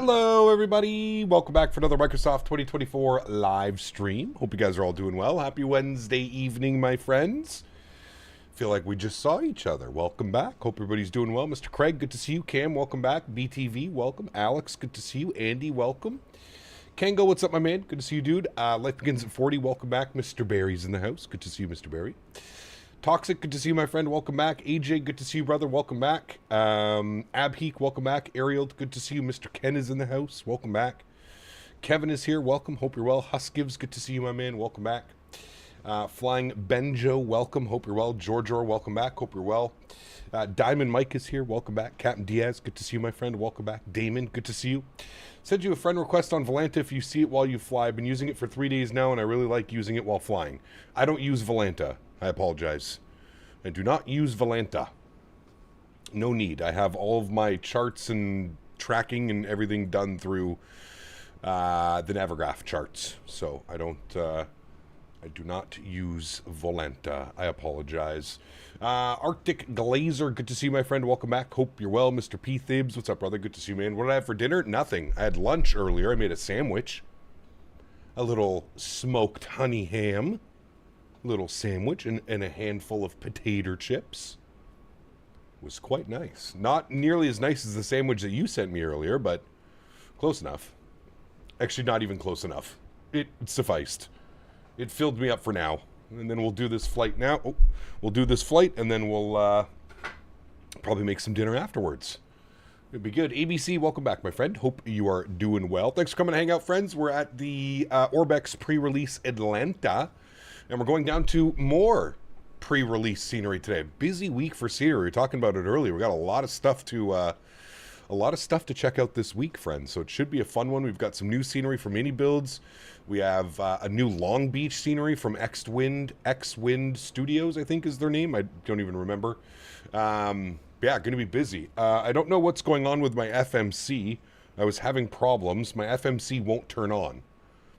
Hello, everybody. Welcome back for another Microsoft 2024 live stream. Hope you guys are all doing well. Happy Wednesday evening, my friends. Feel like we just saw each other. Welcome back. Hope everybody's doing well. Mr. Craig, good to see you. Cam, welcome back. BTV, welcome. Alex, good to see you. Andy, welcome. Kango, what's up, my man? Good to see you, dude. Life Begins at 40, welcome back. Mr. Barry's in the house. Good to see you, Mr. Barry. Toxic, good to see you, my friend. Welcome back. AJ, good to see you, brother. Welcome back. Abheek, welcome back. Ariel, good to see you. Mr. Ken is in the house. Welcome back. Kevin is here. Welcome. Hope you're well. Huskives, good to see you, my man. Welcome back. Flying Benjo, welcome. Hope you're well. Georgior, welcome back. Hope you're well. Diamond Mike is here. Welcome back. Captain Diaz, good to see you, my friend. Welcome back. Damon, good to see you. Send you a friend request on Volanta if you see it while you fly. I've been using it for 3 days now, and I really like using it while flying. I don't use Volanta. I apologize. I do not use Volanta. No need. I have all of my charts and tracking and everything done through the Navigraph charts. So I do not use Volanta. I apologize. Arctic Glazer, good to see you, my friend. Welcome back. Hope you're well. Mr. P. Thibs, what's up, brother? Good to see you, man. What did I have for dinner? Nothing. I had lunch earlier. I made a sandwich. A little smoked honey ham. Little sandwich and a handful of potato chips. It was quite nice. Not nearly as nice as the sandwich that you sent me earlier, but close enough. Actually, not even close enough. It sufficed. It filled me up for now. And then we'll do this flight now. Oh, we'll do this flight, and then we'll probably make some dinner afterwards. It'd be good. ABC, welcome back, my friend. Hope you are doing well. Thanks for coming to hang out, friends. We're at the OrbX pre-release Atlanta. And we're going down to more pre-release scenery today. Busy week for scenery. We were talking about it earlier. We got a lot of stuff to check out this week, friends. So it should be a fun one. We've got some new scenery from Mini Builds. We have a new Long Beach scenery from X-Wind Studios, I think is their name. I don't even remember. Yeah, going to be busy. I don't know what's going on with my FMC. I was having problems. My FMC won't turn on.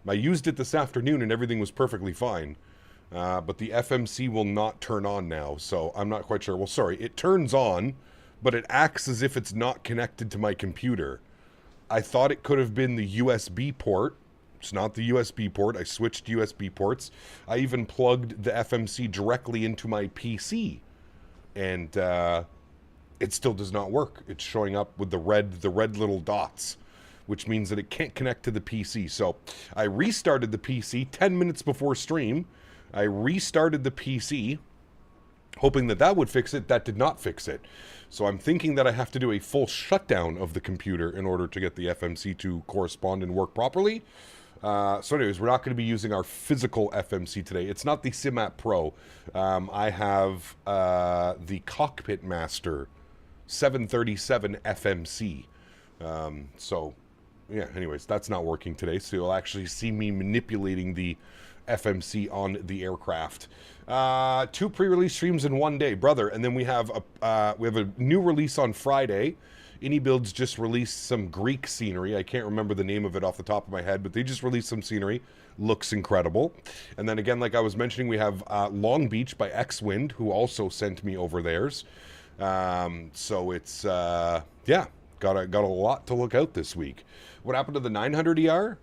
I used it this afternoon and everything was perfectly fine. But the FMC will not turn on now, so I'm not quite sure. Well, sorry, it turns on, but it acts as if it's not connected to my computer. I thought it could have been the USB port. It's not the USB port. I switched USB ports. I even plugged the FMC directly into my PC, and it still does not work. It's showing up with the red little dots, which means that it can't connect to the PC. So I restarted the PC 10 minutes before stream. I restarted the PC, hoping that that would fix it. That did not fix it. So I'm thinking that I have to do a full shutdown of the computer in order to get the FMC to correspond and work properly. So anyways, we're not going to be using our physical FMC today. It's not the SimApp Pro. I have the Cockpit Master 737 FMC. So yeah, anyways, that's not working today. So you'll actually see me manipulating the FMC on the aircraft. 2 pre-release streams in one day, brother. And then we have a new release on Friday. AnyBuilds just released some Greek scenery. I can't remember the name of it off the top of my head, but they just released some scenery. Looks incredible. And then again, like I was mentioning, we have Long Beach by X-Wind, who also sent me over theirs. So it's yeah, got a lot to look out this week. What happened to the 900ER?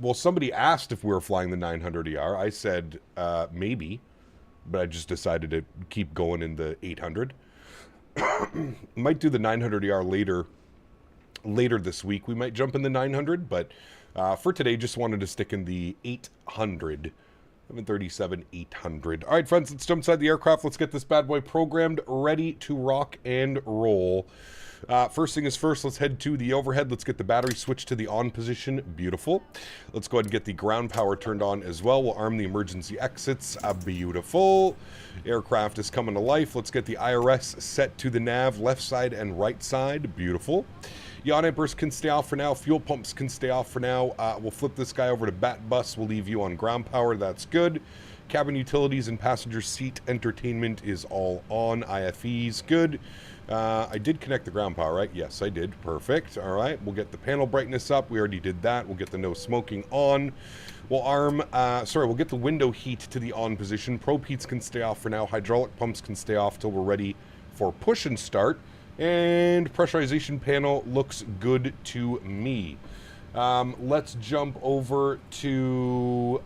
Well, somebody asked if we were flying the 900ER. I said maybe, but I just decided to keep going in the 800. Might do the 900ER later this week. We might jump in the 900, but for today, just wanted to stick in the 800. 737-800. All right, friends, let's jump inside the aircraft. Let's get this bad boy programmed, ready to rock and roll. First thing is first, let's head to the overhead. Let's get the battery switched to the on position. Beautiful. Let's go ahead and get the ground power turned on as well. We'll arm the emergency exits. Beautiful. Aircraft is coming to life. Let's get the IRS set to the nav, left side and right side. Beautiful. Yaw dampers can stay off for now. Fuel pumps can stay off for now. We'll flip this guy over to bat bus. We'll leave you on ground power. That's good. Cabin utilities and passenger seat entertainment is all on. IFE's good. I did connect the ground power, right? Yes, I did. Perfect. All right. We'll get the panel brightness up. We already did that. We'll get the no smoking on. We'll we'll get the window heat to the on position. Probe heats can stay off for now. Hydraulic pumps can stay off till we're ready for push and start. And pressurization panel looks good to me. Let's jump over to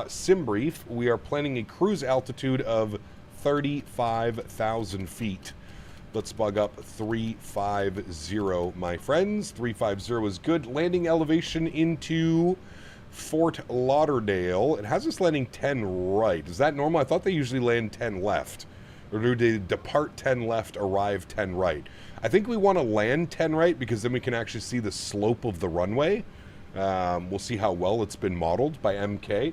sim brief. We are planning a cruise altitude of 35,000 feet. Let's bug up 350, my friends. 350 is good. Landing elevation into Fort Lauderdale. It has us landing 10 right. Is that normal? I thought they usually land 10 left. Or do they depart 10 left, arrive 10 right? I think we want to land 10 right because then we can actually see the slope of the runway. We'll see how well it's been modeled by MK.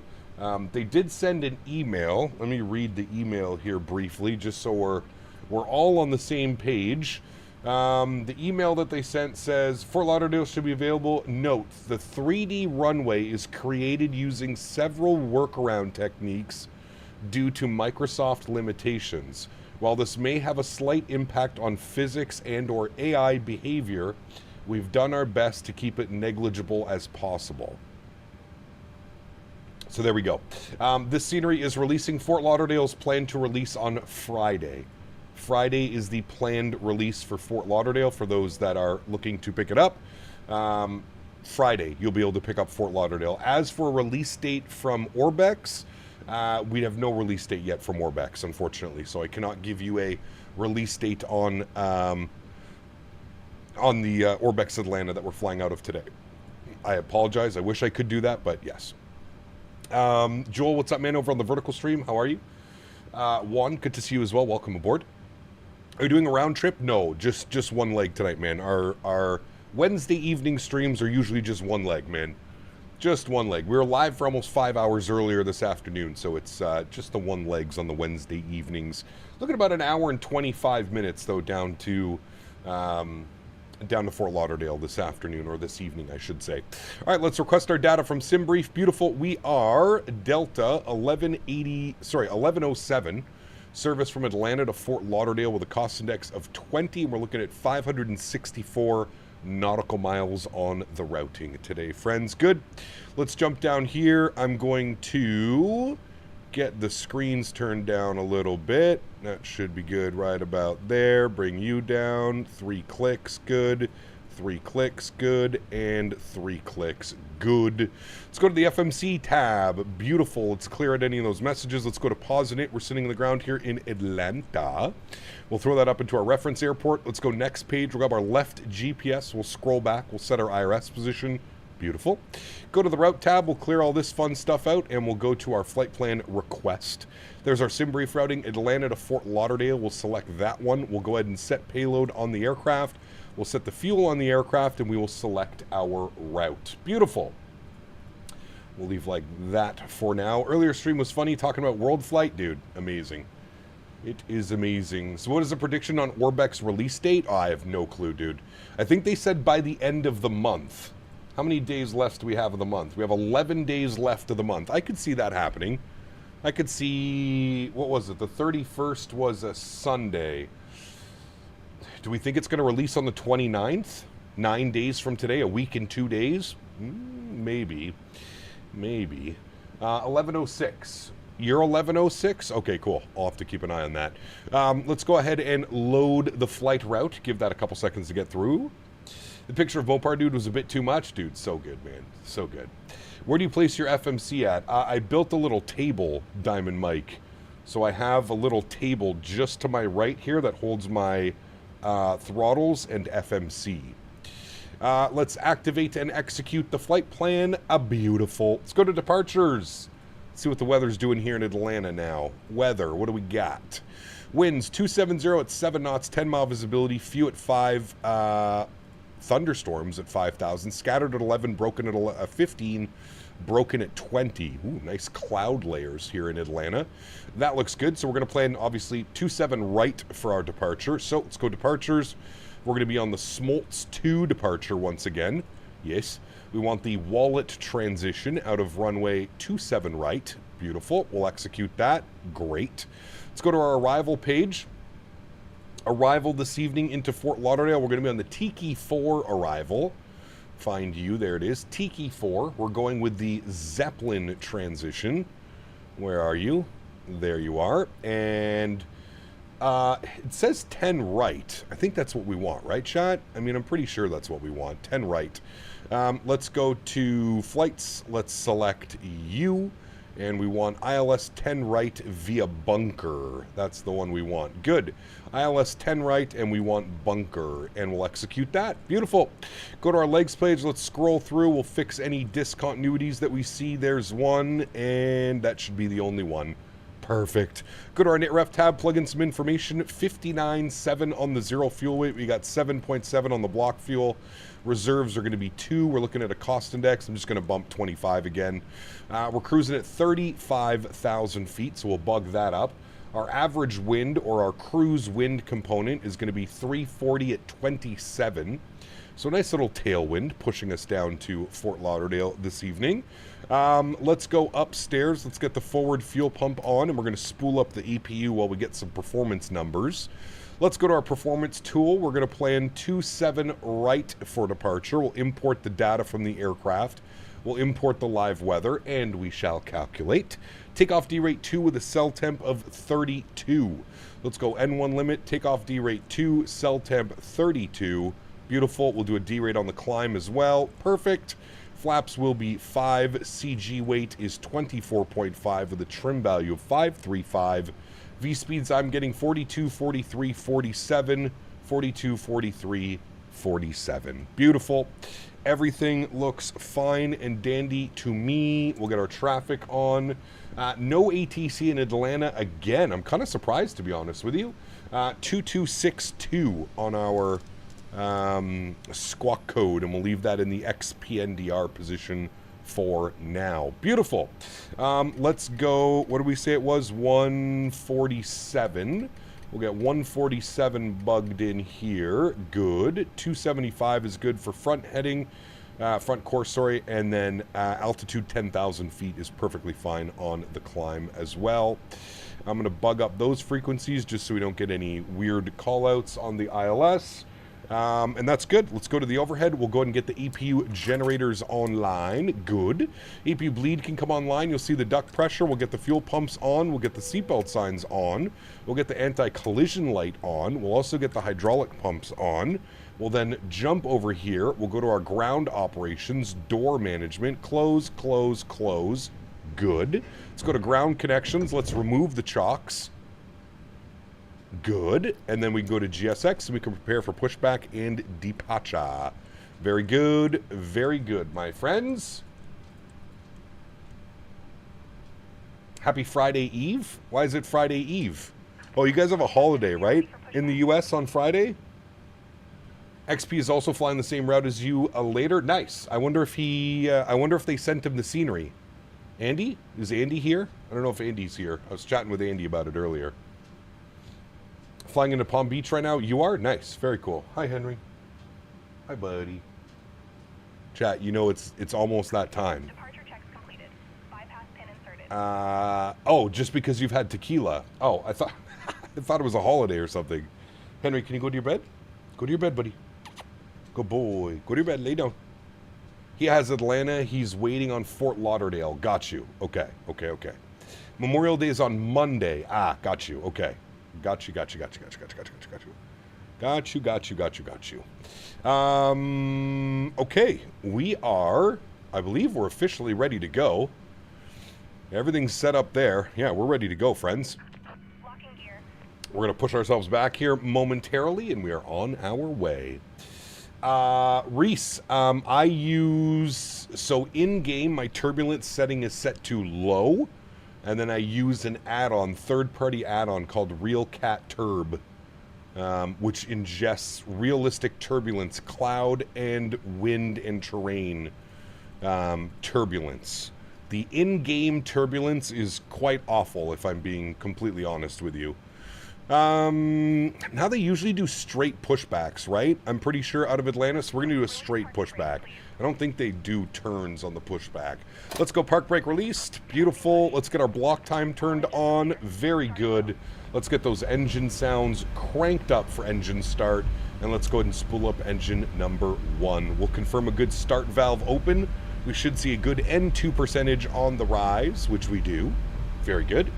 They did send an email. Let me read the email here briefly just so we're all on the same page. The email that they sent says, Fort Lauderdale should be available. Note, the 3D runway is created using several workaround techniques due to Microsoft limitations. While this may have a slight impact on physics and or AI behavior, we've done our best to keep it negligible as possible. So there we go. This scenery is releasing. Fort Lauderdale's planned to release on Friday. Friday is the planned release for Fort Lauderdale for those that are looking to pick it up. Friday, you'll be able to pick up Fort Lauderdale. As for release date from OrbX, we have no release date yet from OrbX, unfortunately, so I cannot give you a release date on the OrbX Atlanta that we're flying out of today. I apologize. I wish I could do that, but yes. Joel, what's up, man, over on the vertical stream? How are you? Juan, good to see you as well. Welcome aboard. Are you doing a round trip? No, just one leg tonight, man. Our Wednesday evening streams are usually just one leg, man. Just one leg. We were live for almost 5 hours earlier this afternoon, so it's just the one legs on the Wednesday evenings. Look at about an hour and 25 minutes, though, down to Fort Lauderdale this afternoon, or this evening, I should say. All right, let's request our data from SimBrief. Beautiful. We are Delta 1107. Service from Atlanta to Fort Lauderdale with a cost index of 20. We're looking at 564 nautical miles on the routing today, friends. Good. Let's jump down here. I'm going to get the screens turned down a little bit. That should be good right about there. Bring you down. 3 clicks, good. 3 clicks, good. And 3 clicks, good. Let's go to the FMC tab. Beautiful. Let's clear out any of those messages. Let's go to pause in it. We're sitting on the ground here in Atlanta. We'll throw that up into our reference airport. Let's go next page. We'll grab our left GPS. We'll scroll back. We'll set our IRS position. Beautiful. Go to the route tab. We'll clear all this fun stuff out, and we'll go to our flight plan request. There's our sim brief routing, Atlanta to Fort Lauderdale. We'll select that one. We'll go ahead and set payload on the aircraft. We'll set the fuel on the aircraft, and we will select our route. Beautiful. We'll leave like that for now. Earlier stream was funny talking about World Flight. Dude, amazing. It is amazing. So what is the prediction on OrbX release date? Oh, I have no clue, dude. I think they said by the end of the month. How many days left do we have of the month? We have 11 days left of the month. I could see that happening. I could see, what was it? The 31st was a Sunday. Do we think it's going to release on the 29th? 9 days from today, a week and 2 days? Maybe. Maybe. 1106. You're 1106? Okay, cool. I'll have to keep an eye on that. Let's go ahead and load the flight route. Give that a couple seconds to get through. The picture of Mopar, dude, was a bit too much. Dude, so good, man. So good. Where do you place your FMC at? I built a little table, Diamond Mike. So I have a little table just to my right here that holds my throttles and FMC. Let's activate and execute the flight plan. Beautiful. Let's go to departures. Let's see what the weather's doing here in Atlanta now. Weather, what do we got? Winds 270 at 7 knots, 10 mile visibility, few at 5, thunderstorms at 5,000, scattered at 11, broken at 15, broken at 20. Ooh, nice cloud layers here in Atlanta. That looks good. So we're going to plan, obviously, 27 right for our departure. So let's go departures. We're going to be on the Smoltz 2 departure once again. Yes. We want the wallet transition out of runway 27 right. Beautiful. We'll execute that. Great. Let's go to our arrival page. Arrival this evening into Fort Lauderdale. We're going to be on the Tiki 4 arrival. Find you. There it is. Tiki 4. We're going with the Zeppelin transition. Where are you? There you are. And It says 10 right. I think that's what we want, right, chat? I mean, I'm pretty sure that's what we want. 10 right. Let's go to flights. Let's select U. And we want ILS 10 right via bunker. That's the one we want. Good. ILS 10 right, and we want bunker. And we'll execute that. Beautiful. Go to our legs page. Let's scroll through. We'll fix any discontinuities that we see. There's one, and that should be the only one. Perfect. Go to our NitRef tab, plug in some information. 59.7 on the zero fuel weight. We got 7.7 on the block fuel. Reserves are going to be 2. We're looking at a cost index. I'm just going to bump 25 again. We're cruising at 35,000 feet, so we'll bug that up. Our average wind, or our cruise wind component, is going to be 340 at 27. So a nice little tailwind pushing us down to Fort Lauderdale this evening. Let's go upstairs. Let's get the forward fuel pump on, and we're going to spool up the EPU while we get some performance numbers. Let's go to our performance tool. We're going to plan 27 right for departure. We'll import the data from the aircraft. We'll import the live weather, and we shall calculate. Takeoff D rate 2 with a cell temp of 32. Let's go N1 limit, takeoff D rate 2, cell temp 32. Beautiful. We'll do a D rate on the climb as well. Perfect. Flaps will be 5. CG weight is 24.5 with a trim value of 535. V speeds I'm getting 42, 43, 47, 42, 43, 47. Beautiful. Everything looks fine and dandy to me. We'll get our traffic on. No ATC in Atlanta again. I'm kind of surprised, to be honest with you. 2262 on our squawk code, and we'll leave that in the XPNDR position for now. Beautiful. Let's go. What did we say it was? 147. We'll get 147 bugged in here. Good. 275 is good for front heading, front course, sorry, and then altitude 10,000 feet is perfectly fine on the climb as well. I'm going to bug up those frequencies just so we don't get any weird callouts on the ILS. And that's good. Let's go to the overhead. We'll go ahead and get the EPU generators online. Good. EPU bleed can come online. You'll see the duct pressure. We'll get the fuel pumps on. We'll get the seatbelt signs on. We'll get the anti-collision light on. We'll also get the hydraulic pumps on. We'll then jump over here. We'll go to our ground operations, door management, close, close, close. Good. Let's go to ground connections. Let's remove the chocks. Good. And then we can go to GSX and we can prepare for pushback and departure. Very good. Very good, my friends. Happy Friday Eve. Why is it Friday Eve? Oh, you guys have a holiday, right? In the US on Friday? XP is also flying the same route as you later. Nice. I wonder if they sent him the scenery. Andy? Is Andy here? I don't know if Andy's here. I was chatting with Andy about it earlier. Flying into Palm Beach right now? You are? Nice. Very cool. Hi, Henry. Hi, buddy. Chat, you know it's almost that time. Departure checks completed. Bypass pin inserted. Oh, just because you've had tequila. Oh, I thought it was a holiday or something. Henry, can you go to your bed? Go to your bed, buddy. Good boy. Go to your bed. Lay down. He has Atlanta. He's waiting on Fort Lauderdale. Got you. Okay. Okay, okay. Memorial Day is on Monday. Ah, got you. Okay. Got you. Okay, we are, I believe we're officially ready to go. Everything's set up there. Yeah, we're ready to go, friends. Locking gear. We're going to push ourselves back here momentarily, and we are on our way. Reese, I use, so in-game, my turbulence setting is set to low. And then I use an add-on, third-party add-on called RealCat Turb, which ingests realistic turbulence, cloud and wind and terrain turbulence. The in-game turbulence is quite awful, if I'm being completely honest with you. Now they usually do straight pushbacks, right? I'm pretty sure out of Atlanta, so we're going to do a straight pushback. I don't think they do turns on the pushback. Let's go park brake released. Beautiful. Let's get our block time turned on. Very good. Let's get those engine sounds cranked up for engine start. And let's go ahead and spool up engine number 1. We'll confirm a good start valve open. We should see a good N2 percentage on the rise, which we do. Very good.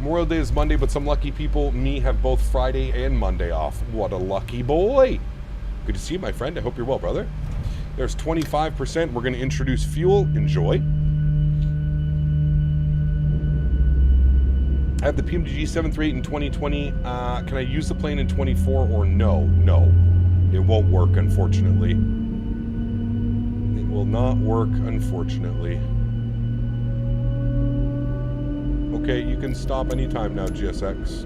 Memorial Day is Monday, but some lucky people, me, have both Friday and Monday off. What a lucky boy. Good to see you, my friend. I hope you're well, brother. There's 25%. We're going to introduce fuel. Enjoy. I have the PMDG 738 in 2020. Can I use the plane in 24 or no? No. It won't work, unfortunately. It will not work, unfortunately. Okay, you can stop anytime now, GSX.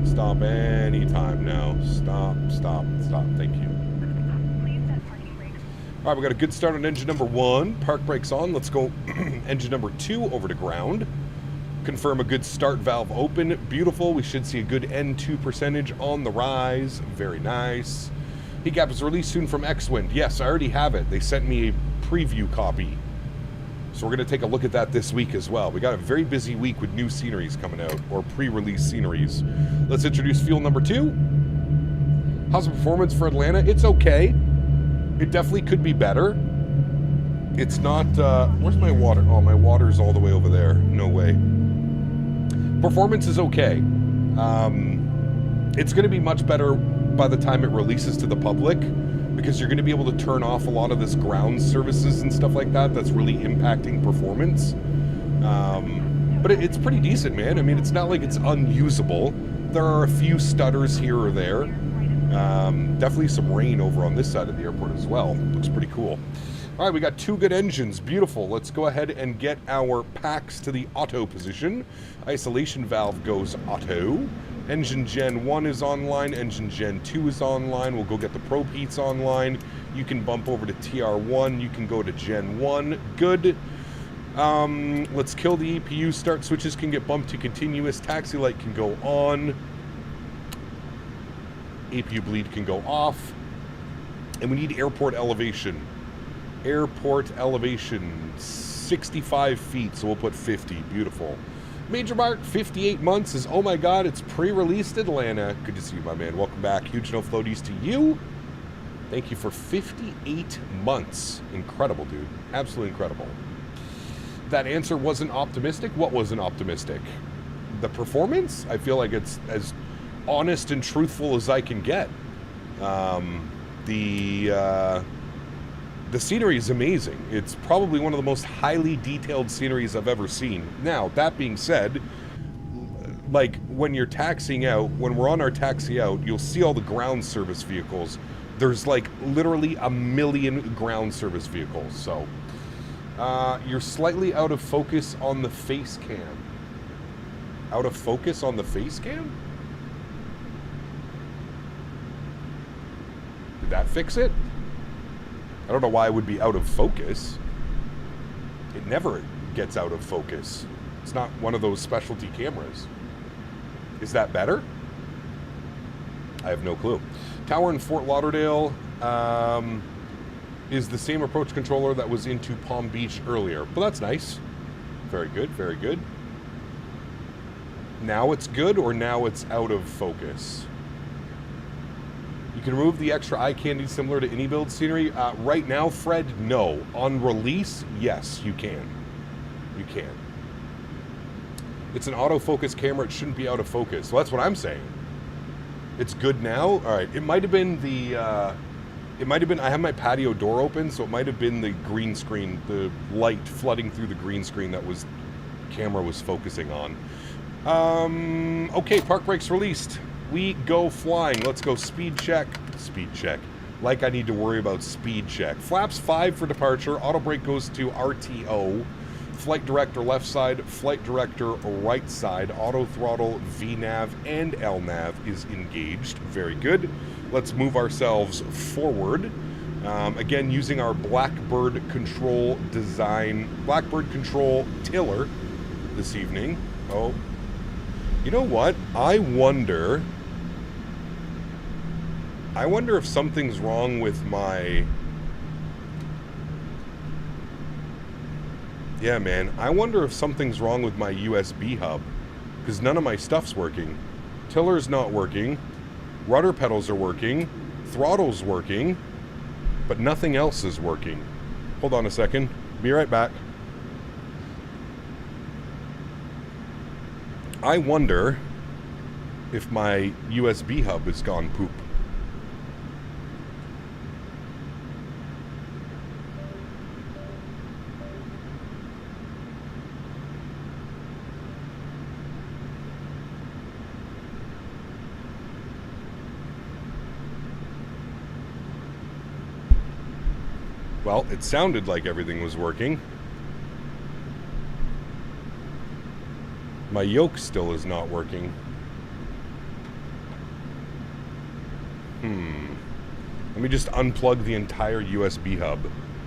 Stop anytime now. Stop, stop, stop. Thank you. Please set parking brakes. All right, we got a good start on engine number 1. Park brakes on. Let's go engine number 2 over to ground. Confirm a good start valve open. Beautiful. We should see a good N2 percentage on the rise. Very nice. Heat gap is released soon from X-Wind. Yes, I already have it. They sent me a preview copy. So we're going to take a look at that this week as well. We got a very busy week with new sceneries coming out, or pre-release sceneries. Let's introduce fuel number 2. How's the performance for Atlanta? It's okay. It definitely could be better. It's not, where's my water? Oh, my water's all the way over there. No way. Performance is okay. It's going to be much better by the time it releases to the public, because you're going to be able to turn off a lot of this ground services and stuff like that that's really impacting performance. But it's pretty decent, man. I mean, it's not like it's unusable. There are a few stutters here or there. Definitely some rain over on this side of the airport as well. Looks pretty cool. All right, we got 2 good engines. Beautiful. Let's go ahead and get our packs to the auto position. Isolation valve goes auto. Engine Gen 1 is online. Engine Gen 2 is online. We'll go get the probe heats online. You can bump over to TR1. You can go to Gen 1. Good. Let's kill the EPU. Start switches can get bumped to continuous. Taxi light can go on. APU bleed can go off. And we need airport elevation. Airport elevation, 65 feet, so we'll put 50. Beautiful. Major Mark, 58 months is, oh my god, it's pre-released Atlanta. Good to see you, my man. Welcome back. Huge no floaties to you. Thank you for 58 months. Incredible, dude. Absolutely incredible. That answer wasn't optimistic. What wasn't optimistic? The performance? I feel like it's as honest and truthful as I can get. The scenery is amazing. It's probably one of the most highly detailed sceneries I've ever seen. Now, that being said, like when you're taxiing out, when we're on our taxi out, you'll see all the ground service vehicles. There's like literally a million ground service vehicles. So you're slightly out of focus on the face cam. Out of focus on the face cam? Did that fix it? I don't know why it would be out of focus. It never gets out of focus. It's not one of those specialty cameras. Is that better? I have no clue. Tower in Fort Lauderdale is the same approach controller that was into Palm Beach earlier. But that's nice. Very good, very good. Now it's good, or now it's out of focus? You can remove the extra eye candy similar to any build scenery. Right now, Fred, no. On release, yes, you can. You can. It's an autofocus camera. It shouldn't be out of focus. Well, that's what I'm saying. It's good now. All right. It might have been the... it might have been... I have my patio door open, so it might have been the green screen, the light flooding through the green screen that was... camera was focusing on. Okay, park brakes released. We go flying. Let's go speed check. Speed check. Like I need to worry about speed check. Flaps 5 for departure. Auto brake goes to RTO. Flight director left side. Flight director right side. Auto throttle VNAV and LNAV is engaged. Very good. Let's move ourselves forward. Again, using our Blackbird control design. Blackbird control tiller this evening. Oh. You know what? I wonder if something's wrong with my... Yeah, man. I wonder if something's wrong with my USB hub. Because none of my stuff's working. Tiller's not working. Rudder pedals are working. Throttle's working. But nothing else is working. Hold on a second. Be right back. I wonder if my USB hub has gone poop. Well, it sounded like everything was working. My yoke still is not working. Let me just unplug the entire USB hub.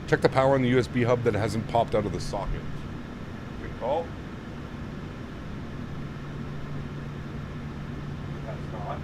Check the power on the USB hub that hasn't popped out of the socket. Good call. That's not.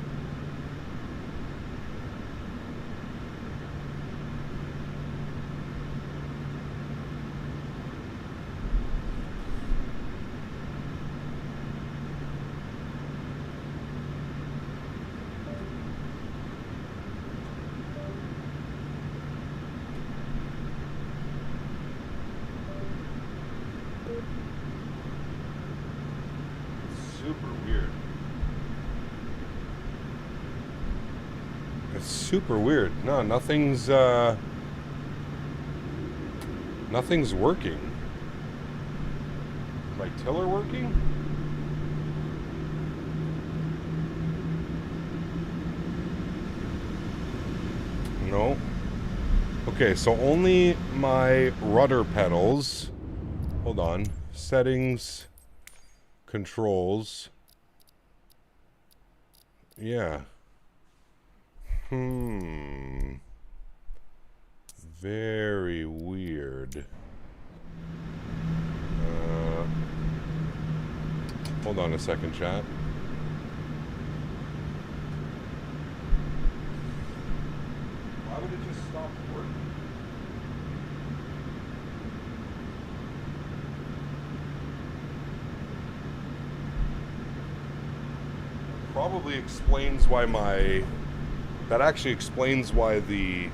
Super weird. No, nothing's working. Is my tiller working? No. Okay, so only my rudder pedals. Hold on. Settings, controls. Yeah. Very weird. Hold on a second, chat. Why would it just stop working? Probably explains why my... That actually explains why the...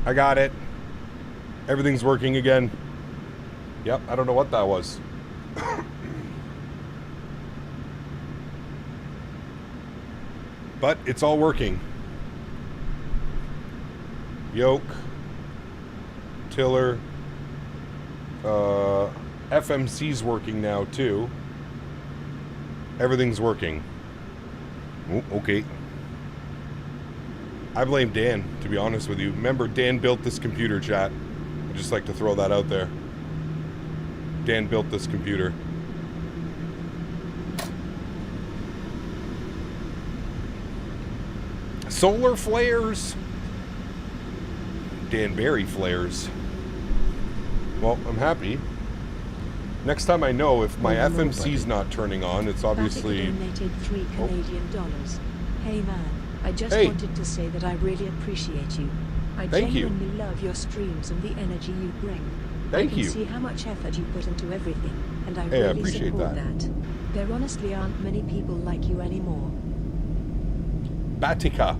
I got it. Everything's working again. Yep, I don't know what that was. But it's all working. Yoke. Tiller. FMC's working now too. Everything's working. Oh, okay. I blame Dan, to be honest with you. Remember, Dan built this computer, chat. I'd just like to throw that out there. Dan built this computer. Solar flares. Danbury flares. Well, I'm happy. Next time I know if my FMC's not turning on, it's obviously... donated $3 Canadian. Hey man, I just wanted to say that I really appreciate you. I genuinely love your streams and the energy you bring. Thank you. I can see how much effort you put into everything, and I really appreciate support that. There honestly aren't many people like you anymore. Batika,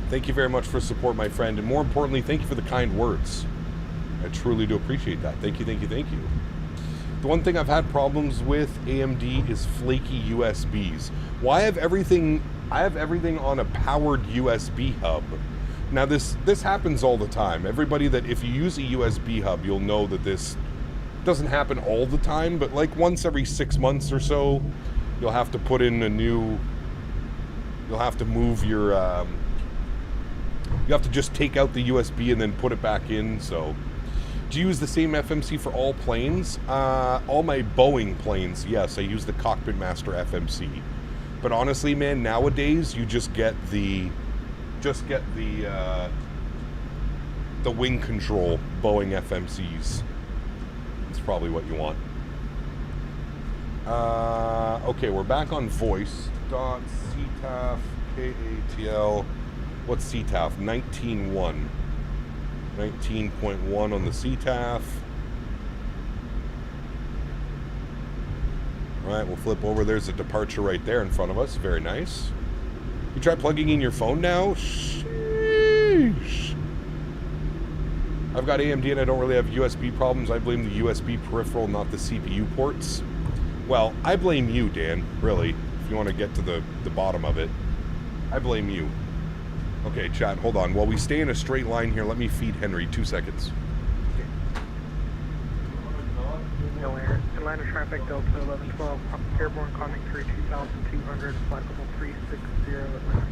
thank you very much for support, my friend, and more importantly, thank you for the kind words. I truly do appreciate that. Thank you, thank you, thank you. The one thing I've had problems with AMD is flaky USBs. Well, I have everything on a powered USB hub, Now this happens all the time. Everybody that, if you use a USB hub, you'll know that this doesn't happen all the time, but like once every 6 months or so, you'll have to put in a new, you'll have to move your, you have to just take out the USB and then put it back in. So, do you use the same FMC for all planes? All my Boeing planes, yes, I use the Cockpit Master FMC. But honestly, man, nowadays you just get the wing control Boeing FMCs. That's probably what you want. Okay, we're back on voice. .ctaf KATL. What's CTAF? 19.1. 19.1 on the CTAF. Alright, we'll flip over. There's a departure right there in front of us. Very nice. You try plugging in your phone now? Sheesh. I've got AMD and I don't really have USB problems. I blame the USB peripheral, not the CPU ports. Well, I blame you, Dan, really. If you want to get to the bottom of it. I blame you. Okay, chat, hold on. While we stay in a straight line here, let me feed Henry. 2 seconds. No air. Atlanta traffic, Delta 1112, airborne coming through 2200, flight level 360, Atlanta.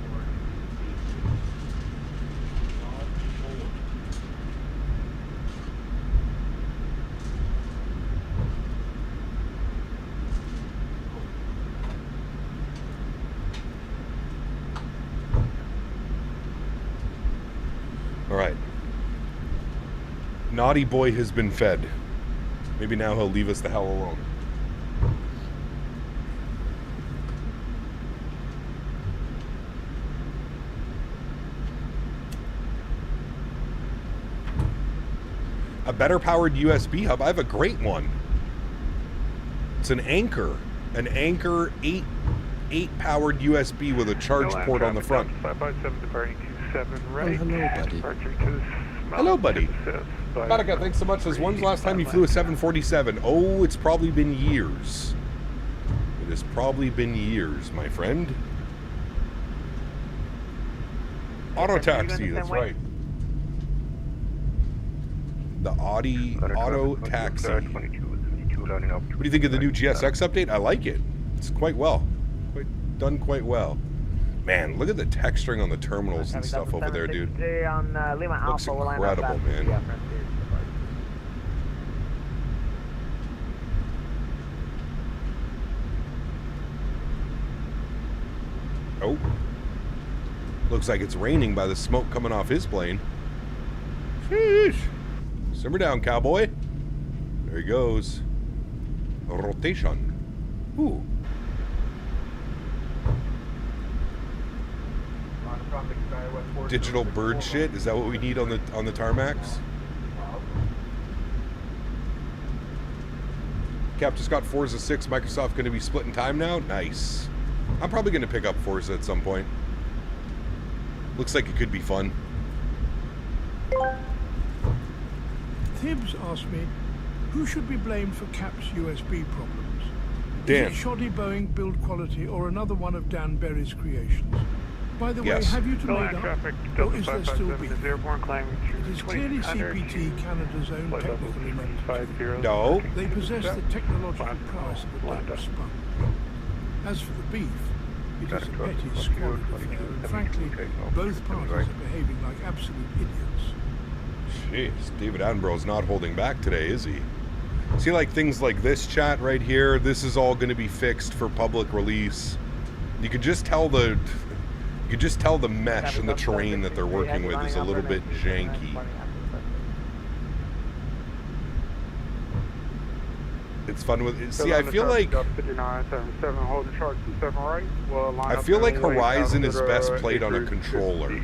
Alright. Naughty boy has been fed. Maybe now he'll leave us the hell alone. A better powered USB hub. I have a great one. It's an Anchor. An Anchor 8 powered USB with a charge port on the front. 557 departing 27 right. Hello, buddy. Departure to Hello, buddy. Monica, thanks so much. Says, when's the last time you flew a 747? Oh, it's probably been years. It has probably been years, my friend. Auto taxi, that's right. The auto taxi. What do you think of the new GSX update? I like it. It's quite well. Done quite well. Man, look at the texturing on the terminals and stuff over there, dude. Looks incredible, man. Oh. Looks like it's raining by the smoke coming off his plane. Sheesh. Simmer down, cowboy. There he goes. Rotation. Ooh. Digital bird shit? Is that what we need on the tarmacs? Cap just got Forza 6. Microsoft going to be splitting time now? Nice. I'm probably going to pick up Forza at some point. Looks like it could be fun. Tibbs asked me, who should be blamed for Cap's USB problems? Dan. Is it shoddy Boeing build quality or another one of Dan Berry's creations? By the way, have you two made up, or is there still beef? It is clearly CPT, Canada's own technical inventor. No. They possess the technological prowess of the Dutch spun. As for the beef, it is a petty, squalid affair, and frankly, both parties are behaving like absolute idiots. Jeez, David Attenborough's not holding back today, is he? See, like things like this chat right here, this is all going to be fixed for public release. You could just tell the mesh and the terrain that they're working with is a little bit janky. It's fun with. See, I feel like Horizon is best played on a controller.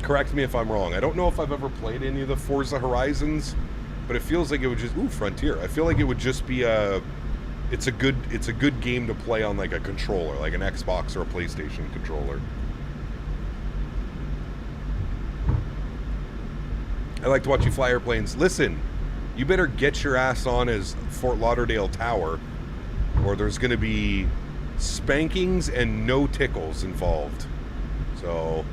Correct me if I'm wrong. I don't know if I've ever played any of the Forza Horizons, but it feels like it would just Frontier. I feel like it would just be it's a good game to play on like a controller, like an Xbox or a PlayStation controller. I like to watch you fly airplanes. Listen, you better get your ass on as Fort Lauderdale Tower, or there's going to be spankings and no tickles involved. So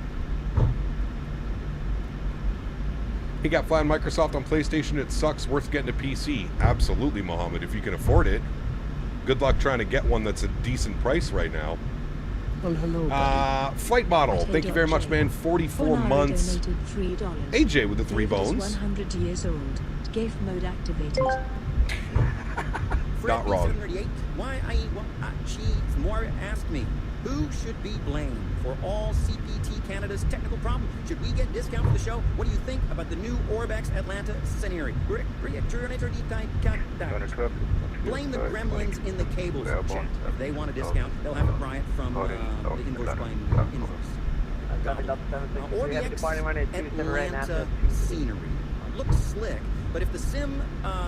He got flying Microsoft on PlayStation. It sucks. Worth getting a PC. Absolutely, Mohammed, if you can afford it. Good luck trying to get one that's a decent price right now. Well, hello, Flight model. Thank you very much, man. 44 months. $3. AJ with the 3 David is bones. 100 years old. GAFE mode activated. Not wrong. She's more asked me, who should be blamed for all CPT Canada's technical problems? Should we get discount for the show? What do you think about the new OrbX Atlanta scenario? Blame the gremlins in the cables chat. If they want a discount, they'll have to buy it from the invoice buying invoice. OrbX Atlanta scenery looks slick, but if the sim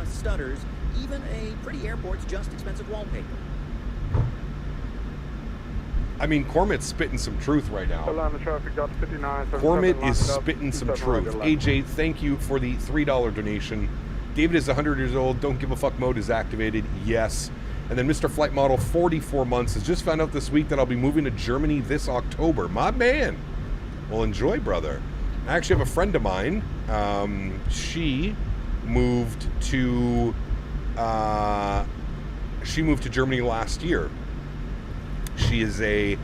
stutters, even a pretty airport's just expensive wallpaper. I mean, Cormit's spitting some truth right now. Cormit is spitting some truth. AJ, thank you for the $3 donation. David is 100 years old. Don't give a fuck mode is activated. Yes. And then Mr. Flight Model, 44 months, has just found out this week that I'll be moving to Germany this October. My man. Well, enjoy, brother. I actually have a friend of mine. She moved to Germany last year. She is a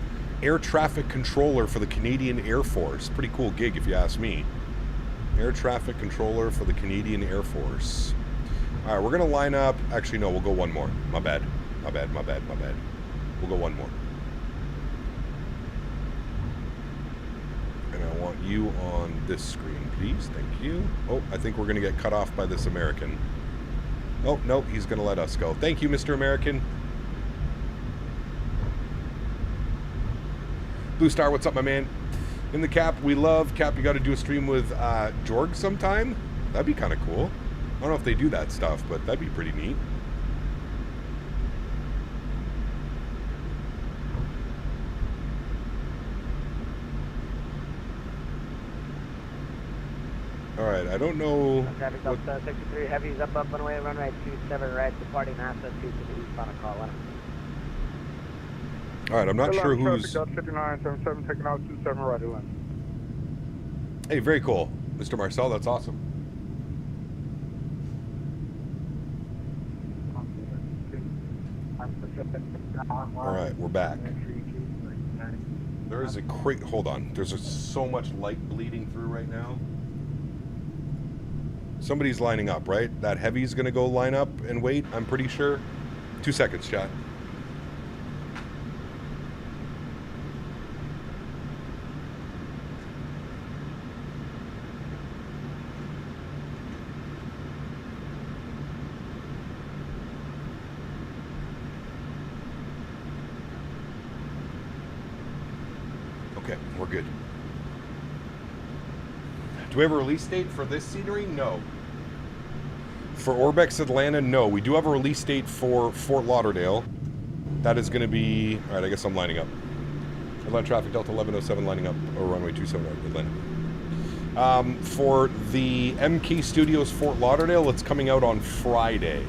air traffic controller for the Canadian Air Force. Pretty cool gig, if you ask me. Air traffic controller for the Canadian Air Force. All right, we're going to line up. Actually, no, we'll go one more. My bad. We'll go one more. And I want you on this screen, please. Thank you. Oh, I think we're going to get cut off by this American. Oh, no, he's going to let us go. Thank you, Mr. American. Blue Star, what's up, my man? In the Cap, we love. Cap, you got to do a stream with Jorg sometime? That'd be kind of cool. I don't know if they do that stuff, but that'd be pretty neat. All right, I don't know. Traffic Delta 63 heavies up on way, runway 27 right, departing NASA 2 to the east on a call. All right, I'm not sure who's... 5977 taking out 27 right left. Hey, very cool. Mr. Marcel, that's awesome. All right, we're back. There is a crate... Hold on. There's so much light bleeding through right now. Somebody's lining up, right? That heavy's going to go line up and wait, I'm pretty sure. 2 seconds, chat. Okay, we're good. Do we have a release date for this scenery? No. For OrbX Atlanta, no. We do have a release date for Fort Lauderdale. That is going to be... All right, I guess I'm lining up. Atlanta traffic, Delta 1107 lining up, or runway 27 Atlanta. For the MKStudios Fort Lauderdale, it's coming out on Friday.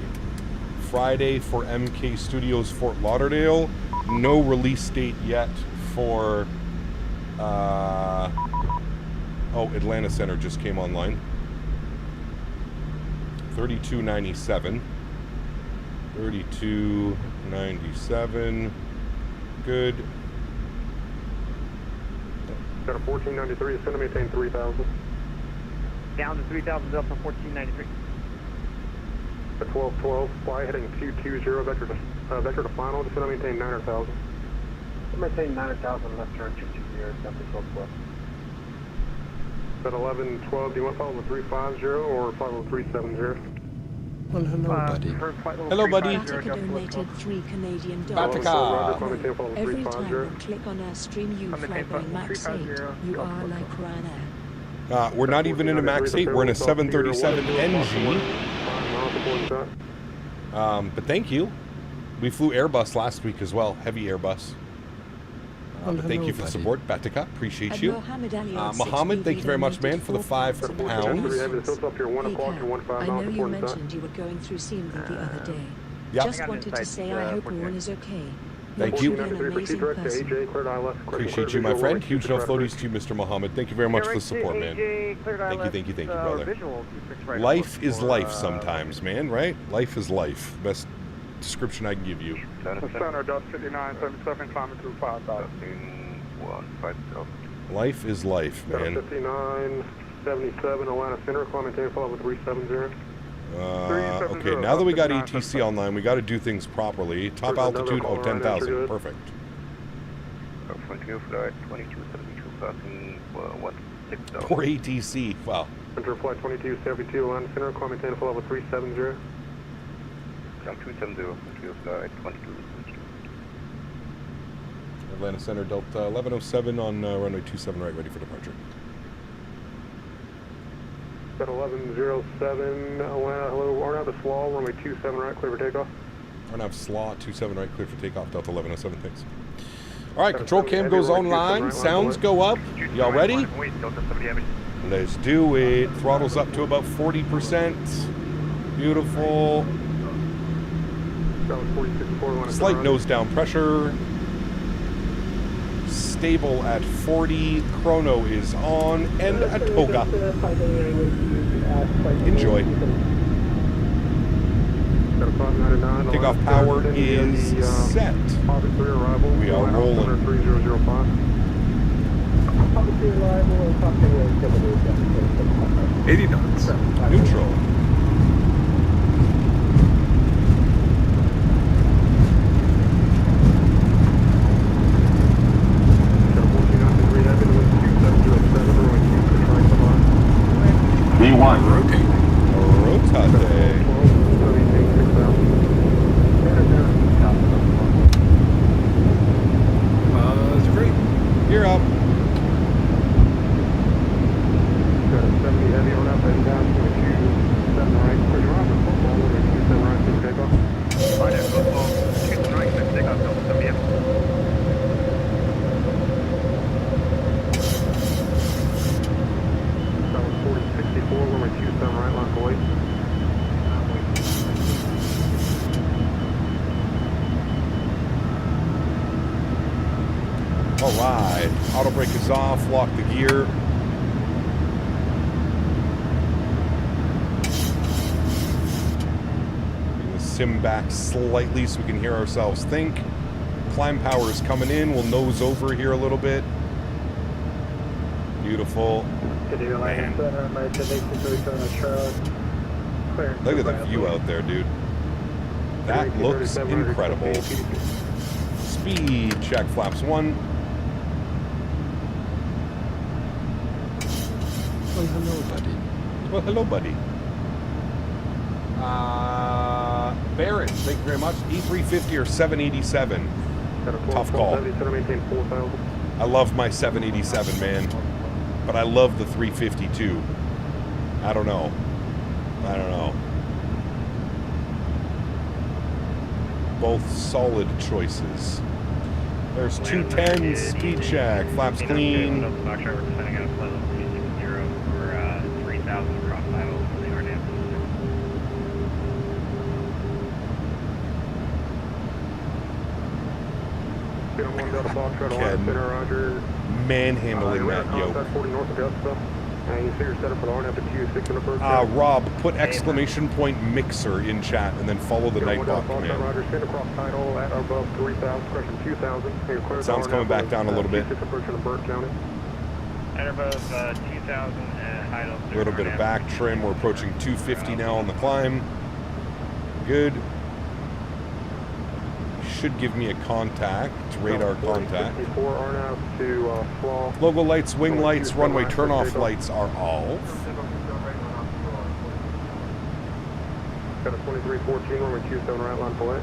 Friday for MKStudios Fort Lauderdale. No release date yet for... Oh, Atlanta Center just came online. 3297. 3297. Good. Got a 1493, it's going to maintain 3000. Down to 3000 Delta 1493. A 1212, fly heading 220, vector to final, just going to maintain 900,000. Maintain 900,000, left turn 220, Delta 1212. At 1112, do you want to follow the 350 or follow the 370? Well, hello, buddy. Hello, buddy. Batica donated $3 Canadian. Batica. Every time you click on our stream, you fly Boeing Max 8. You are like Ryanair. We're not even in a Max 8. We're in a 737 NG. But thank you. We flew Airbus last week as well. Heavy Airbus. But thank you for the support, Batica. Appreciate you. Mohammed, thank you very much, man, for the £5. I know you mentioned you were going through scenery the other day. Yep. Just wanted to say I hope all is okay. Thank you. Person. Appreciate you, my friend. Huge no floaties to you, Mr. Muhammad. Thank you very much for the support, man. Thank you, brother. Life is life sometimes, man, right? Life is life. Best description I can give you. Center, Dust 5977, climbing through 5,000. Life is life, man. 5977, Atlanta Center, climbing Takeoff with 370. Okay, now that we got ETC online, we got to do things properly. Top altitude, 10,000. Perfect. Poor ATC. Wow. Enter flight 2272, Atlanta Center, climbing Takeoff with 370. 270, Atlanta Center, Delta 1107 on runway 27 right, ready for departure. 1107, Atlanta, hello, Arnav to Slaw, runway 27 right, clear for takeoff. Arnav Slaw, 27 right, clear for takeoff, Delta 1107, thanks. All right, control cam goes online, sounds go up. Y'all ready? Let's do it. Throttle's up to about 40%. Beautiful. Slight nose down pressure. Stable at 40. Chrono is on, and a toga. Enjoy. Takeoff power is set. We are rolling. 80 knots. Neutral. B1. Rotate. Rotate. It's great. You're up. Got a 70 heavy on up and down to 27 right. Push around the football, 27 right, take takeoff. Right at football, 27 right, take takeoff, Delta 70. That was 4064, runway 27 right, line for weight. All right. Auto brake is off. Lock the gear. Bring the sim back slightly so we can hear ourselves think. Climb power is coming in. We'll nose over here a little bit. Beautiful. Man. Look at the view out there, dude. That looks incredible. Speed check, flaps 1. Well, hello, buddy. Well, hello, buddy. Baron, thank you very much. E350 or 787? Tough call. I love my 787, man. But I love the 350 too. I don't know. Both solid choices. There's 210, speed check, flaps clean. Manhandling that yoke. Rob, put exclamation point mixer in chat and then follow the Nightbot command. Sounds coming back down a little bit. A little bit of back trim. We're approaching 250 now on the climb. Good. Should give me a contact, radar contact. Logo lights, wing lights, runway turnoff lights are off. Got a 2314, runway 27 right, line for it.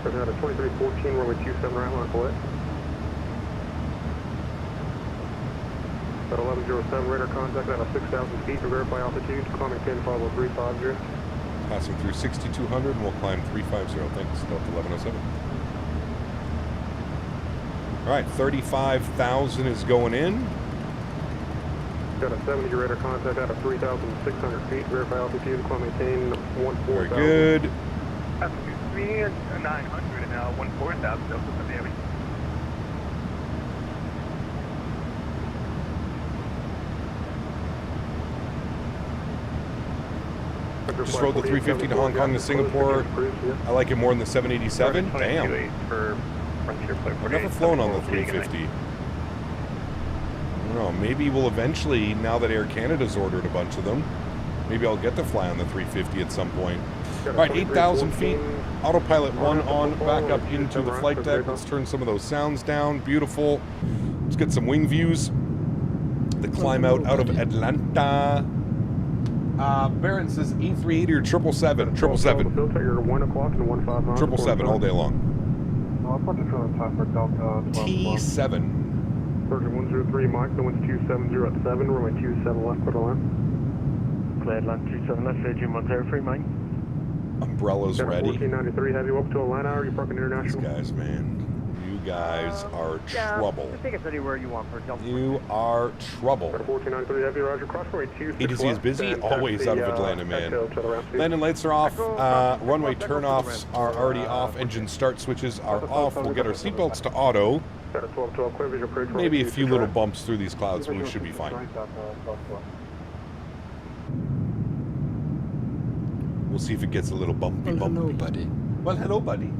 Got a 2314, runway 27 right, line for it. Got 1107 radar contact at a 6,000 feet to verify altitude, climbing 10-350. Passing through 6,200 and we'll climb 350. Thanks, Delta 1107. All right, 35,000 is going in. Got a 70 radar contact out of 3,600 feet. Verify altitude, climb maintain 14,000. Very good. Altitude 3,900 and now 14,000. Delta Miami. Just rode the 350 to Hong Kong to Singapore. I like it more than the 787. Damn. I've never flown on the 350. I don't know. Maybe we'll eventually, now that Air Canada's ordered a bunch of them, maybe I'll get to fly on the 350 at some point. All right, 8,000 feet. Autopilot 1 on, back up into the flight deck. Let's turn some of those sounds down. Beautiful. Let's get some wing views. The climb out of Atlanta. Barron says A380 or 777. 777. 777 all day long. T7. Virgin 103 Mike, the wind's 270 at 7, runway 27 left, put a line. Cleared land 27 left, Virgin 103 Mike. Umbrellas ready. 1493, have you up to Atlanta, are you parking international? These guys, man. You guys are trouble. I think it's anywhere you want for Delta. You are trouble. 1493, heavy, roger, cross runway 26 ATC is busy, always out of Atlanta, man. Landing lights are off, runway turnoffs are already off, engine start switches are off. We'll get our seatbelts to auto. Maybe a few little bumps through these clouds, but we should be fine. We'll see if it gets a little bumpy. Hello, buddy. Well, hello, buddy.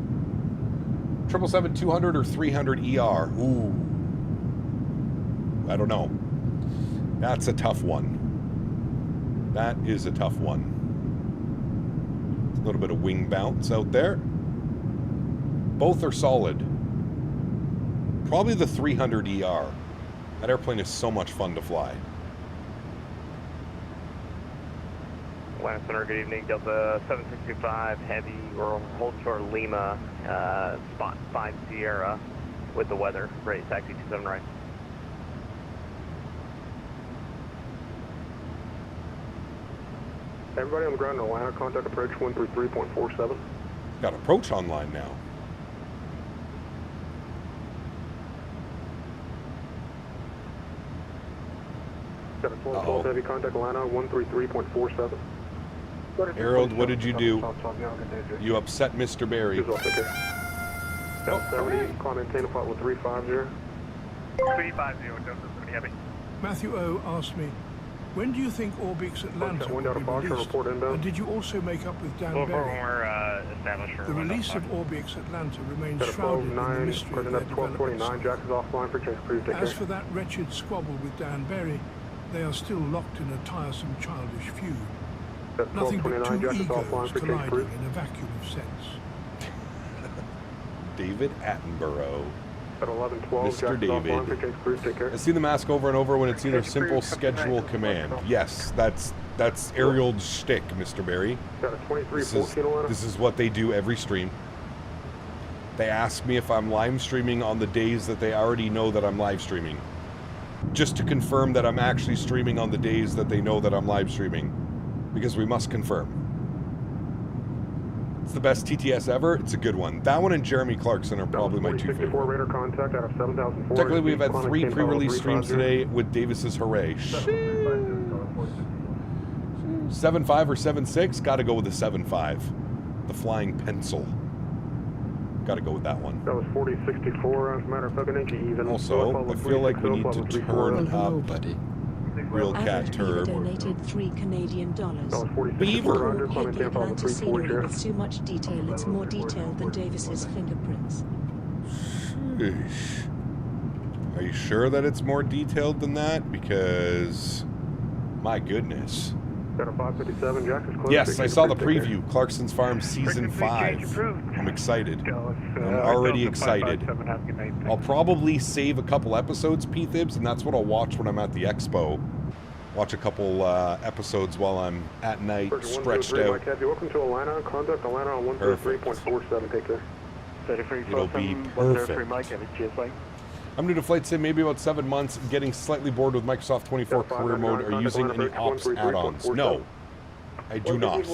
777-200 or 300 ER. Ooh. I don't know. That's a tough one. That is a tough one. A little bit of wing bounce out there. Both are solid. Probably the 300 ER. That airplane is so much fun to fly. Atlanta Center, good evening. Delta 7625, heavy, or hold short Lima, spot 5 Sierra with the weather. Great, taxi 27 right. Everybody on the ground in Atlanta, contact approach 133.47. Got approach online now. Got a 12 heavy contact Atlanta 133.47. Harold, what did you do? You upset Mr. Barry. Delta 70, climb maintain a flight with 350. 350, Delta 70 heavy. Matthew O asked me, when do you think OrbX Atlanta will be released? And did you also make up with Dan Berry? The release of OrbX Atlanta remains shrouded in the mystery of their development. As for that wretched squabble with Dan Berry, they are still locked in a tiresome childish feud. Nothing but two egos colliding in a vacuum of sense. David Attenborough. At 11:12, Mr. David. I see the mask over and over when it's either simple schedule command. Yes, that's Ariel's shtick, Mr. Barry. This is what they do every stream. They ask me if I'm live streaming on the days that they already know that I'm live streaming. Just to confirm that I'm actually streaming on the days that they know that I'm live streaming. Because we must confirm. It's the best TTS ever. It's a good one. That one and Jeremy Clarkson are probably my two favorite. Radar contact out of 7,004. Technically, we've had 3 pre-release streams today with Davis's Hooray. 7.5 or 7.6? Got to go with the 7.5. The Flying Pencil. Got to go with that one. That was 4064. As a matter of fact, even. Also, I feel like we need to turn up Real Cat Turb. Donated $3 Canadian. Beaver. Hit the Atlanta scenery with so much detail, it's more detailed than Davis's fingerprints. Sheesh. Are you sure that it's more detailed than that? Because, my goodness. Yes, I saw the preview. Clarkson's Farm Season 5. I'm excited. I'm already excited. I'll probably save a couple episodes, P-Thibs, and that's what I'll watch when I'm at the expo. Watch a couple episodes while I'm at night, stretched out. Welcome to Atlanta. Contact Atlanta on 133.47. Take care. It'll be perfect. I'm new to flight sim, maybe about 7 months, getting slightly bored with Microsoft 24 career mode. Are you using any ops add-ons? No, I do not.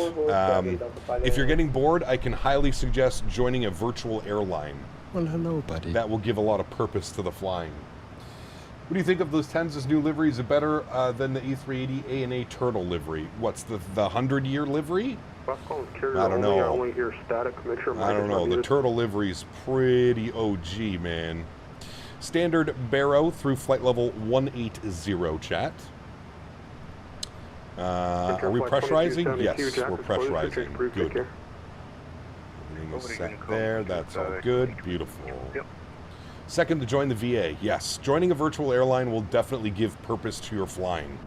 If you're getting bored, I can highly suggest joining a virtual airline. Well, hello, buddy. That will give a lot of purpose to the flying. What do you think of Lufthansa's new livery? Is it better than the A380 A&A Turtle livery? What's the 100-year livery? I don't know. I don't know. The Turtle livery's pretty OG, man. Standard Barrow through flight level 180, chat. Are we pressurizing? Yes, we're pressurizing. Good. Everything is set there. That's all good. Beautiful. Second, to join the VA. Yes, joining a virtual airline will definitely give purpose to your flying.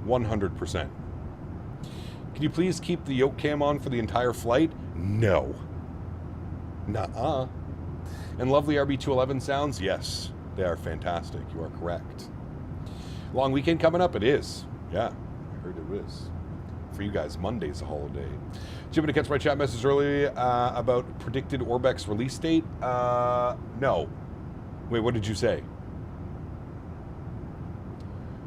100%. Can you please keep the yoke cam on for the entire flight? No. Nuh-uh. And lovely RB211 sounds? Yes, they are fantastic. You are correct. Long weekend coming up? It is. Yeah, I heard it is. For you guys, Monday's a holiday. Jim, to catch my chat message earlier about predicted OrbX release date? No. Wait, what did you say?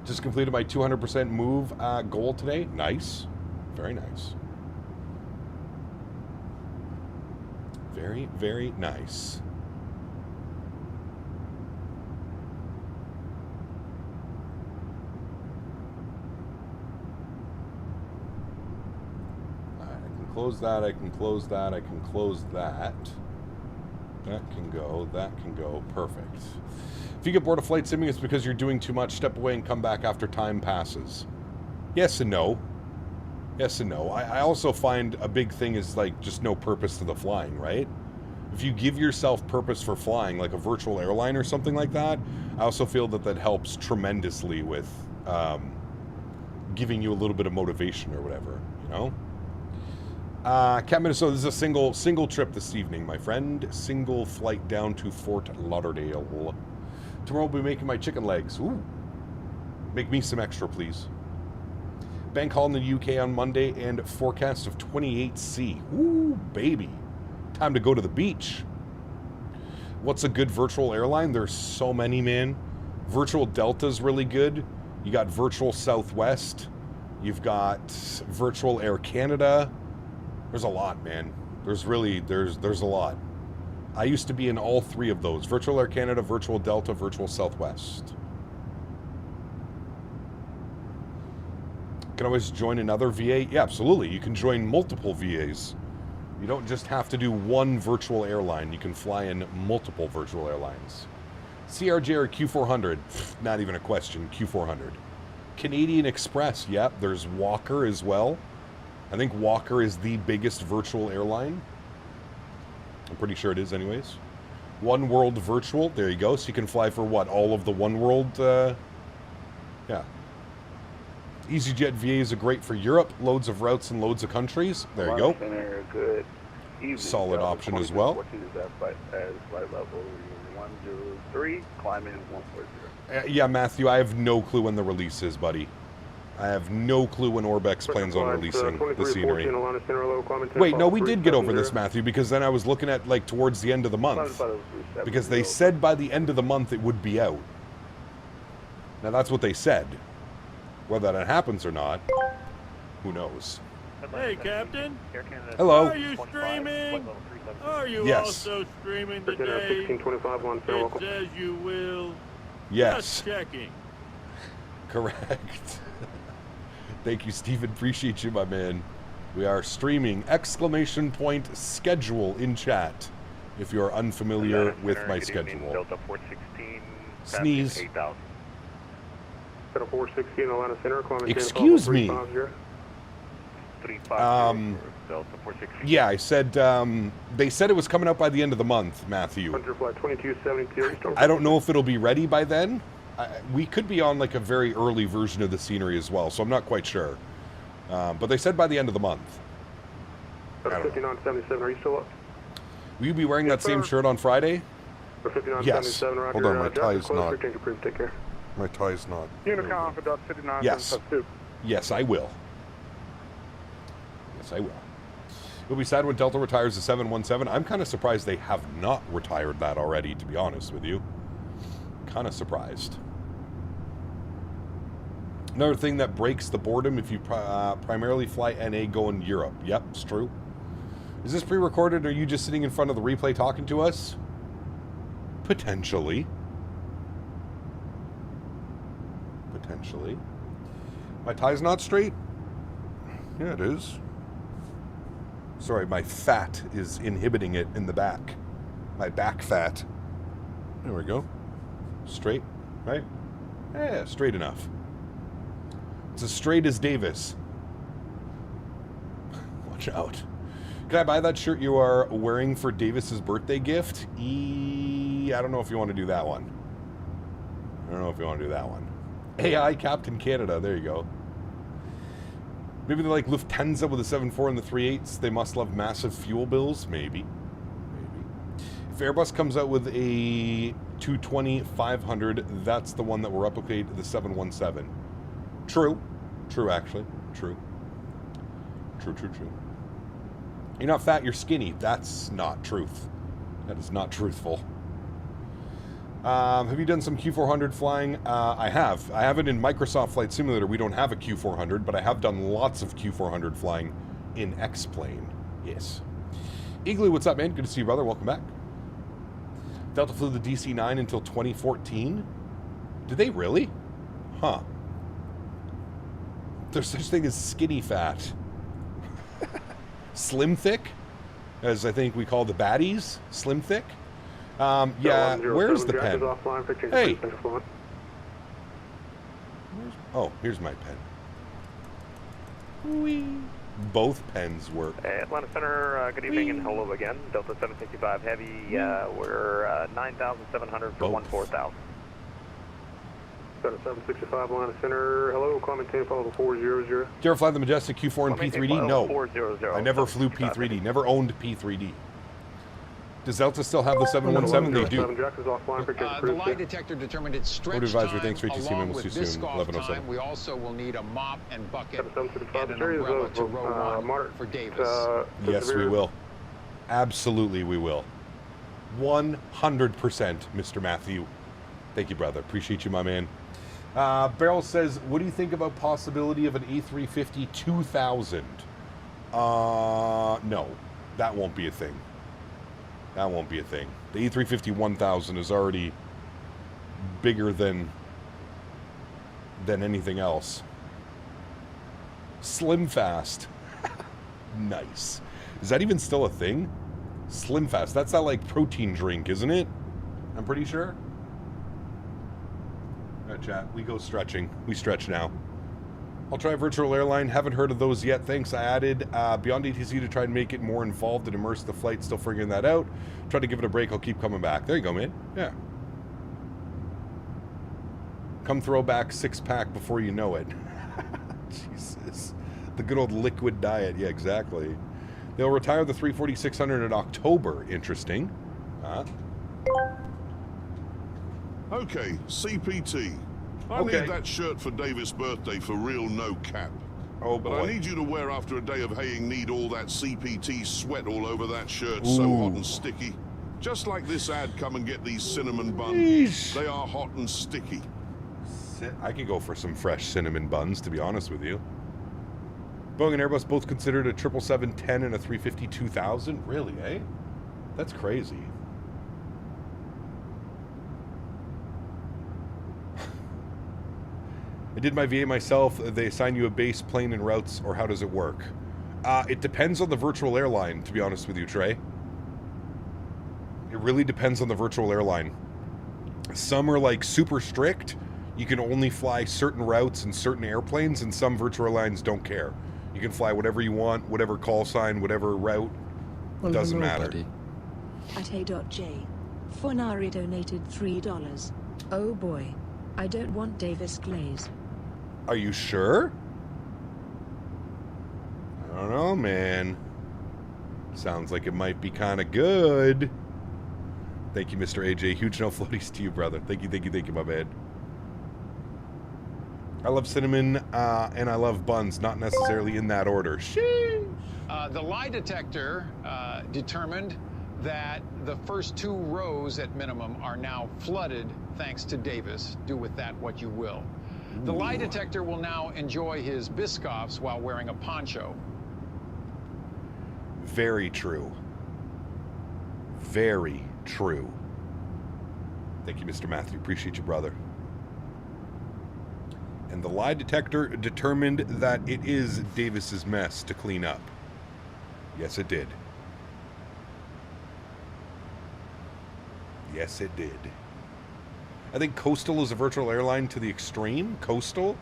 Just completed my 200% move goal today. Nice. Very nice. Very, very nice. I can close that, I can close that, I can close that. That can go, perfect. If you get bored of flight simming, it's because you're doing too much. Step away and come back after time passes. Yes and no. Yes and no. I also find a big thing is like just no purpose to the flying, right? If you give yourself purpose for flying, like a virtual airline or something like that, I also feel that that helps tremendously with giving you a little bit of motivation or whatever, you know? Cat Minnesota, this is a single trip this evening, my friend. Single flight down to Fort Lauderdale. Tomorrow I'll be making my chicken legs. Ooh. Make me some extra, please. Bank holiday in the UK on Monday and forecast of 28C. Ooh, baby. Time to go to the beach. What's a good virtual airline? There's so many, man. Virtual Delta's really good. You got Virtual Southwest. You've got Virtual Air Canada. There's a lot, man. There's a lot. I used to be in all three of those. Virtual Air Canada, Virtual Delta, Virtual Southwest. Can always join another VA? Yeah, absolutely. You can join multiple VAs. You don't just have to do one virtual airline. You can fly in multiple virtual airlines. CRJ or Q400? Not even a question. Q400. Canadian Express? Yep. There's Walker as well. I think Walker is the biggest virtual airline. I'm pretty sure it is anyways. One World Virtual. There you go. So you can fly for what? All of the One World? Yeah. EasyJet VAs are great for Europe. Loads of routes and loads of countries. There you go. Good evening. Solid option as well. What is that flight level 103, climbing 140? Yeah, Matthew, I have no clue when the release is, buddy. I have no clue when OrbX plans on releasing the scenery. Wait, no, we did get over this, Matthew, because then I was looking at, like, towards the end of the month. Because they said by the end of the month it would be out. Now, that's what they said. Whether that happens or not, who knows? Hey, Captain. Hello. Are you streaming? Are you yes. also streaming today? It says you will. Yes. Just checking. Correct. Thank you, Stephen. Appreciate you, my man. We are streaming !schedule in chat if you're unfamiliar with my schedule. Delta 416, Sneeze. 8,000. Delta 416 Atlanta Center, excuse me. 350, Delta 416. Yeah, I said, they said it was coming out by the end of the month, Matthew. Flight 2272. I don't know if it'll be ready by then. We could be on like a very early version of the scenery as well, so I'm not quite sure. But they said by the end of the month. 5977, are you still up? Will you be wearing that same shirt on Friday? Yes. Hold on, my tie's not. Take care. My tie's not. Unicom for Delta 59. Yes. Yes, I will. Yes, I will. It'll be sad when Delta retires the 717. I'm kind of surprised they have not retired that already, to be honest with you. Kind of surprised. Another thing that breaks the boredom if you primarily fly NA going Europe. Yep, it's true. Is this pre-recorded or are you just sitting in front of the replay talking to us? Potentially. potentially. My tie's not straight? Yeah, it is. Sorry, my fat is inhibiting it in the back. My back fat. There we go. Straight, right? Yeah, straight enough. It's as straight as Davis. Watch out. Can I buy that shirt you are wearing for Davis's birthday gift? I don't know if you want to do that one. I don't know if you want to do that one. AI Captain Canada, there you go. Maybe they're like Lufthansa with the 7.4 and the 3.8s. They must love massive fuel bills. Maybe. If Airbus comes out with a 220-500, that's the one that will replicate the 717. True. True, actually. True. True. You're not fat, you're skinny. That's not truth. That is not truthful. Have you done some Q400 flying? I have. I haven't in Microsoft Flight Simulator. We don't have a Q400, but I have done lots of Q400 flying in X-Plane. Yes. Igloo, what's up, man? Good to see you, brother. Welcome back. Delta flew the DC-9 until 2014. Did they really? Huh. There's such thing as skinny fat. Slim thick, as I think we call the baddies. Slim thick. Yeah, where's the pen? Hey! Oh, here's my pen. Whee. Both pens work. Hey, Atlanta Center, good evening and hello again. Delta 765 Heavy, we're 9,700 for 14,000. Delta 765 Atlanta Center, hello, call maintain follow 400. Did you ever fly the Majestic Q4 and P3D? No. 400. I never flew P3D, never owned P3D. Does Delta still have the 717? They do. The lie detector determined its stretch advisory, time, thanks, too soon, with too disc soon, off 1107. time. We also will need a mop and bucket and an umbrella to row one for Davis. Yes, we will. Absolutely, we will. 100%, Mr. Matthew. Thank you, brother. Appreciate you, my man. Beryl says, what do you think about possibility of an A350 2000? No, that won't be a thing. That won't be a thing. The A350 1000 is already bigger than anything else. Slim Fast. Nice. Is that even still a thing? Slim Fast. That's that like protein drink, isn't it? I'm pretty sure. Alright, chat. We go stretching. We stretch now. I'll try virtual airline. Haven't heard of those yet. Thanks. I added Beyond ATC to try and make it more involved and immerse the flight. Still figuring that out. Try to give it a break. I'll keep coming back. There you go, man. Yeah. Come throw back 6-pack before you know it. Jesus. The good old liquid diet. Yeah, exactly. They'll retire the 340-600 in October. Interesting. Okay, CPT. I need that shirt for Davis' birthday for real, no cap. Oh, boy. But I need you to wear after a day of haying need all that CPT sweat all over that shirt, so hot and sticky. Just like this ad, come and get these cinnamon buns. Eesh. They are hot and sticky. I could go for some fresh cinnamon buns, to be honest with you. Boeing and Airbus both considered a 777-10 and a 350-2000? Really, eh? That's crazy. I did my VA myself. They assign you a base, plane, and routes, or how does it work? It depends on the virtual airline, to be honest with you, Trey. It really depends on the virtual airline. Some are like super strict. You can only fly certain routes and certain airplanes, and some virtual airlines don't care. You can fly whatever you want, whatever call sign, whatever route. It doesn't matter. Buddy. At A.J, Honorary donated $3. Oh boy. I don't want Davis Glaze. Are you sure? I don't know, man. Sounds like it might be kind of good. Thank you, Mr. AJ. Huge no floaties to you, brother. Thank you, my man. I love cinnamon, and I love buns, not necessarily in that order. Sheesh. The lie detector determined that the first 2 rows at minimum are now flooded thanks to Davis. Do with that what you will. The lie detector will now enjoy his Biscoffs while wearing a poncho. Very true. Very true. Thank you, Mr. Matthew. Appreciate you, brother. And the lie detector determined that it is Davis's mess to clean up. Yes, it did. Yes, it did. I think Coastal is a virtual airline to the extreme. Coastal?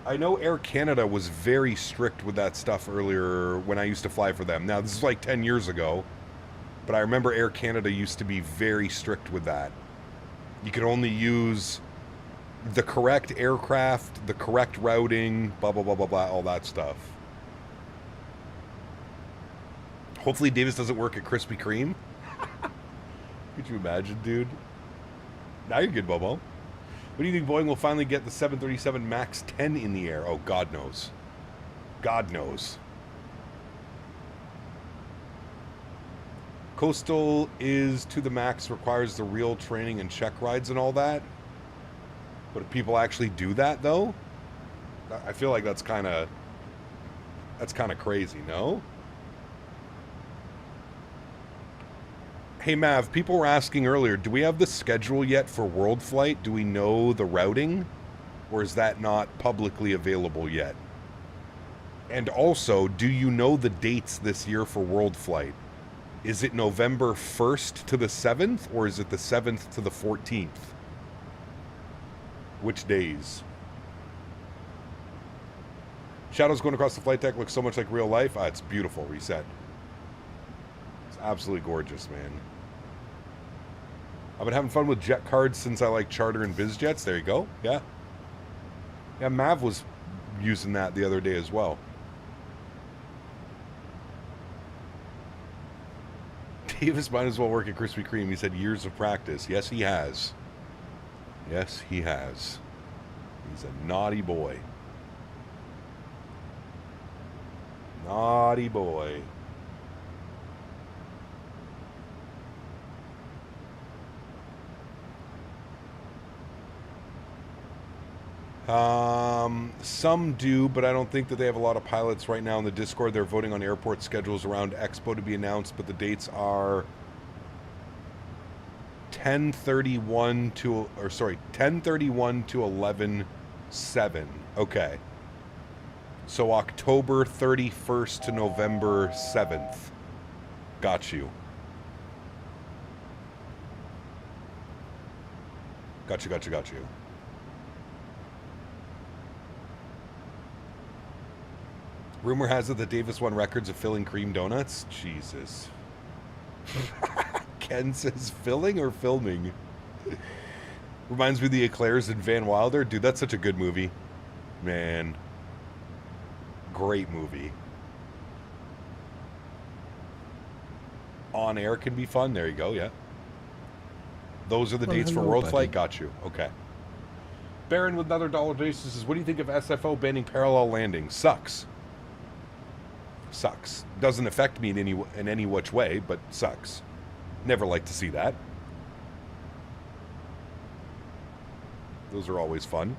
I know Air Canada was very strict with that stuff earlier when I used to fly for them. Now, this is like 10 years ago, but I remember Air Canada used to be very strict with that. You could only use the correct aircraft, the correct routing, blah, blah, blah, blah, blah, all that stuff. Hopefully Davis doesn't work at Krispy Kreme. Could you imagine, dude? Now you're good, Bobo. When do you think Boeing will finally get the 737 MAX 10 in the air? Oh, God knows. God knows. Coastal is to the max, requires the real training and check rides and all that. But if people actually do that, though, I feel like that's kind of crazy, no? Hey, Mav, people were asking earlier, do we have the schedule yet for World Flight? Do we know the routing? Or is that not publicly available yet? And also, do you know the dates this year for World Flight? Is it November 1st to the 7th, or is it the 7th to the 14th? Which days? Shadows going across the flight deck looks so much like real life. Ah, it's beautiful. Reset. It's absolutely gorgeous, man. I've been having fun with jet cards since I like charter and biz jets. There you go. Yeah. Yeah, Mav was using that the other day as well. Davis might as well work at Krispy Kreme. He said years of practice. Yes, he has. Yes, he has. He's a naughty boy. Naughty boy. Some do, but I don't think that they have a lot of pilots right now in the Discord. They're voting on airport schedules around Expo to be announced, but the dates are 10/31 to 11/7. Okay. So October 31st to November 7th. Got you. Got you. Rumor has it that Davis won records of filling cream donuts. Jesus. Ken says filling or filming? Reminds me of the Eclairs and Van Wilder. Dude, that's such a good movie. Man. Great movie. On air can be fun. There you go, yeah. Those are the dates for World Flight. Got you. Okay. Baron with another dollar basis says, what do you think of SFO banning parallel landing? Sucks. Sucks. Doesn't affect me in any which way, but sucks. Never like to see that. Those are always fun.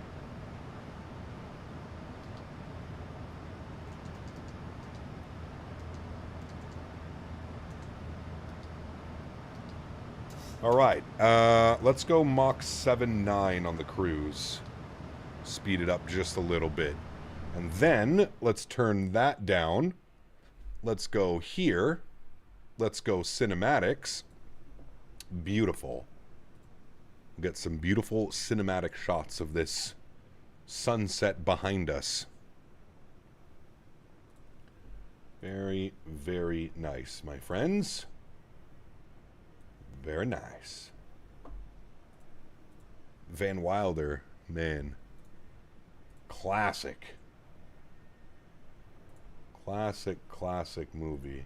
All right. Let's go Mach 7.9 on the cruise. Speed it up just a little bit. And then let's turn that down. Let's go here. Let's go cinematics. Beautiful. Get some beautiful cinematic shots of this sunset behind us. Very, very nice, my friends. Very nice. Van Wilder, man. Classic. Classic movie.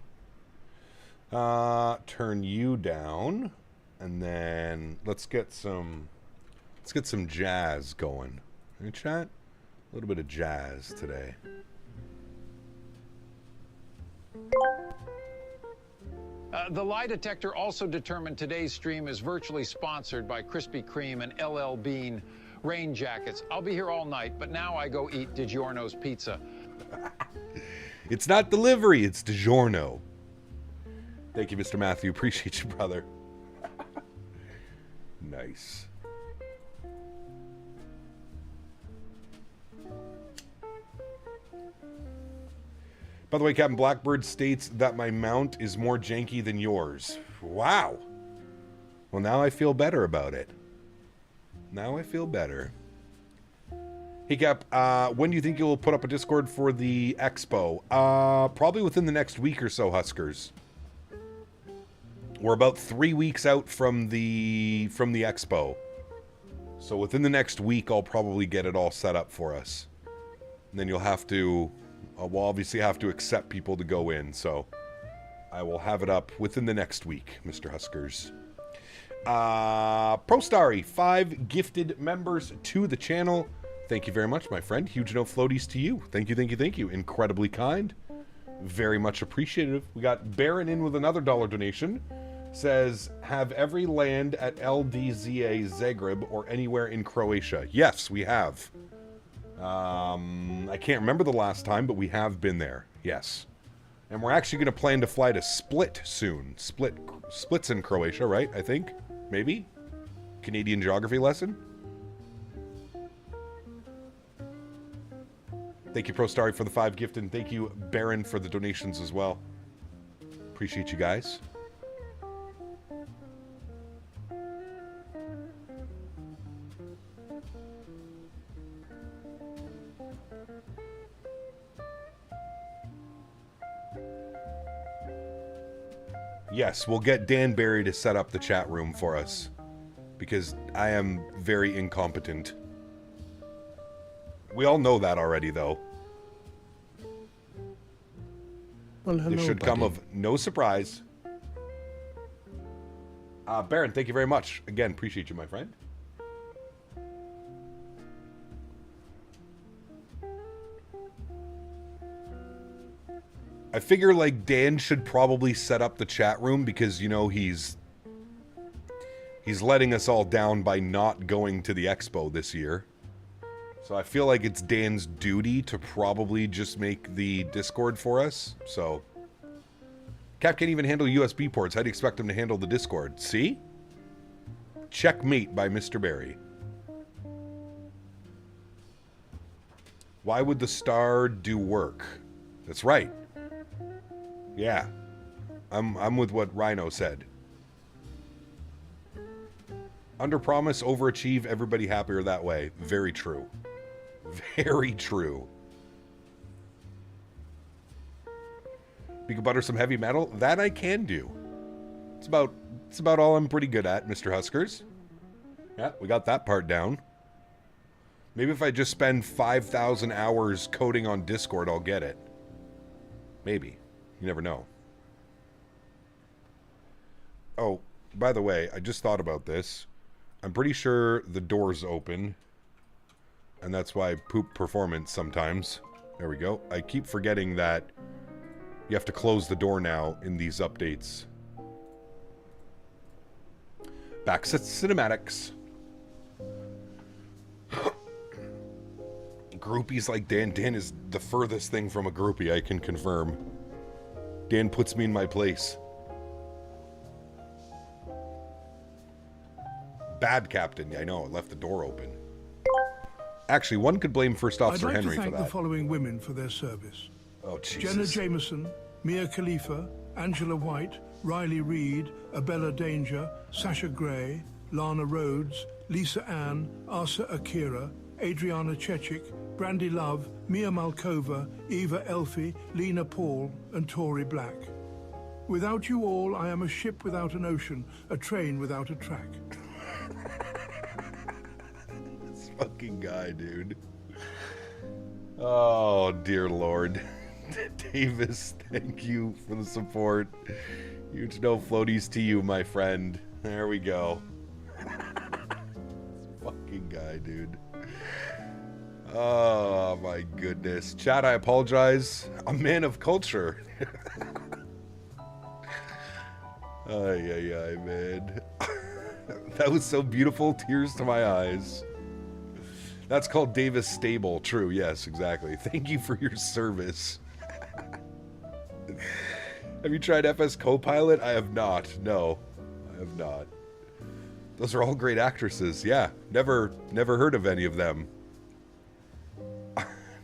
Turn you down, and then let's get some jazz going. Any chat? A little bit of jazz today. The lie detector also determined today's stream is virtually sponsored by Krispy Kreme and LL Bean rain jackets. I'll be here all night, but now I go eat DiGiorno's pizza. It's not delivery, it's DiGiorno. Thank you, Mr. Matthew. Appreciate you, brother. Nice. By the way, Captain Blackbird states that my mount is more janky than yours. Wow. Well, now I feel better about it. Now I feel better. Hey, Cap, when do you think you'll put up a Discord for the expo? Probably within the next week or so, Huskers. We're about 3 weeks out from the expo. So within the next week, I'll probably get it all set up for us. And then you'll have to... we'll obviously have to accept people to go in, so I will have it up within the next week, Mr. Huskers. ProStarry, 5 gifted members to the channel. Thank you very much, my friend. Huge no floaties to you. Thank you, thank you, thank you. Incredibly kind. Very much appreciative. We got Baron in with another $1 donation. Says, have every land at LDZA Zagreb or anywhere in Croatia. Yes, we have. I can't remember the last time, but we have been there. Yes. And we're actually going to plan to fly to Split soon. Split's in Croatia, right? I think. Maybe? Canadian geography lesson? Thank you, ProStarry, for the 5 gift, and thank you, Baron, for the donations as well. Appreciate you guys. Yes, we'll get Dan Barry to set up the chat room for us, because I am very incompetent. We all know that already, though. Well, hello, this should come of no surprise. Baron, thank you very much. Again, appreciate you, my friend. I figure, like, Dan should probably set up the chat room because, you know, he's letting us all down by not going to the expo this year. So I feel like it's Dan's duty to probably just make the Discord for us. So Cap can't even handle USB ports. How do you expect him to handle the Discord? See? Checkmate by Mr. Barry. Why would the star do work? That's right. Yeah, I'm with what Rhino said. Under promise, overachieve, everybody happier that way. Very true. Very true. You can butter some heavy metal? That I can do. It's about all I'm pretty good at, Mr. Huskers. Yeah, we got that part down. Maybe if I just spend 5,000 hours coding on Discord, I'll get it. Maybe. You never know. Oh, by the way, I just thought about this. I'm pretty sure the door's open. And that's why I poop performance sometimes. There we go. I keep forgetting that you have to close the door now in these updates. Back to cinematics. Groupies like Dan. Dan is the furthest thing from a groupie, I can confirm. Dan puts me in my place. Bad captain. I know, I left the door open. Actually, one could blame First Officer Henry for that. I'd like to thank the following women for their service. Oh, Jesus. Jenna Jameson, Mia Khalifa, Angela White, Riley Reed, Abella Danger, Sasha Gray, Lana Rhodes, Lisa Ann, Asa Akira, Adriana Chechik, Brandy Love, Mia Malkova, Eva Elfie, Lena Paul, and Tori Black. Without you all, I am a ship without an ocean, a train without a track. This fucking guy, dude. Oh, dear Lord. Davis, thank you for the support. Huge no floaties to you, my friend. There we go. This fucking guy, dude. Oh, my goodness. Chad, I apologize. A man of culture. Ay, man. That was so beautiful. Tears to my eyes. That's called Davis Stable. True, yes, exactly. Thank you for your service. Have you tried FS Copilot? I have not. No, I have not. Those are all great actresses. Yeah, never heard of any of them.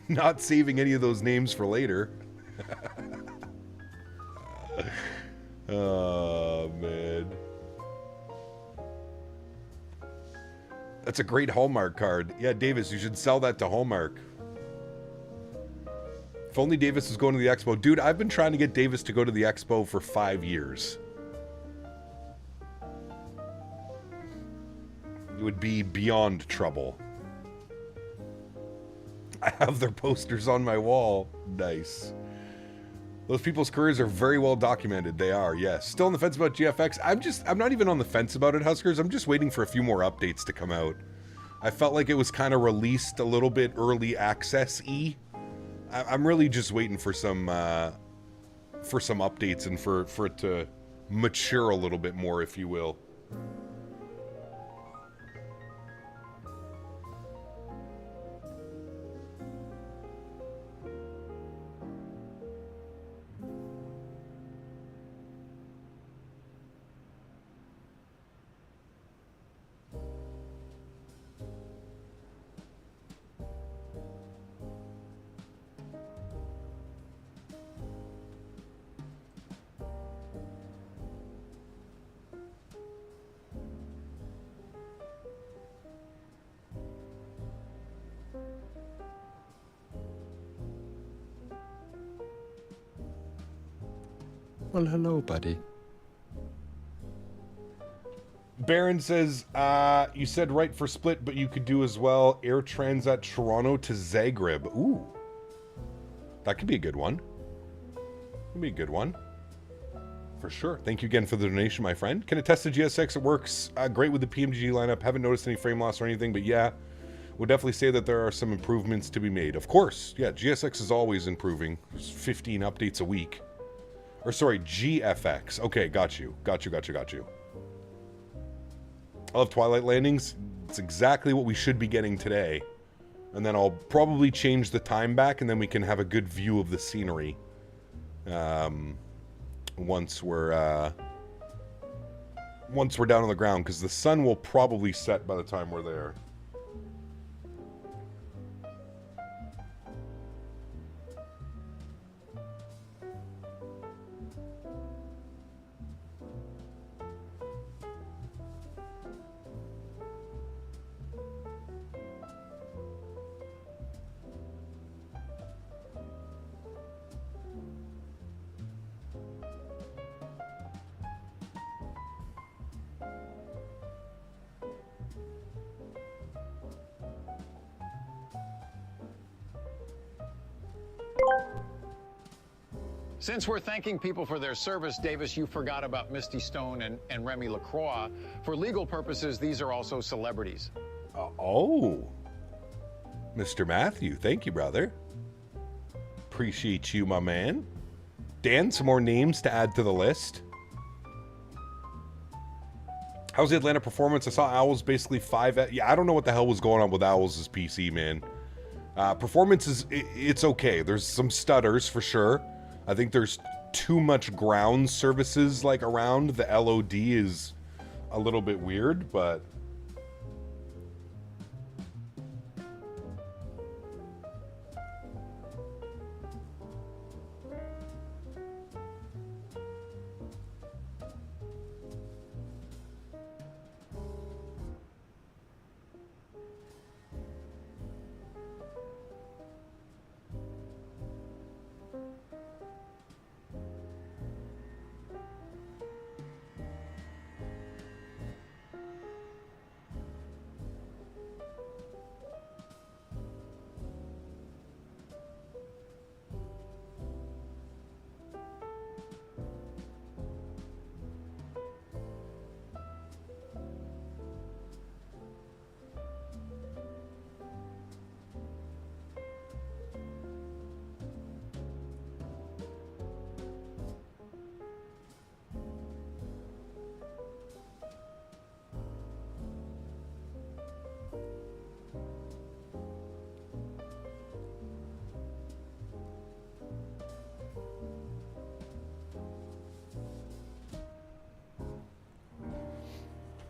Not saving any of those names for later. Oh, man. That's a great Hallmark card. Yeah, Davis, you should sell that to Hallmark. If only Davis was going to the expo. Dude, I've been trying to get Davis to go to the expo for 5 years. It would be beyond trouble. I have their posters on my wall. Nice. Those people's careers are very well documented. They are, yes. Still on the fence about GFX. I'm not even on the fence about it, Huskers. I'm just waiting for a few more updates to come out. I felt like it was kind of released a little bit early access-y. I'm really just waiting for some updates and for it to mature a little bit more, if you will. Well, hello, buddy. Baron says, you said right for split, but you could do as well Air Transat Toronto to Zagreb. Ooh. That could be a good one. Could be a good one. For sure. Thank you again for the donation, my friend. Can attest to GSX. It works great with the PMDG lineup. Haven't noticed any frame loss or anything, but yeah, would definitely say that there are some improvements to be made. Of course. Yeah, GSX is always improving. There's 15 updates a week. Or sorry, GFX. Okay, got you. Got you. I love Twilight Landings. It's exactly what we should be getting today. And then I'll probably change the time back, and then we can have a good view of the scenery. Once we're down on the ground, because the sun will probably set by the time we're there. Since we're thanking people for their service, Davis, you forgot about Misty Stone and Remy LaCroix. For legal purposes, these are also celebrities. Oh. Mr. Matthew, thank you, brother. Appreciate you, my man. Dan, some more names to add to the list. How's the Atlanta performance? I saw Owls basically 5... Yeah, I don't know what the hell was going on with Owls' PC, man. Performance is... It's okay. There's some stutters, for sure. I think there's too much ground services, like, around. The LOD is a little bit weird, but...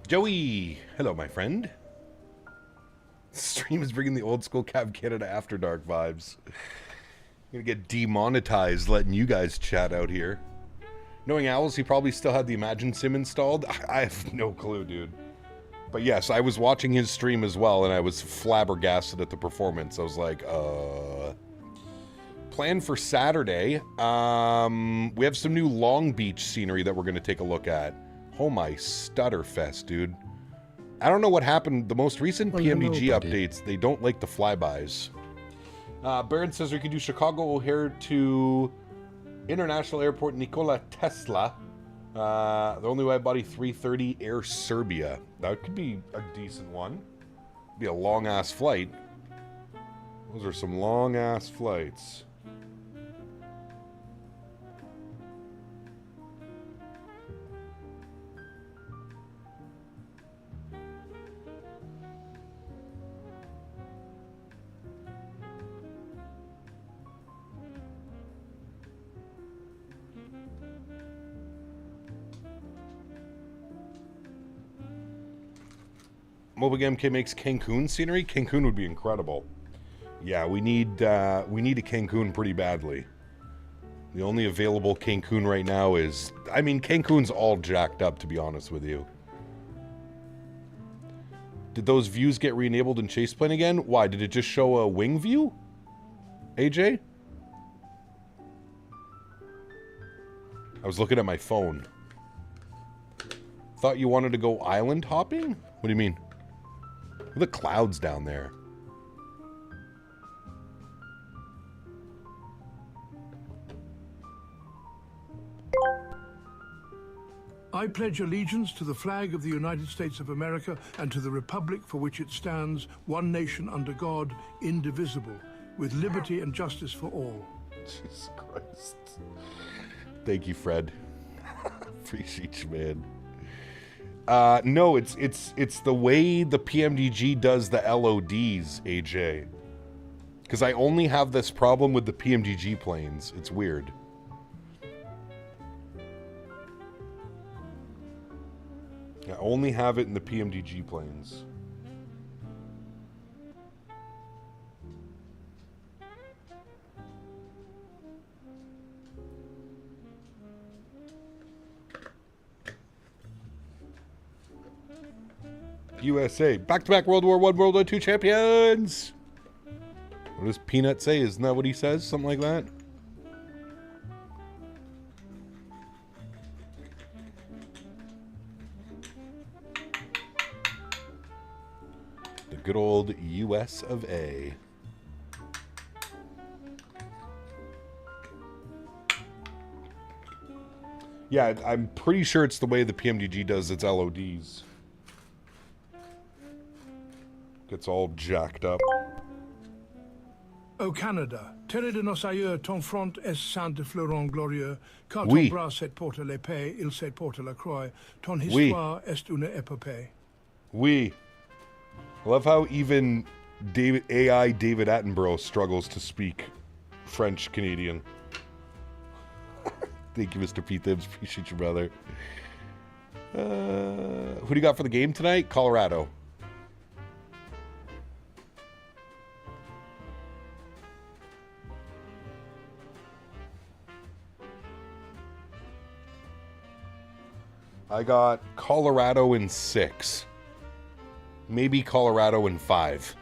Joey! Hello, my friend. Stream is bringing the old school Cab Canada After Dark vibes. I'm gonna get demonetized letting you guys chat out here. Knowing Owls, he probably still had the Imagine Sim installed. I have no clue, dude. But yes, I was watching his stream as well, and I was flabbergasted at the performance. I was like, Plan for Saturday. We have some new Long Beach scenery that we're going to take a look at. Oh my stutterfest, dude. I don't know what happened. The most recent PMDG updates, they don't like the flybys. Baron says we could do Chicago O'Hare to International Airport Nikola Tesla. The only wide body 330 Air Serbia. That could be a decent one. Be a long ass flight. Those are some long ass flights. Mobile MK makes Cancun scenery. Cancun would be incredible. Yeah, we need a Cancun pretty badly. The only available Cancun right now is... I mean, Cancun's all jacked up, to be honest with you. Did those views get re-enabled in Chase Plane again? Why? Did it just show a wing view? AJ? I was looking at my phone. Thought you wanted to go island hopping? What do you mean? Look at the clouds down there. I pledge allegiance to the flag of the United States of America and to the republic for which it stands, one nation under God, indivisible, with liberty and justice for all. Jesus Christ. Thank you, Fred. Appreciate you, man. No, it's the way the PMDG does the LODs, AJ. Because I only have this problem with the PMDG planes. It's weird. I only have it in the PMDG planes. USA. Back-to-back World War I, World War II champions! What does Peanut say? Isn't that what he says? Something like that? The good old US of A. Yeah, I'm pretty sure it's the way the PMDG does its LODs. Gets all jacked up. Ô Canada, terre de nos aïeux, ton front est ceint de fleurons glorieux, car ton bras set porte l'épée, il set porte la croix, ton histoire est une épopée. Oui. I love how even AI David Attenborough struggles to speak French Canadian. Thank you, Mr. P. Thibs. Appreciate you, brother. Who do you got for the game tonight? Colorado. I got Colorado in 6. Maybe Colorado in 5.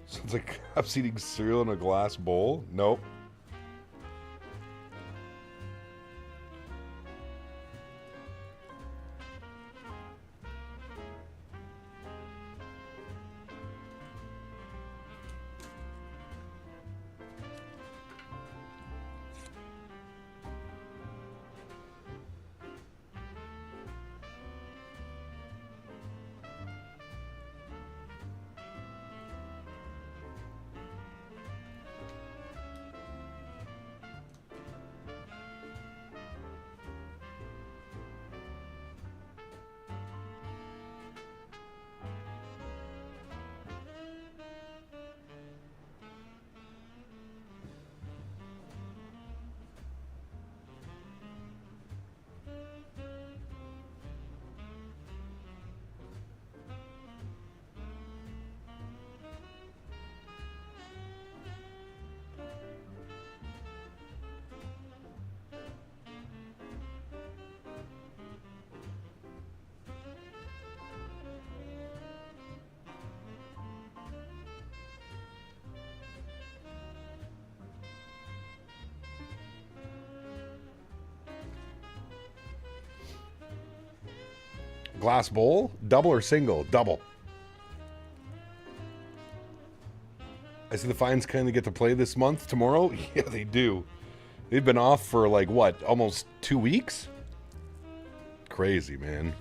Sounds like I'm eating cereal in a glass bowl. Nope. Glass bowl? Double or single? Double. I see the Fines kind of get to play this month, tomorrow. Yeah, they do. They've been off for like, what, almost 2 weeks? Crazy, man.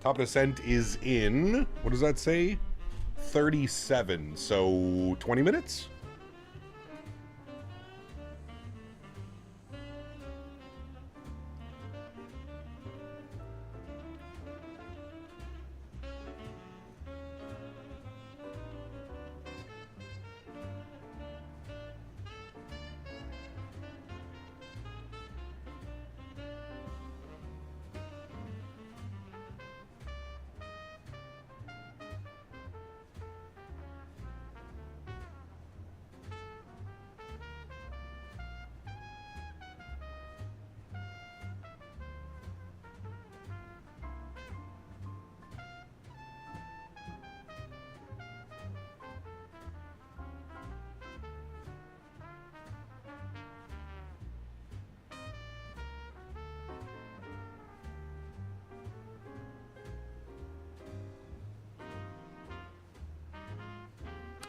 Top descent is in, what does that say? 37, so 20 minutes?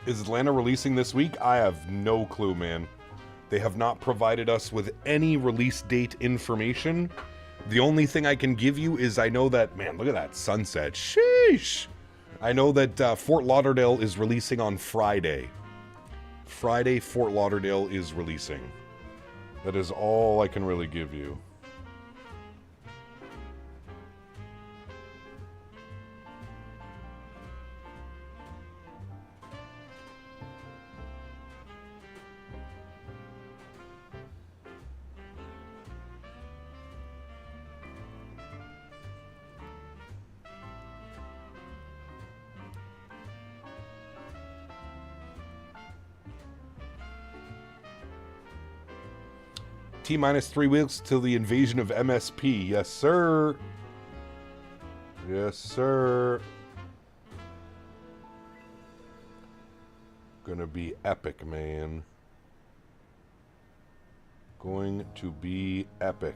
Is Atlanta releasing this week? I have no clue, man. They have not provided us with any release date information. The only thing I can give you is I know that, man, look at that sunset. Sheesh. I know that Fort Lauderdale is releasing on Friday. Friday, Fort Lauderdale is releasing. That is all I can really give you. T-minus 3 weeks till the invasion of MSP. Yes, sir. Yes, sir. Gonna be epic, man. Going to be epic.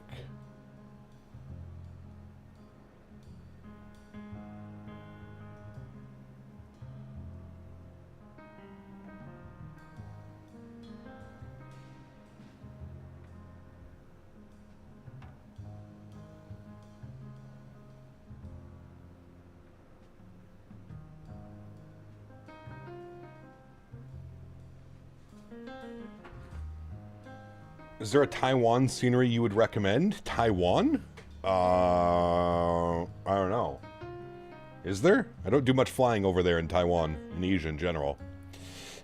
Is there a Taiwan scenery you would recommend? Taiwan? I don't know. Is there? I don't do much flying over there in Taiwan, in Asia in general.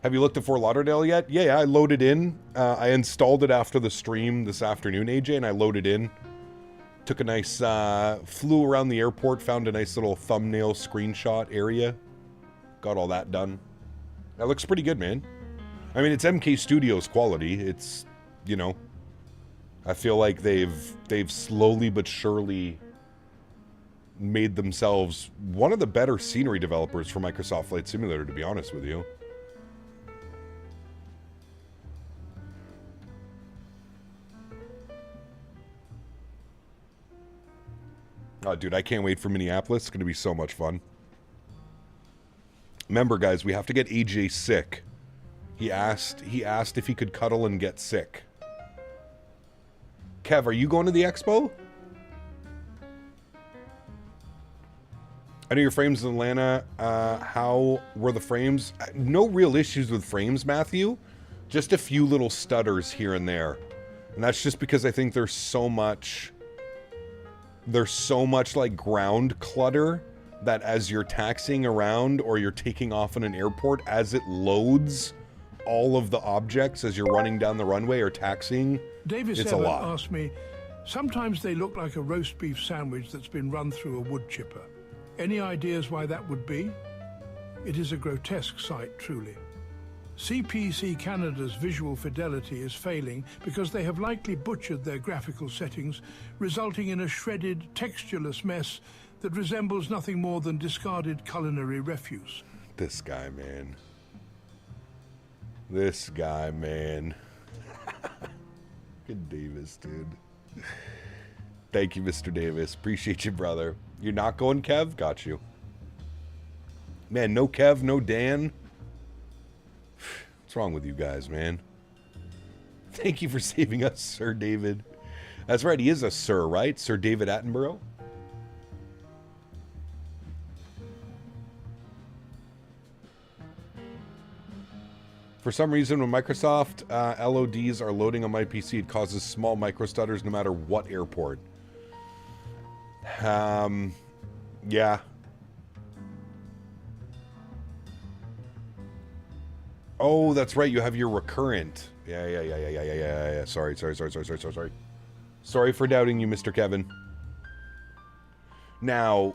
Have you looked at Fort Lauderdale yet? Yeah, I loaded in. I installed it after the stream this afternoon, AJ, and I loaded in. Took a nice, flew around the airport, found a nice little thumbnail screenshot area. Got all that done. That looks pretty good, man. I mean, it's MKStudios quality. It's, you know, I feel like they've slowly but surely made themselves one of the better scenery developers for Microsoft Flight Simulator, to be honest with you. Oh, dude, I can't wait for Minneapolis. It's going to be so much fun. Remember, guys, we have to get AJ sick. He asked if he could cuddle and get sick. Kev, are you going to the expo? I know your frames in Atlanta. How were the frames? No real issues with frames, Matthew. Just a few little stutters here and there. And that's just because I think there's so much like ground clutter that as you're taxiing around or you're taking off in an airport, as it loads all of the objects as you're running down the runway or taxiing, Davis it's a lot. Asked me, sometimes they look like a roast beef sandwich that's been run through a wood chipper. Any ideas why that would be? It is a grotesque sight, truly. CPC Canada's visual fidelity is failing because they have likely butchered their graphical settings, resulting in a shredded, textureless mess that resembles nothing more than discarded culinary refuse. This guy, man. This guy, man. Good Davis, dude. Thank you, Mr. Davis. Appreciate you, brother. You're not going Kev? Got you. Man, no Kev, no Dan. What's wrong with you guys, man? Thank you for saving us, Sir David. That's right, he is a Sir, right? Sir David Attenborough? For some reason, when Microsoft LODs are loading on my PC, it causes small micro stutters no matter what airport. Yeah. Oh, that's right. You have your recurrent. Yeah. Sorry. Sorry for doubting you, Mr. Kevin. Now,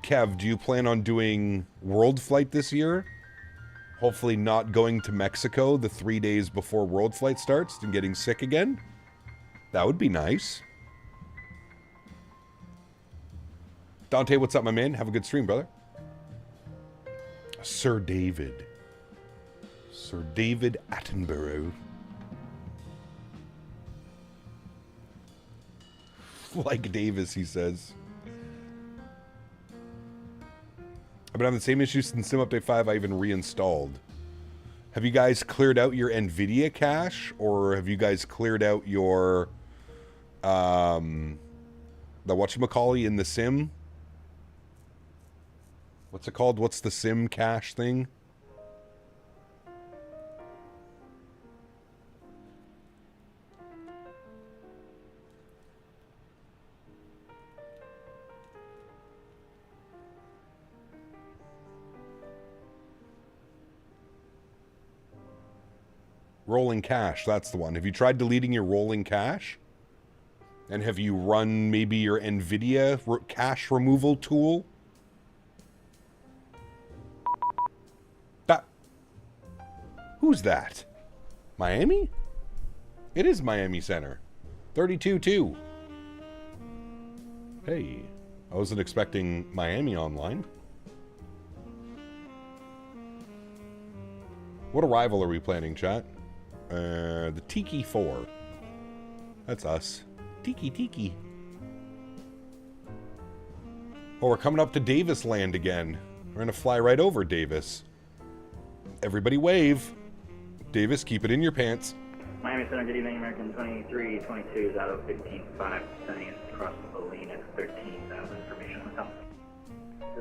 Kev, do you plan on doing World Flight this year? Hopefully not going to Mexico the 3 days before World Flight starts and getting sick again? That would be nice. Dante, what's up, my man? Have a good stream, brother. Sir David. Sir David Attenborough. Like Davis, he says. I've been having the same issue since Sim Update 5 I even reinstalled. Have you guys cleared out your NVIDIA cache? Or have you guys cleared out your... the whatchamacallit in the Sim? What's it called? What's the Sim cache thing? Rolling cache, that's the one. Have you tried deleting your rolling cache? And have you run maybe your NVIDIA cache removal tool? Who's that? Miami? It is Miami Center. 32-2. Hey, I wasn't expecting Miami online. What arrival are we planning, chat? The Tiki 4. That's us. Tiki. Oh, we're coming up to Davis land again. We're gonna fly right over Davis. Everybody wave. Davis, keep it in your pants. Miami Center, good evening. American 2322 is out of 15.5, sending it across the lane at 13,000. Information hotel.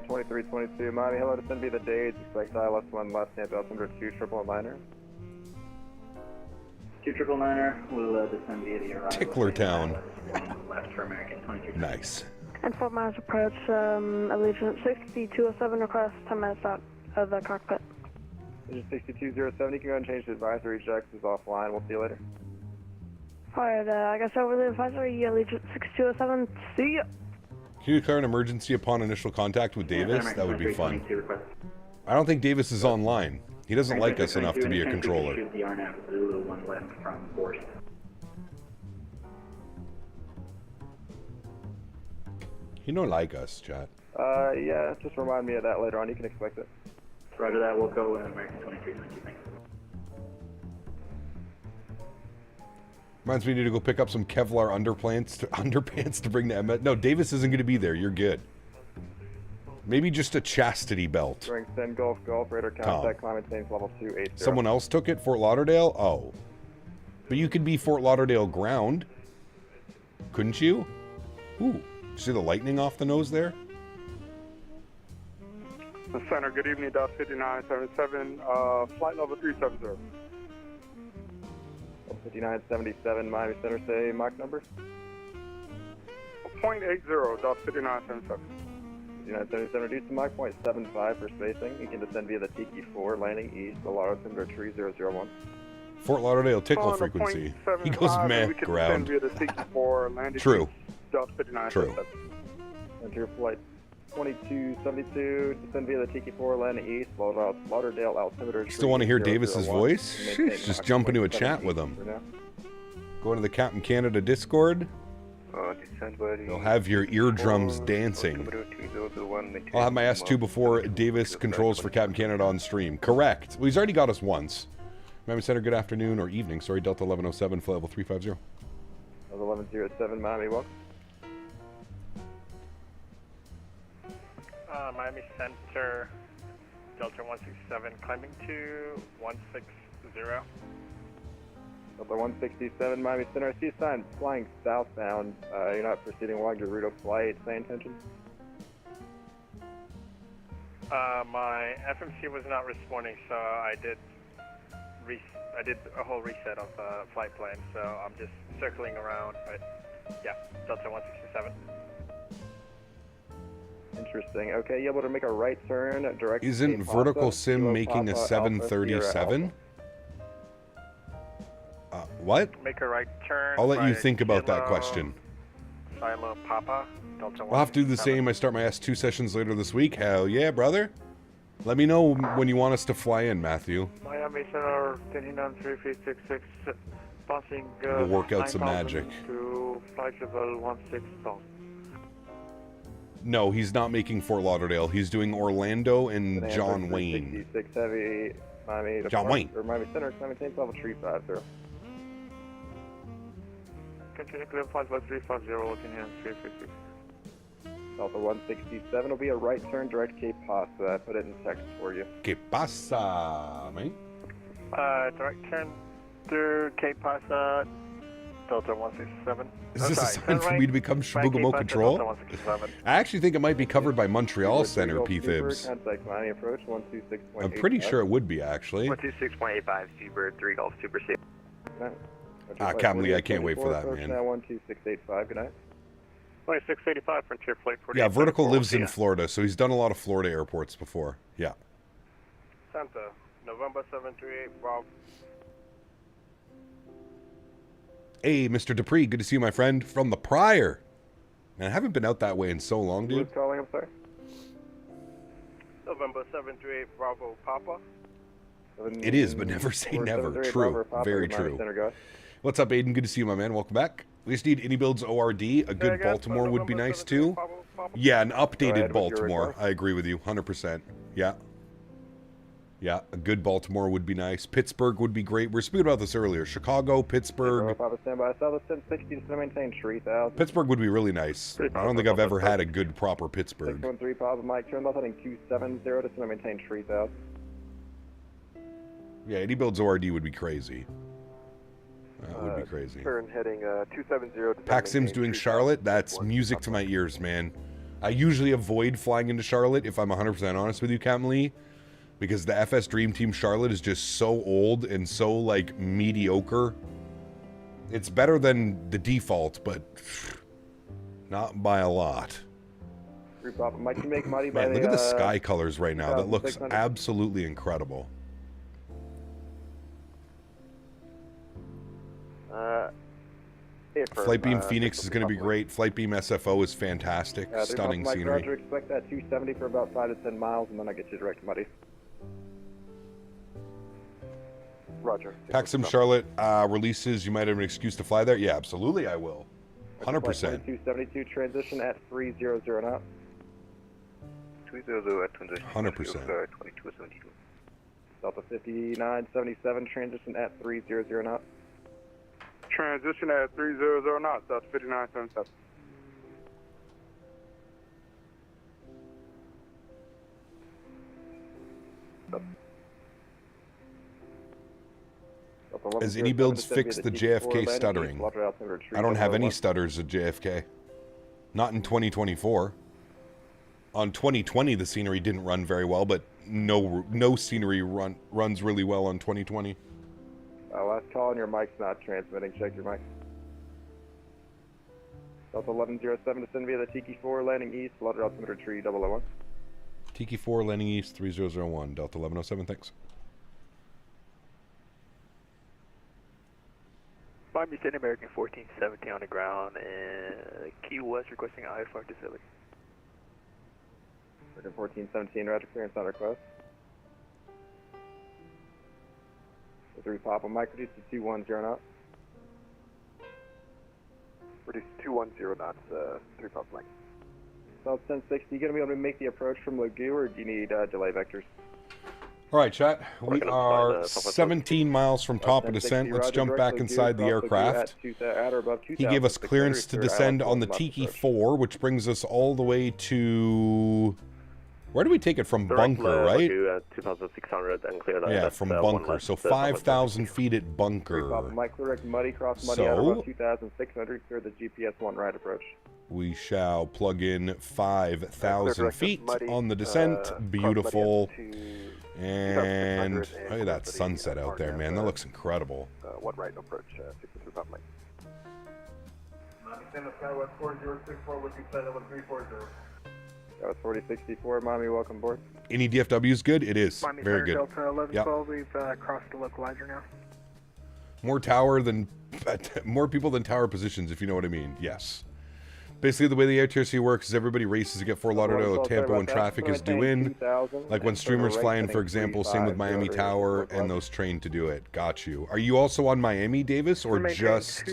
2322, Miami, hello, descend via the Dades, expect ILS 1 left, stand altimeter 2999er. 2999er, will descend via the arrival. Tickler Town. Left for American 2322. Nice. And 4 miles approach, Allegiant 6207, request 10 minutes out of the cockpit. Allegiant 6207, you can go and change the advisory, Jax is offline, we'll see you later. Alright, I guess over the advisory, Allegiant 6207, see ya! Can you declare an emergency upon initial contact with Davis? That would be fun. I don't think Davis is online. He doesn't like us enough to be a controller. The RNAV Zulu 1 left from Force. He don't like us, chat. Yeah, just remind me of that later on, you can expect it. Roger that, we'll go American 2322, thanks. Reminds me, we need to go pick up some Kevlar underpants to bring to Emmett. No, Davis isn't going to be there. You're good. Maybe just a chastity belt. During Send Golf, radar contact, climate change level 280. Someone else took it, Fort Lauderdale? Oh. But you could be Fort Lauderdale ground. Couldn't you? Ooh, see the lightning off the nose there? The center, good evening, Dot 5977, flight level 370. 5977, Miami Center, say Mach number? 0.80, Dot 5977. 5977, reduce to Mach 0.75 for spacing. You can descend via the Tiki 4, landing east, altimeter 3001. Fort Lauderdale tickle frequency. He goes meh, ground. Via the Tiki 4, landing True. east, Dot 5977. Enter your flight 2272, descend via the Tiki-4, landing east, Lauderdale altimeter. Still want to hear Davis's voice? Sheesh, just jump into a chat with him. Go into the Captain Canada Discord. You'll have your eardrums dancing. I'll have my S2 before Davis controls for Captain Canada on stream. Correct. Well, he's already got us once. Miami Center, good afternoon or evening. Sorry, Delta 1107, flight level 350. 1107, Miami, welcome. Miami Center, Delta 167, climbing to 160. Delta 167, Miami Center, I see a sign flying southbound. You're not proceeding along your route of flight, same intention? My FMC was not responding, so I did a whole reset of the flight plan, so I'm just circling around, but yeah, Delta 167. Interesting. Okay, you able to make a right turn direct? Isn't Vertical Sim making a 737? What? Make a right turn. I'll let you think about that question. Silo Papa, Delta 167. I'll have to do the same. I start my S2 sessions later this week. Hell yeah, brother. Let me know when you want us to fly in, Matthew. Miami Center, 393366, passing. We'll work out some magic. To flight level 16,000. No, he's not making Fort Lauderdale. He's doing Orlando and John Wayne. 66 heavy, Miami. John Wayne. Or Miami Center, maintain level 350. Continue clear flight level 350, looking in 356. Delta 167 will be a right turn direct Cape Pasa. I put it in text for you. Que pasa, man? Direct turn through Cape Pasa, Delta 167. Is this a sign for me to become Shibugamo Control? I actually think it might be covered by Montreal Center, P-Thibs. I'm pretty sure it would be, actually. 126.85, Seabird, 3 Golf, Super Safe. Captain Lee, I can't wait for that, man. 12685, good night. 2685, Frontier Flight 48. Yeah, Vertical lives in Florida, so he's done a lot of Florida airports before. Yeah. Santa, November 738, Bob. Hey, Mr. Dupree, good to see you, my friend, from the Prior. Man, I haven't been out that way in so long, dude. Who's calling, I'm sorry? November 738, Bravo, Papa. It is, but never say never. True. Very true. What's up, Aiden? Good to see you, my man. Welcome back. We just need any builds ORD. A good Baltimore would be nice, too. Yeah, an updated Baltimore. I agree with you. 100%. Yeah. Yeah, a good Baltimore would be nice. Pittsburgh would be great. We were speaking about this earlier. Chicago, Pittsburgh. Pittsburgh would be really nice. I don't think I've ever had a good, proper Pittsburgh. 613 Papa Mike, turn left heading 270 to maintain 3000. Yeah, any builds ORD would be crazy. That would be crazy. Turn heading 270 to PacSim's doing Charlotte. That's music to my ears, man. I usually avoid flying into Charlotte, if I'm 100% honest with you, Captain Lee. Because the FS Dream Team Charlotte is just so old and so, like, mediocre. It's better than the default, but not by a lot. Man, look at the sky colors right now. That looks absolutely incredible. Flightbeam Phoenix is going to be great. Flightbeam SFO is fantastic. Stunning scenery. Roger, expect that 270 for about 5 to 10 miles, and then I'll get you direct to Muddy. Roger. PacSim Charlotte releases. You might have an excuse to fly there. Yeah, absolutely I will. 100%. 272 transition at 300 knot. 300 at transition. 100%. 2272. Delta 5977 transition at 300 knot. Transition at 300 knots. Delta 5977. Has any builds fixed the JFK stuttering? I don't have any stutters at JFK. Not in 2024. On 2020, the scenery didn't run very well, but no scenery runs really well on 2020. Last call, and your mic's not transmitting. Check your mic. Delta 1107, descend via the Tiki-4, landing east, Lauderdale altimeter tree 001. Tiki-4, landing east, 3001, Delta 1107, thanks. Miami City, American 1470 on the ground, and Key West requesting IFR facility. 1417, roger, clearance on request. 3 Papa Mike, reduce to 210 knots. Reduce to 210 knots, 3 Papa Mike. South 1060, you going to be able to make the approach from Lagu, or do you need delay vectors? All right, chat. We are 17 miles from top of descent. Let's jump back inside the aircraft. He gave us clearance to descend on the Tiki 4, which brings us all the way to... Where do we take it from? Bunker, right? 2,600 and clear that. Yeah, from Bunker. So 5,000 feet at Bunker. Mike, direct muddy, cross muddy out about 2,600, clear the GPS 1 right approach. We shall plug in 5,000 feet on the descent. Beautiful. And look at that sunset out there, man. That looks incredible. 1 right approach, 63 Papa Mike. Stand up Skywest 4064 with you, set up 340. That was 4064, Mommy, welcome aboard. Any DFW is good? It is. Miami very good. Delta 1112, we've crossed the localizer now. More tower than... more people than tower positions, if you know what I mean. Yes. Basically, the way the ATRC works is everybody races to get Fort Lauderdale or Tampa when traffic is due in. Like when streamers fly in, for example, same with Miami Tower and those trained to do it. Got you. Are you also on Miami, Davis, or just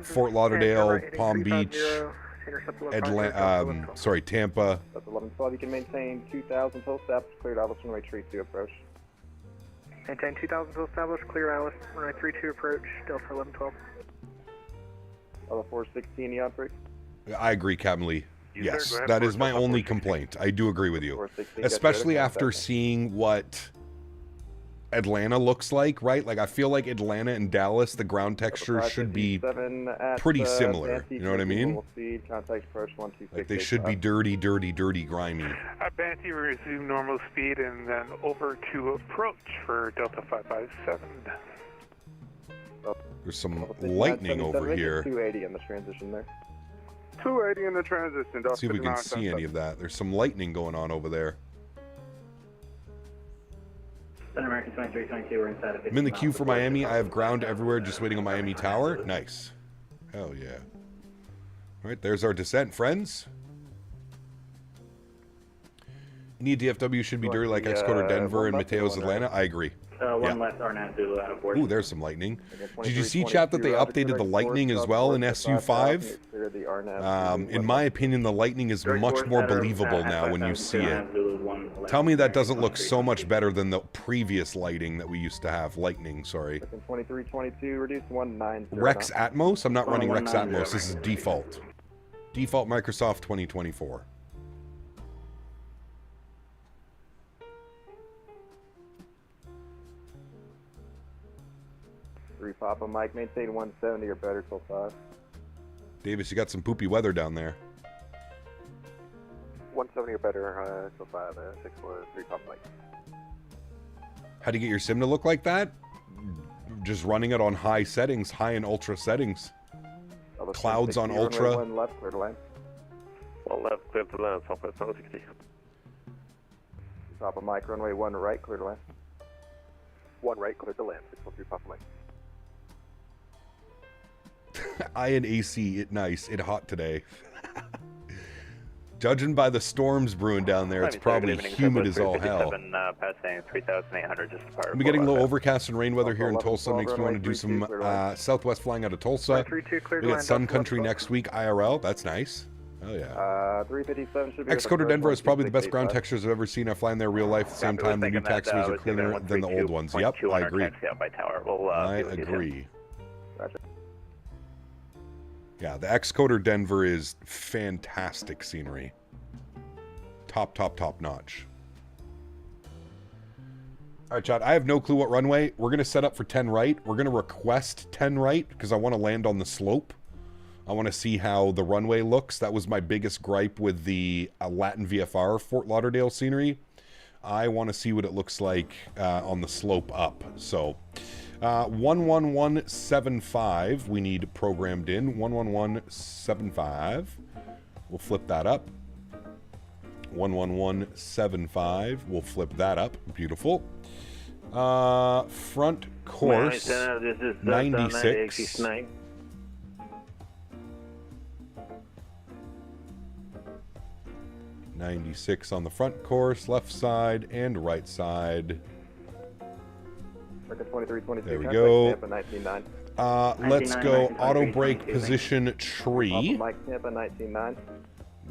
Fort Lauderdale, Palm Beach, Atlanta, sorry, Tampa? That's 1112. You can maintain 2,000 till established, cleared Atlas runway 32 approach. Maintain 2,000 till established, clear Atlas runway 32 approach, Delta 1112. Other 416, you outbreak. I agree, Captain Lee. Yes, that is my only complaint. I do agree with you. Especially after seeing what Atlanta looks like, right? Like, I feel like Atlanta and Dallas, the ground texture should be pretty similar. You know what I mean? Like, they should be dirty, dirty, dirty, grimy. At Banty, we resume normal speed and then over to approach for Delta 557. There's some lightning over here. 280 in the transition there. 280 in the transition. Let's see if we can see any of that. There's some lightning going on over there. American 2322, we're inside of I'm in the queue for Miami. I have ground everywhere, just waiting on Miami Tower. Nice. Hell yeah. All right, there's our descent, friends. Any DFW should be dirty like Xcode Denver and Mateo's Atlanta. I agree. One left RNAV Zulu out of board. Ooh, there's some lightning. Did you see, chat, that they updated the lightning as well in SU5? In my opinion, the lightning is much more believable now when you see it. Tell me that doesn't look so much better than the previous lighting that we used to have. Lightning, sorry. 2322, reduce 190. Rex Atmos? I'm not running Rex Atmos. This is default. Default Microsoft 2024. Papa Mike, maintain 170 or better till 5. Davis, you got some poopy weather down there. 170 or better till 5, 643 Papa Mike. How do you get your sim to look like that? Just running it on high settings, high and ultra settings. Clouds on ultra. One left, clear to land. One left, clear to land, Southwest 160. Papa Mike, runway 1 right, clear to land. 1 right, clear to land, 643 Papa Mike. I and AC, it nice, it hot today. Judging by the storms brewing down there, it's probably humid as all hell. I'm getting low overcast and rain weather here in Tulsa. Makes me want to do some Southwest flying out of Tulsa. We got Sun Country next week, IRL. That's nice. Oh yeah. 357 should be Xcode Denver is probably the best ground textures I've ever seen. I fly in there real life at the same time. The new taxiways are cleaner than the old ones. Yep, I agree. I agree. Yeah, the Xcoder Denver is fantastic scenery. Top notch. All right, Chad, I have no clue what runway. We're going to set up for 10 right. We're going to request 10 right because I want to land on the slope. I want to see how the runway looks. That was my biggest gripe with the Latin VFR Fort Lauderdale scenery. I want to see what it looks like on the slope up. So... 11175 we need programmed in. 11175. We'll flip that up. 11175. We'll flip that up. Beautiful. Front course 96. 96 on the front course, left side and right side. There we go. Let's go auto brake position tree.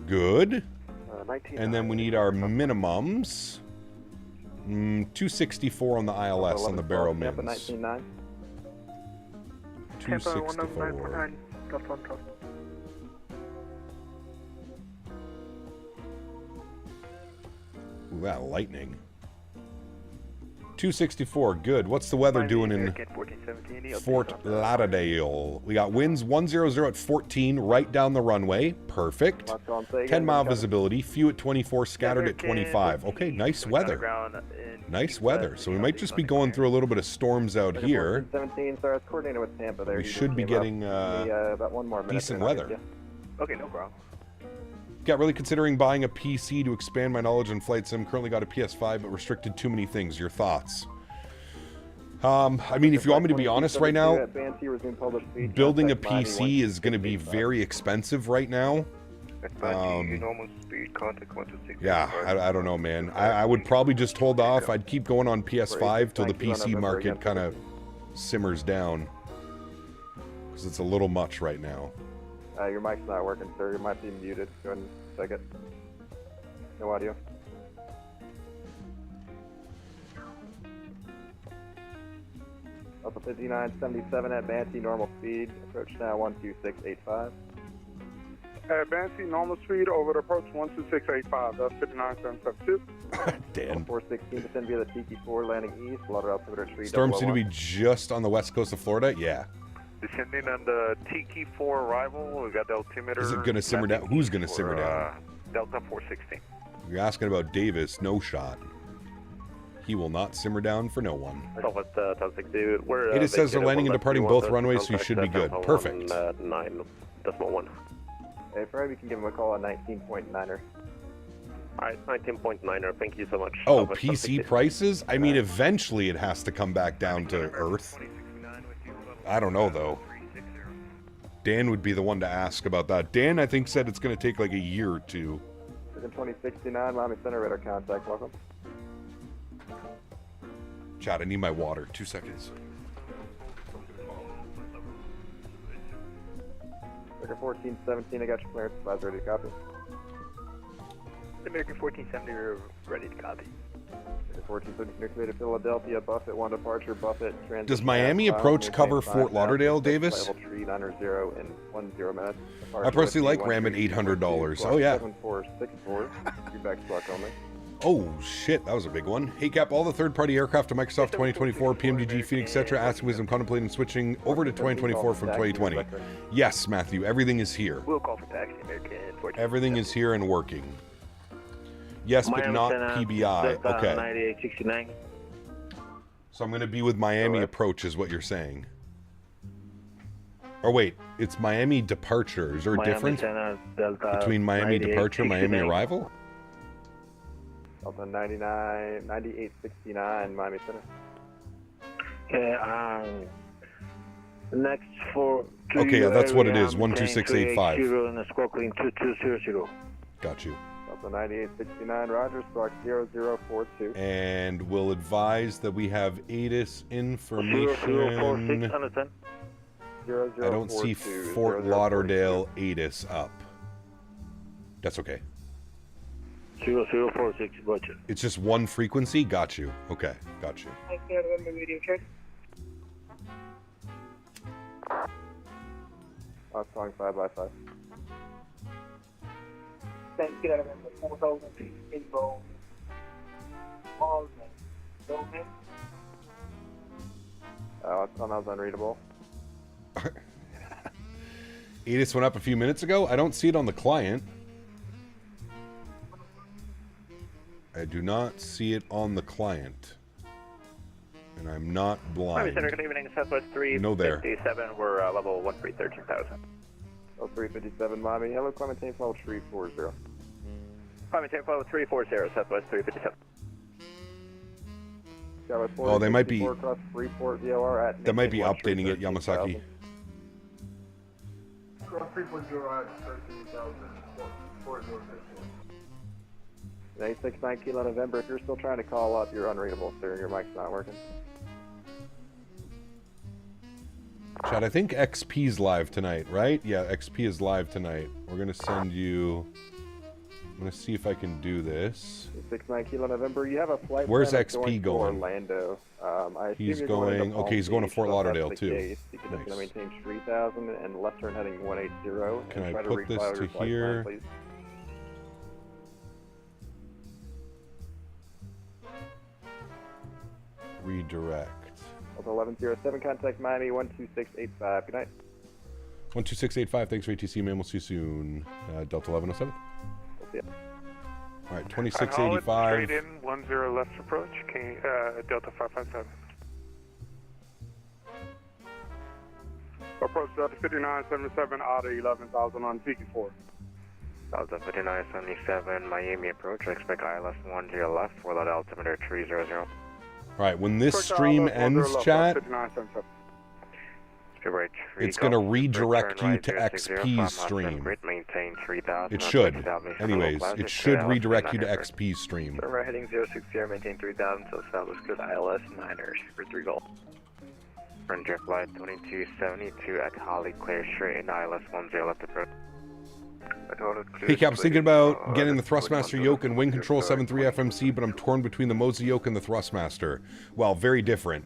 Good. And then we need our minimums. 264 on the ILS on the barrel mins. 264. Ooh, that lightning. 264, good. What's the weather doing in Fort Lauderdale? We got winds 100 at 14, right down the runway. Perfect. 10-mile visibility, few at 24, scattered at 25. Okay, nice weather. Nice weather. So we might just be going through a little bit of storms out here. We should be getting decent weather. Okay, no problem. Got really considering buying a PC to expand my knowledge on flight sim. Currently got a PS5, but restricted too many things. Your thoughts? I mean, if you want me to be honest right now, building a PC is going to be very expensive right now. Yeah, I don't know, man. I would probably just hold off. I'd keep going on PS5 till the PC market kind of simmers down. Because it's a little much right now. Your mic's not working, sir. You might be muted. Go ahead and check it. No audio. Alpha 5977 at Banshee, normal speed. Approach now 12685. At Banshee, normal speed, over the approach 12685. That's 59772. Dan. 416, descend via the Tiki 4, landing east. Lauderdale altimeter 3. Storms seem to be just on the west coast of Florida? Yeah. Descending on the Tiki 4 arrival, we got the altimeter. Is it going to simmer down? Who's going to simmer down? Delta 416. You're asking about Davis, no shot. He will not simmer down for no one. It just says they're landing and departing both runways, so you should be good. Perfect. 9.1. Hey, Fred, we can give him a call at 19.9er. Alright, 19.9er, thank you so much. Oh, PC prices? I mean, eventually it has to come back down to Earth. I don't know, though. Dan would be the one to ask about that. Dan, I think, said it's going to take like a year or two. 2069, Miami Center, radar contact, welcome. Chad, I need my water. 2 seconds. American 1417, I got your clearance. Advise ready to copy. American 1470, we're ready to copy. 1470, to Philadelphia, Buffett, 1 departure, Buffett, transit. Does Miami approach cover Fort Lauderdale, Davis? Tree, 9-0 in 10 minutes. I personally like Ram at $800. Oh, yeah. 7464, feedback block only. Oh, shit, that was a big one. Hey, Cap, all the third-party aircraft to Microsoft 2024, PMDG, Phoenix, etc. Asking wisdom, contemplating switching over to 2024 from 2020. Yes, Matthew, everything is here. We'll call for taxi, American 14. Everything is here and working. Yes, but not PBI. Okay. 9869. So I'm going to be with Miami approach is what you're saying. Or wait, it's Miami departure. Is there a difference between Miami departure and Miami arrival? Delta 9869, Miami Center. Okay, next for... Okay, yeah, that's what it is, 12685. And the squawk link 2200. Got you. Delta 9869, Roger, squawk 0042. And we'll advise that we have ATIS information. I don't see Fort Lauderdale ATIS up. That's okay. 0046, gotcha. It's just one frequency? Got you. Okay, got you. I can run the video check. I'm calling 5x5. Thank you, I remember 4,000 feet inbound. All men. Okay. What's on that was unreadable. ATIS went up a few minutes ago. I don't see it on the client. I do not see it on the client. And I'm not blind. Center, good evening, Southwest 357, we're level 13,000. Oh, 357, Miami. Hello, Clementine, level 340. Clementine, level 340, Southwest 357. Oh, they might be... They might be updating it, Yamasaki. Cross 340 at 13,000. 69 Kilo November, if you're still trying to call up, you're unreadable, sir. Your mic's not working. Chad, I think XP's live tonight, right? Yeah, XP is live tonight. We're going to send you... I'm going to see if I can do this. 69 Kilo November, you have a flight. Where's XP going? Orlando. He's going... Okay, he's going to Fort Lauderdale, too. Case. You can just maintain 3,000 and left turn heading 180. Can I put this to here? Plan, Redirect. 1107, contact Miami 12685. Good night. 12685, thanks for ATC, man. We'll see you soon. Delta 1107. We'll see you. All right, 2685. Straight in, 10 left approach, Delta 557. Approach Delta 5977 out of 11,000 on TQ4. Delta 5977, Miami approach, expect ILS 10 left, for that altimeter 300. All right, when this stream ends, chat, it's going to redirect you to XP's stream. It should. Anyways, it should redirect you to XP's stream. We're heading 060, maintain 3000 until establish good ILS 9ers for 3 gold. Frontier flight 2272 at Holly, clear straight in ILS 10 left approach. Hey Cap, I was thinking about getting the Thrustmaster yoke and Wing Control 7.3 FMC, but I'm torn between the Moza yoke and the Thrustmaster. Well, very different.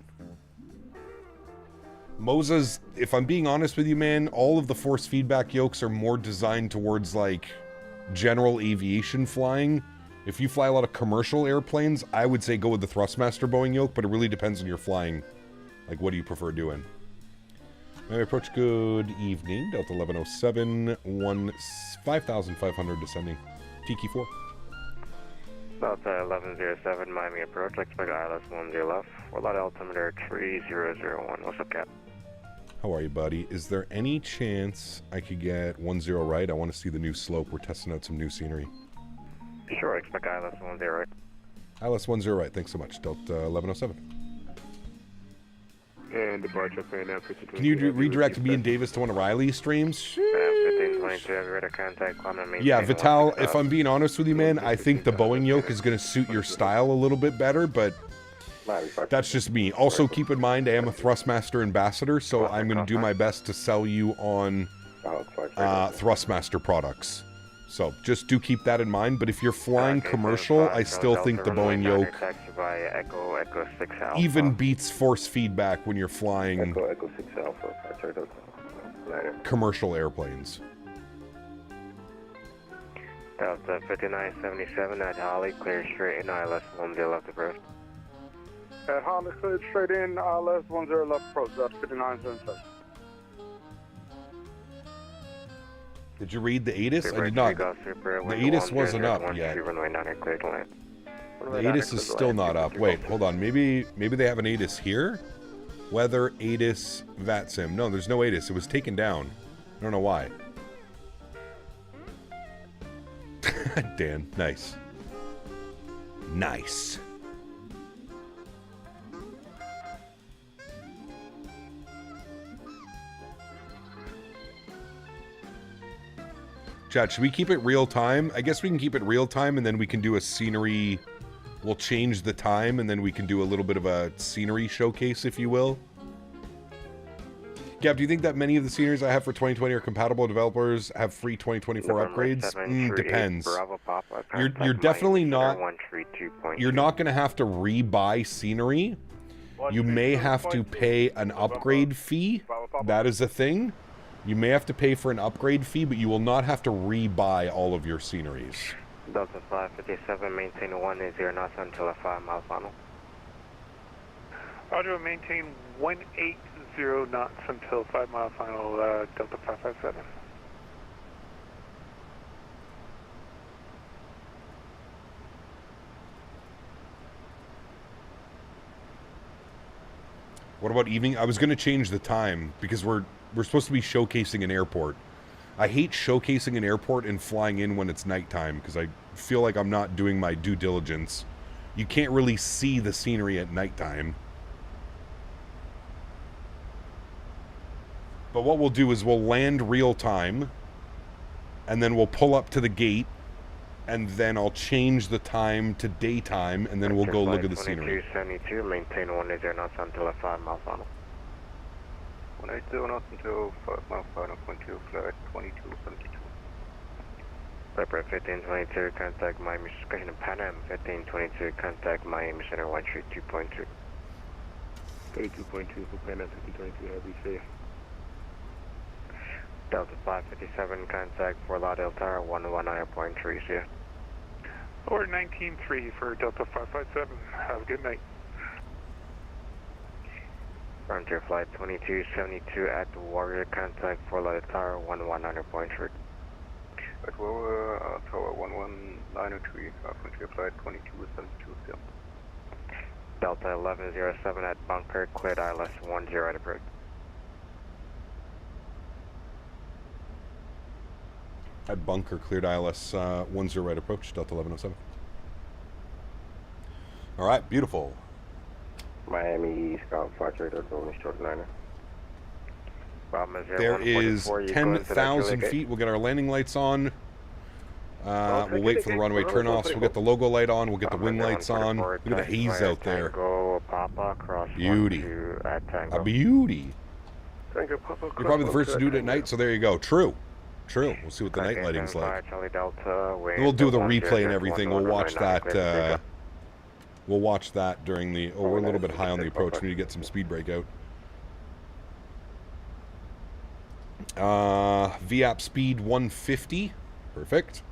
Moza's, if I'm being honest with you, man, all of the force feedback yokes are more designed towards, like, general aviation flying. If you fly a lot of commercial airplanes, I would say go with the Thrustmaster Boeing yoke, but it really depends on your flying. Like, what do you prefer doing? May I approach, good evening. Delta 1107, 5,500 descending. Tiki 4. Delta 1107, Miami approach, expect ILS 10 left, for that altimeter 3001. What's up, Cap? How are you, buddy? Is there any chance I could get 10 right? I want to see the new slope. We're testing out some new scenery. Sure, expect ILS 10 right. ILS 10 right, thanks so much. Delta 1107. And departure plan now. Can you redirect me and Davis to one of Riley's streams? 1522, contact, yeah, Vital, if I'm being honest with you, man, I think the Boeing yoke is going to suit your style a little bit better, but that's just me. Also, keep in mind, I am a Thrustmaster ambassador, so I'm going to do my best to sell you on Thrustmaster products. So, just do keep that in mind, but if you're flying commercial, I still think the Boeing yoke even beats force feedback when you're flying commercial airplanes. Delta 5977 at Holly, clear straight in ILS 10 left approach. At Holly, cleared straight in ILS 10 left approach, Delta 5977. Did you read the ATIS? I did not. The ATIS wasn't up yet. The ATIS is still not up. Wait, hold on. Maybe they have an ATIS here? Weather, ATIS, VATSIM. No, there's no ATIS. It was taken down. I don't know why. Dan, nice. Nice. Chat, should we keep it real time? I guess we can keep it real time and then we can do a scenery. We'll change the time and then we can do a little bit of a scenery showcase, if you will. Gab, do you think that many of the sceneries I have for 2020 are compatible? Developers have free 2024 upgrades? Depends. You're definitely not. You're not going to have to rebuy scenery. You may have to pay an upgrade fee. That is a thing. You may have to pay for an upgrade fee, but you will not have to rebuy all of your sceneries. Delta 557, maintain 10 knots until a 5-mile final. Roger, maintain 180 knots until 5-mile final, Delta 557. What about evening? I was going to change the time because we're supposed to be showcasing an airport. I hate showcasing an airport and flying in when it's nighttime because I feel like I'm not doing my due diligence. You can't really see the scenery at nighttime. But what we'll do is we'll land real time and then we'll pull up to the gate and then I'll change the time to daytime, and then we'll go look at the scenery. 2272, maintain 180 knots until a 5 mile final. 180 knots until 5 mile final, 22, flight 2272. Viper 1522, contact Miami, discussion in Pan Am, 1522, contact Miami Center, 132.2. 32.2 for Pan Am, 1522, have be safe. Delta 557, contact for Lauderdale Tower, 119.3, see ya. Or 19.3 for Delta 557, have a good night. Frontier Flight 2272 at the Warrior, contact for Lauderdale Tower, 119.3. At Tower 1193, Frontier Flight 2272, see ya. Delta 1107 at Bunker, cleared ILS 10 at approach. At Bunker, cleared ILS 10 right approach, Delta 1107. All right, beautiful. Miami East, Ground Flight Radar, going short liner. There is 10,000 feet. We'll get our landing lights on. We'll wait for the runway turnoffs. We'll get the logo light on. We'll get the wing lights on. Look at the haze out there. Beauty. A beauty. You're probably the first to do it at night, so there you go. True. True. We'll see what the night lighting's like. We'll do the replay and everything. We'll watch that. We'll watch that during the... Oh, we're a little bit high on the approach. We need to get some speed breakout. VAP speed 150. Perfect.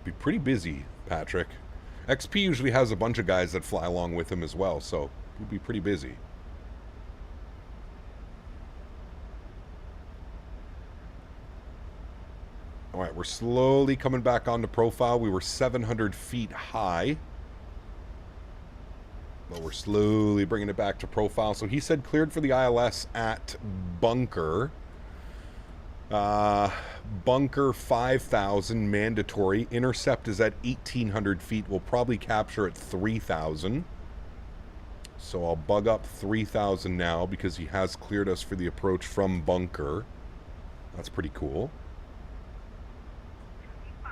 Be pretty busy, Patrick. XP usually has a bunch of guys that fly along with him as well, so we'll be pretty busy. All right, we're slowly coming back onto profile. We were 700 feet high. But we're slowly bringing it back to profile. So he said cleared for the ILS at Bunker. Bunker 5,000 mandatory. Intercept is at 1,800 feet. We'll probably capture at 3,000. So I'll bug up 3,000 now because he has cleared us for the approach from Bunker. That's pretty cool.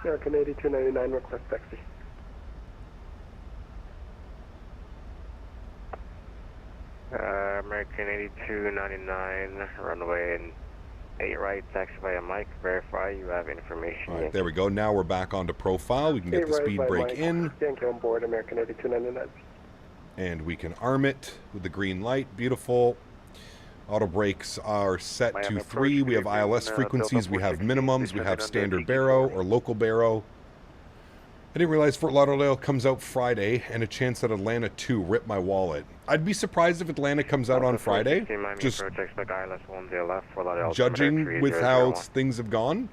American 8299, request taxi. American 8299, runway and 8 right, taxi via Mike. Verify you have information. All right, there we go. Now we're back onto profile. We can get the speed break in. Yankee on board, American 8299. And we can arm it with the green light. Beautiful. Auto brakes are set to 3. We have ILS frequencies. We have minimums. We have standard baro or local baro. I didn't realize Fort Lauderdale comes out Friday, and a chance that Atlanta 2 rip my wallet. I'd be surprised if Atlanta comes out on Friday. Just judging with how things have gone,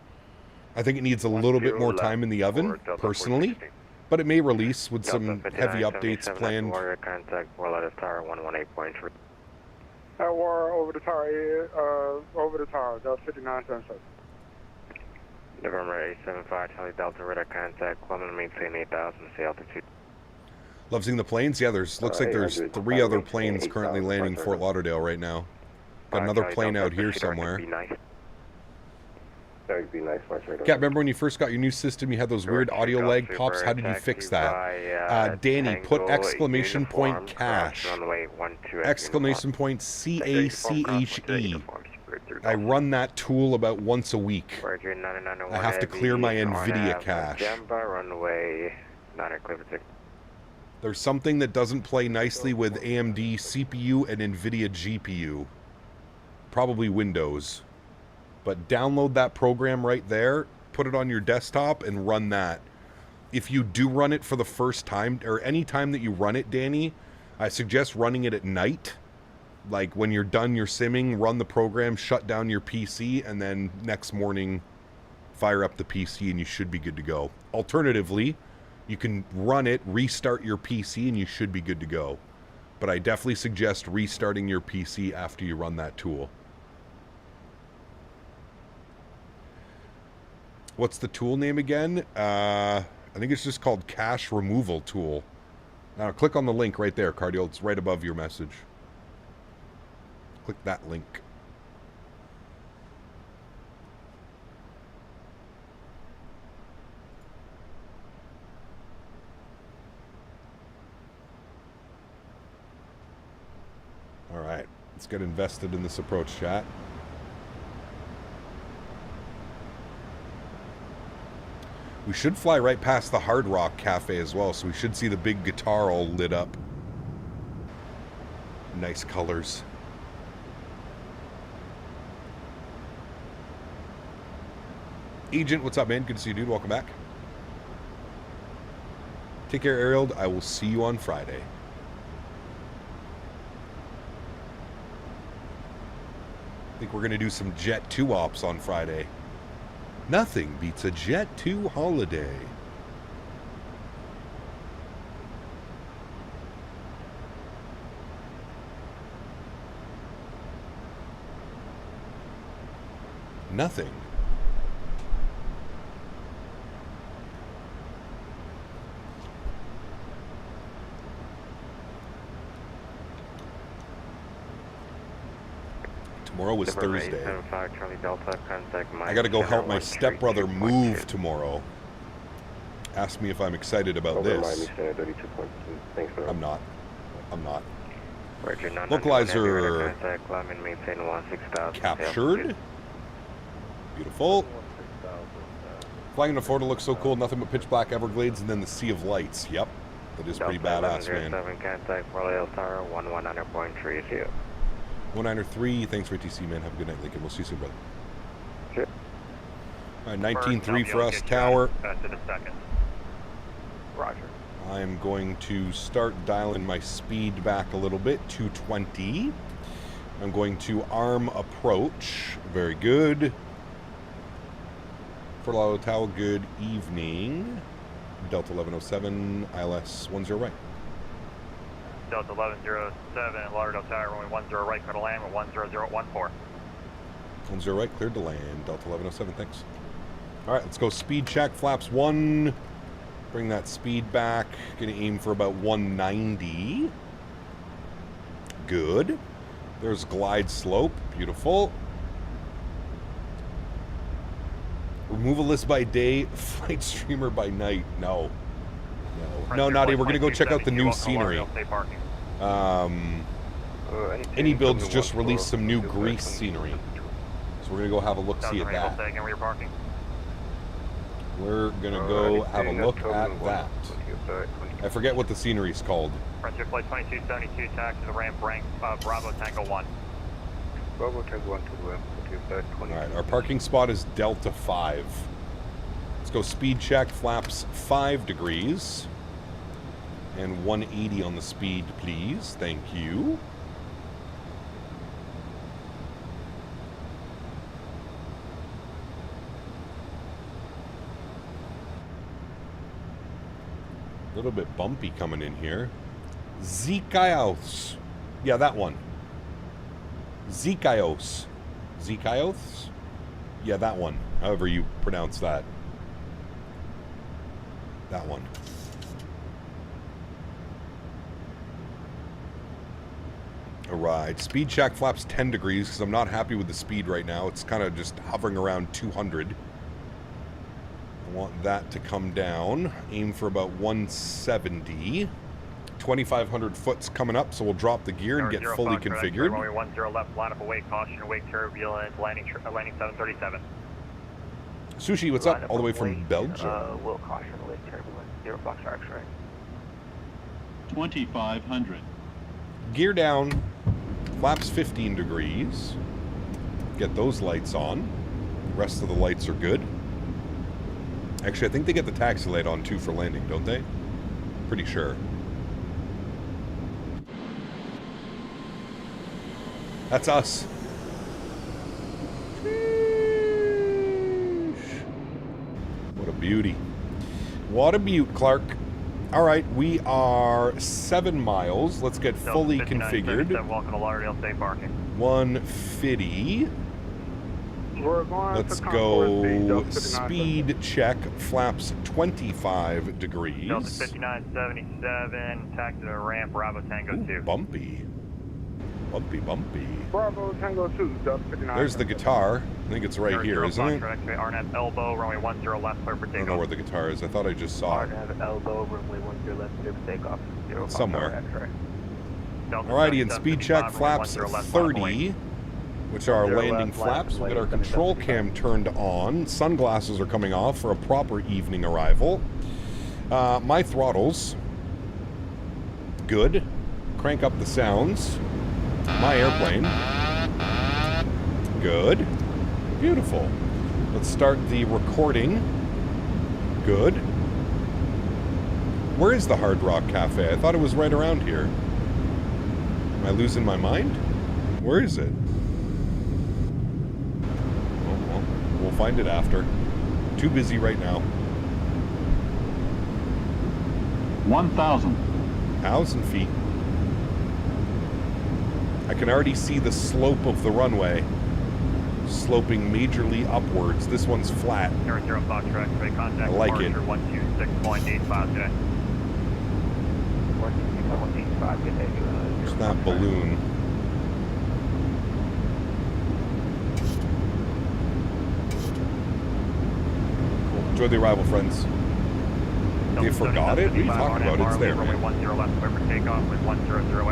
I think it needs a little bit more time in the oven, personally. But it may release with some heavy updates planned. War over the tower, Delta 5977. November 875, Charlie Delta, radar contact, Clement, maintain 8,000, see altitude. Love seeing the planes. Yeah, looks like there's 3 other planes currently landing Fort Lauderdale right now. Got another plane out here somewhere. That would be nice. Yeah, remember when you first got your new system, you had those weird audio lag pops? How did you fix that? Danny, put exclamation point cache. Exclamation point C-A-C-H-E. I run that tool about once a week. I have to clear my NVIDIA cache. There's something that doesn't play nicely with AMD CPU and NVIDIA GPU. Probably Windows. But download that program right there, put it on your desktop, and run that. If you do run it for the first time, or any time that you run it, Danny, I suggest running it at night. Like, when you're done your simming, run the program, shut down your PC, and then next morning, fire up the PC, and you should be good to go. Alternatively, you can run it, restart your PC, and you should be good to go. But I definitely suggest restarting your PC after you run that tool. What's the tool name again? I think it's just called Cache Removal Tool. Now, click on the link right there, Cardio. It's right above your message. Click that link. All right, let's get invested in this approach, chat. We should fly right past the Hard Rock Cafe as well, so we should see the big guitar all lit up. Nice colors. Agent, what's up, man? Good to see you, dude. Welcome back. Take care, Ariel. I will see you on Friday. I think we're going to do some Jet 2 ops on Friday. Nothing beats a Jet 2 holiday. Nothing. Tomorrow was Thursday. I gotta go help my stepbrother move tomorrow. Ask me if I'm excited about this. I'm not. I'm not. Localizer captured. Beautiful. Flying into Florida looks so cool. Nothing but pitch black Everglades and then the Sea of Lights. Yep. That is pretty badass, man. 193, thanks for ATC, man. Have a good night, Lincoln. We'll see you soon, brother. Sure. All right, 19-3 for us, tower. To the second. Roger. I'm going to start dialing my speed back a little bit, 220. I'm going to arm approach. Very good. Fort Lauderdale Tower, good evening. Delta 1107, ILS 10 right. Delta 1107, Lauderdale Tower, runway 10 right, clear to land, 10014. 10 right, cleared to land. Delta 1107, thanks. All right, let's go speed check. Flaps 1. Bring that speed back. Gonna aim for about 190. Good. There's glide slope. Beautiful. Removal list by day, flight streamer by night. No. No, Nadya, we're going to go check out the new scenery. Any builds just released some new Greece scenery. So we're going to go have a look-see at that. We're going to go have a look at that. I forget what the scenery's called. Frontier Flight 2272, taxi to the ramp, rank Bravo Tango 1. Bravo Tango 1 to the ramp. Alright, our parking spot is Delta 5. Let's go speed check, flaps 5 degrees. And 180 on the speed, please. Thank you. A little bit bumpy coming in here. Zekaios. Yeah, that one. Zekaios. Zekaios? Yeah, that one. However you pronounce that. That one. Alright, speed check flaps 10 degrees because I'm not happy with the speed right now. It's kind of just hovering around 200. I want that to come down. Aim for about 170. 2,500 foot's coming up, so we'll drop the gear and get fully configured. Runway 10 left, line up away, caution, awake turbulence, landing 737. Sushi, what's up? All the way from Belgium. Will caution, awake turbulence, 0 Foxtrot X-ray. 2,500. Gear down, flaps 15 degrees. Get those lights on. The rest of the lights are good. Actually, I think they get the taxi light on too for landing, don't they? Pretty sure. That's us. What a beauty. What a beaut, Clark. All right, we are 7 miles. Let's get fully configured. Welcome to Lauderdale, safe parking. 150. We're going Let's go speed check. Flaps 25 degrees. Delta 5977, taxi to the ramp, Bravo Tango 2. Bumpy. Bumpy, bumpy. Bravo Tango 2, Delta 59. There's the guitar. I think it's right here, isn't it? Arnett elbow, runway 10 left, clear for takeoff. I don't know where the guitar is. I thought I just saw it. Arnett elbow, runway 10 left, clear for takeoff. Somewhere. Alrighty, and speed check, flaps 30, which are our landing flaps. We'll get our control cam turned on. Sunglasses are coming off for a proper evening arrival. My throttles, good. Crank up the sounds. My airplane, good. Beautiful. Let's start the recording. Good. Where is the Hard Rock Cafe? I thought it was right around here. Am I losing my mind? Where is it? Oh, well, we'll find it after. Too busy right now. 1,000. 1,000 feet. I can already see the slope of the runway. Sloping majorly upwards. This one's flat. 00 Foxtrot, trade contact. I like it. 126.85 today. 126.85, good day. It's that balloon. Cool. Enjoy the arrival, friends. They forgot it? What are you talking about? It's there, man.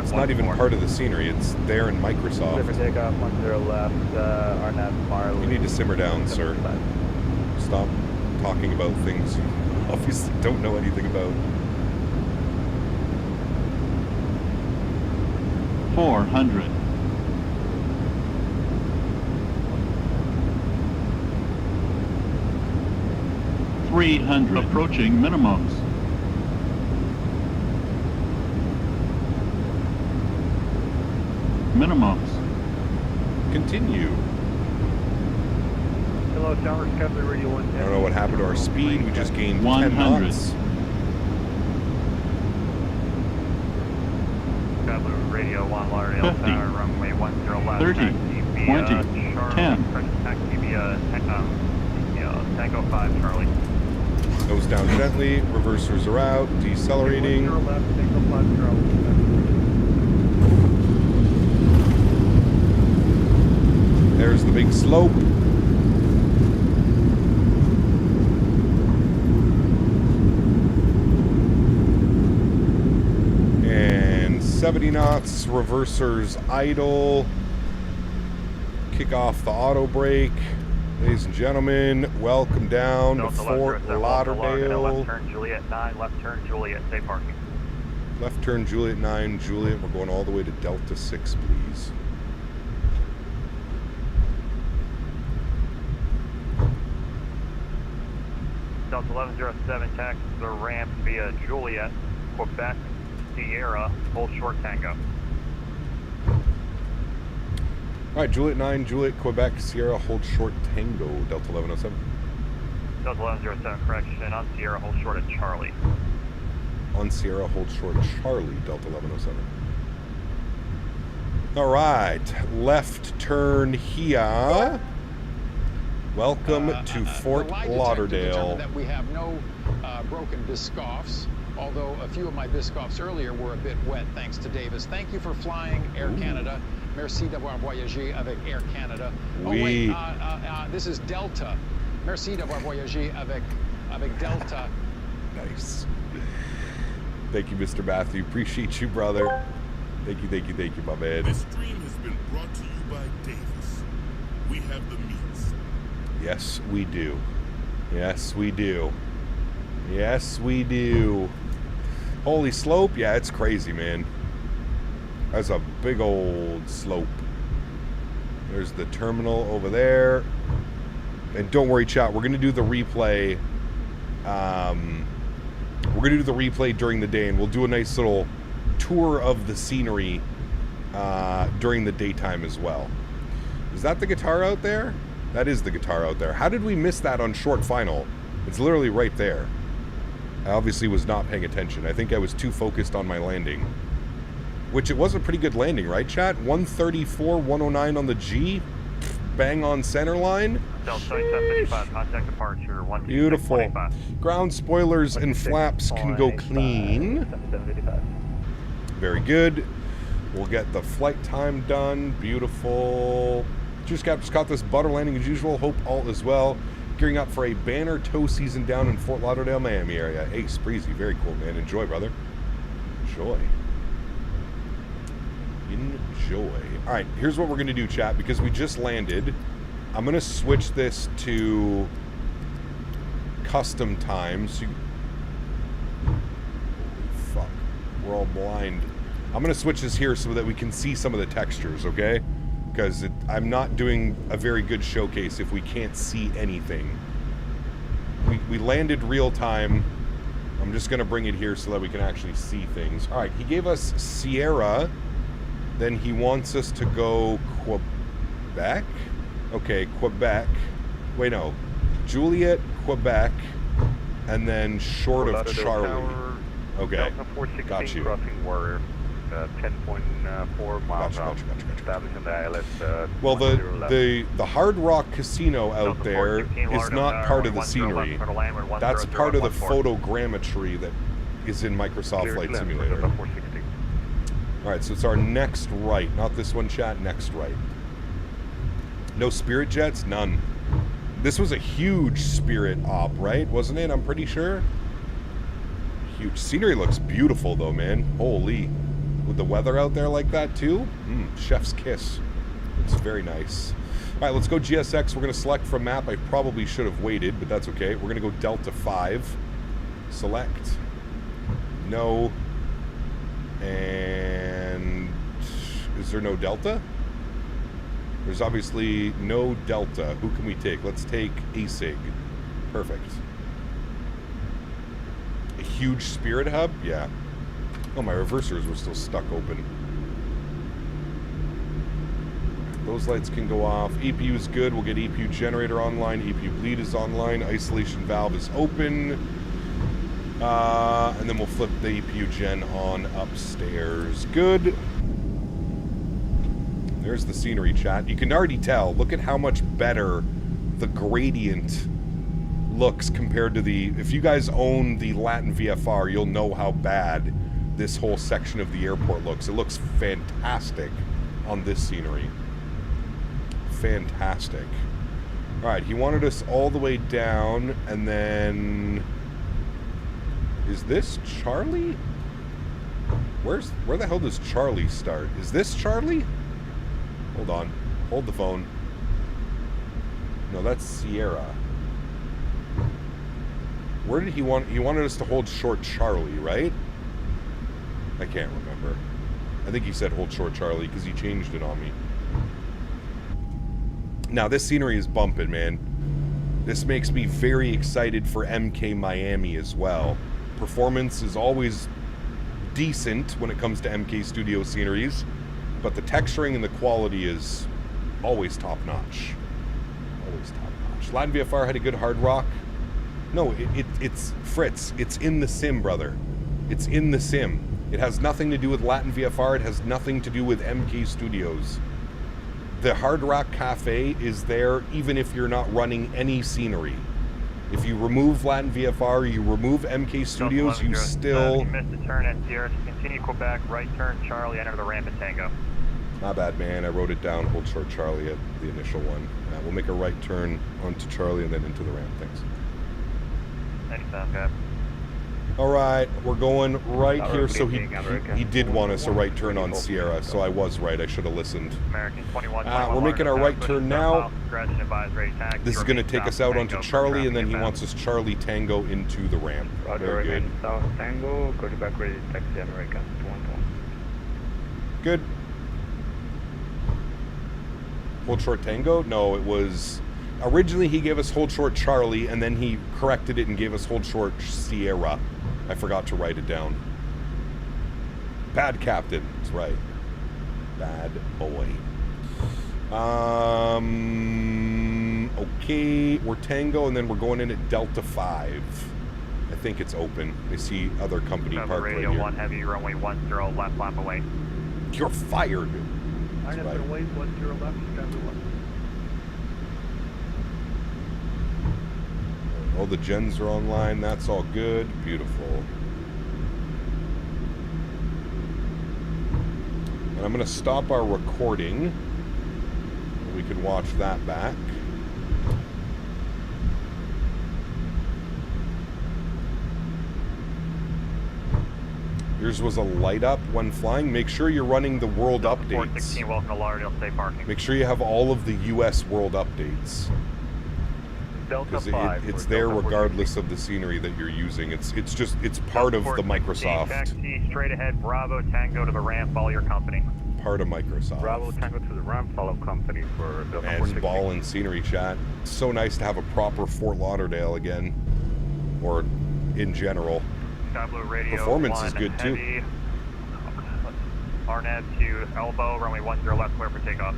It's not even part of the scenery. It's there in Microsoft. For takeoff, 10 left, RNAV Marley. You need to simmer down, sir. Stop talking about things you obviously don't know anything about. 400. 300. Approaching minimums. Minimums. Continue. Hello, Childerz, Capital Radio 110. I don't know what happened to our speed. We just gained 100. 10 knots. Capital Radio 1 Lauderdale, 50. Tower, runway 10 left. 30. 20. 10. Tango 5, Charlie. Nose down gently. Reversers are out. Decelerating. 10 left, Tango 5, Charlie. There's the big slope. And 70 knots, reversers idle. Kick off the auto brake. Ladies and gentlemen, welcome down to Fort Lauderdale. Left turn Juliet 9, left turn Juliet, stay parking. Left turn Juliet 9, Juliet. We're going all the way to Delta 6, please. Delta 1107, taxi the ramp via Juliet, Quebec, Sierra, hold short Tango. Alright, Juliet 9, Juliet, Quebec, Sierra, hold short Tango, Delta 1107. Delta 1107, correction, on Sierra, hold short at Charlie. On Sierra, hold short Charlie, Delta 1107. Alright, left turn here. Welcome to Fort Lauderdale. That we have no broken biscoffs, although a few of my biscoffs earlier were a bit wet thanks to Davis. Thank you for flying Air Canada. Merci d'avoir voyagé avec Air Canada. Oh wait, this is Delta. Merci d'avoir voyagé avec Delta. Nice. Thank you, Mr. Matthew. Appreciate you, brother. Thank you, my man. This stream has been brought to you by Davis. We have the means. Yes, we do. Yes, we do. Yes, we do. Holy slope? Yeah, it's crazy, man. That's a big old slope. There's the terminal over there. And don't worry, chat, we're going to do the replay. We're going to do the replay during the day, and we'll do a nice little tour of the scenery during the daytime as well. Is that the guitar out there? That is the guitar out there. How did we miss that on short final? It's literally right there. I obviously was not paying attention. I think I was too focused on my landing. Which it was a pretty good landing, right, chat? 134, 109 on the G. Bang on center line. Contact departure. Beautiful. Ground spoilers and flaps can go clean. Very good. We'll get the flight time done. Beautiful. Just caught this butter landing as usual. Hope all is well. Gearing up for a banner tow season down in Fort Lauderdale, Miami area. Ace, breezy, very cool, man. Enjoy, brother. Enjoy. Enjoy. All right, here's what we're going to do, chat, because we just landed. I'm going to switch this to custom times. Holy fuck. We're all blind. I'm going to switch this here so that we can see some of the textures, okay? Because I'm not doing a very good showcase if we can't see anything. We landed real time. I'm just going to bring it here so that we can actually see things. All right, he gave us Sierra. Then he wants us to go Quebec. Okay, Quebec. Wait, no. Juliet, Quebec, and then short of Charlie. Okay, got you. Crossing Warrior, 10.4 miles out. Establishing the ILS. Well, the Hard Rock Casino out there is not part of the scenery. That's part of the photogrammetry that is in Microsoft Flight Simulator. All right, so it's our next right, not this one, chat. Next right. No Spirit jets, none. This was a huge Spirit op, right? Wasn't it? I'm pretty sure. Huge scenery. Looks beautiful though, man. Holy. With the weather out there like that too, chef's kiss. It's very nice. All right, let's go GSX. We're going to select from map. I probably should have waited, but that's okay. We're going to go Delta 5. Select. No. And is there no Delta? There's obviously no Delta. Who can we take? Let's take ASIG. Perfect. A huge Spirit hub? Yeah. Oh, my reversers were still stuck open. Those lights can go off. APU is good. We'll get APU generator online. APU bleed is online. Isolation valve is open. And then we'll flip the APU gen on upstairs. Good. There's the scenery, chat. You can already tell. Look at how much better the gradient looks compared to the... If you guys own the Latin VFR, you'll know how bad this whole section of the airport looks. It looks fantastic on this scenery. Fantastic. All right, he wanted us all the way down, and then... Is this Charlie? Where the hell does Charlie start? Is this Charlie? Hold on. Hold the phone. No, that's Sierra. Where did he want... He wanted us to hold short Charlie, right? I can't remember. I think he said hold short Charlie because he changed it on me. Now, this scenery is bumping, man. This makes me very excited for MK Miami as well. Performance is always decent when it comes to MKStudios sceneries, but the texturing and the quality is always top-notch. Always top-notch. Latin VFR had a good hard rock. No, it's Fritz. It's in the sim, brother. It's in the sim. It has nothing to do with Latin VFR. It has nothing to do with MKStudios. The Hard Rock Cafe is there even if you're not running any scenery. If you remove Latin VFR, you remove MKStudios, you still... You missed a turn at Sierra. Continue Quebec, right turn Charlie, enter the ramp at Tango. My bad, man. I wrote it down. Hold short Charlie at the initial one. We'll make a right turn onto Charlie and then into the ramp. Thanks. Anytime, guys. All right, we're going right here. So he did want us a right turn on Sierra, so I was right. I should have listened. American 21, we're making our right turn now. This is going to take us out onto Charlie, and then he wants us Charlie Tango into the ramp. Very good. South Tango, go back ready, taxi American 21. Good. Hold short Tango? No, it was... Originally he gave us hold short Charlie, and then he corrected it and gave us hold short Sierra. I forgot to write it down. Bad captain. That's right. Bad boy. Okay, we're Tango, and then we're going in at Delta 5. I think it's open. I see other company parked right here. Radio 1 heavy, runway 10 left, lap away. You're fired. I have been away 10 left, stand away. All the gens are online. That's all good. Beautiful. And I'm going to stop our recording. We can watch that back. Yours was a light up when flying. Make sure you're running the world updates. 416, welcome to Lauderdale, stay parking. Make sure you have all of the U.S. world updates. Delta 5. It's there regardless of the scenery that you're using. It's part of the Microsoft. Taxi straight ahead, Bravo Tango to the ramp, follow your company. Part of Microsoft. Bravo Tango to the ramp, follow company for Delta 416. And ball and scenery chat. It's so nice to have a proper Fort Lauderdale again. Or in general. Sky Blue Radio, performance is good heavy, too. RNAV to elbow, runway 10 left, clear for takeoff.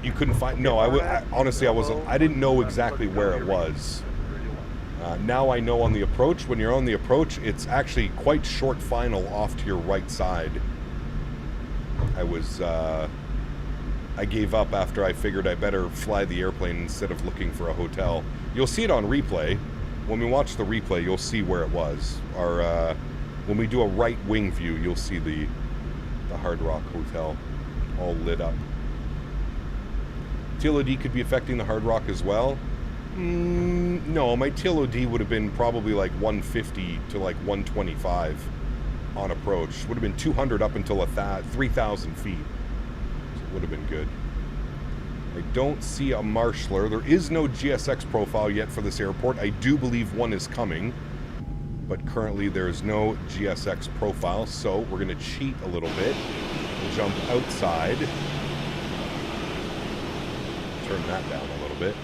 You couldn't find? No, honestly, I wasn't. I didn't know exactly where it was. Now I know on the approach. When you're on the approach, it's actually quite short final off to your right side. I gave up after I figured I better fly the airplane instead of looking for a hotel. You'll see it on replay. When we watch the replay, you'll see where it was. When we do a right wing view, you'll see the Hard Rock Hotel all lit up. TLOD could be affecting the Hard Rock as well. No, my TLOD would have been probably like 150 to like 125 on approach. Would have been 200 up until 3,000 feet. So it would have been good. I don't see a marshaller. There is no GSX profile yet for this airport. I do believe one is coming, but currently there is no GSX profile, so we're going to cheat a little bit. We'll jump outside. Turn that down a little bit.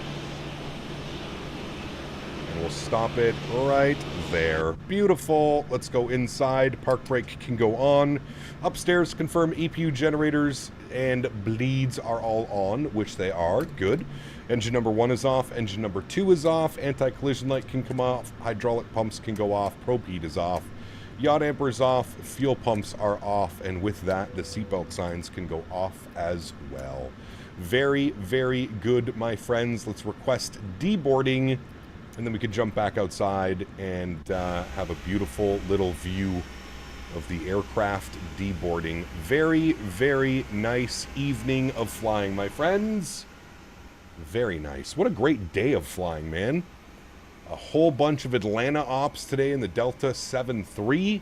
And we'll stop it right there. Beautiful. Let's go inside. Park brake can go on. Upstairs, confirm EPU generators and bleeds are all on, which they are. Good. Engine number 1 is off. Engine number 2 is off. Anti-collision light can come off. Hydraulic pumps can go off. Probe heat is off. Yacht amper is off. Fuel pumps are off. And with that, the seatbelt signs can go off as well. Very, very good, my friends. Let's request deboarding, and then we can jump back outside and have a beautiful little view of the aircraft deboarding. Very, very nice evening of flying, my friends. Very nice. What a great day of flying, man. A whole bunch of Atlanta ops today in the Delta 7-3.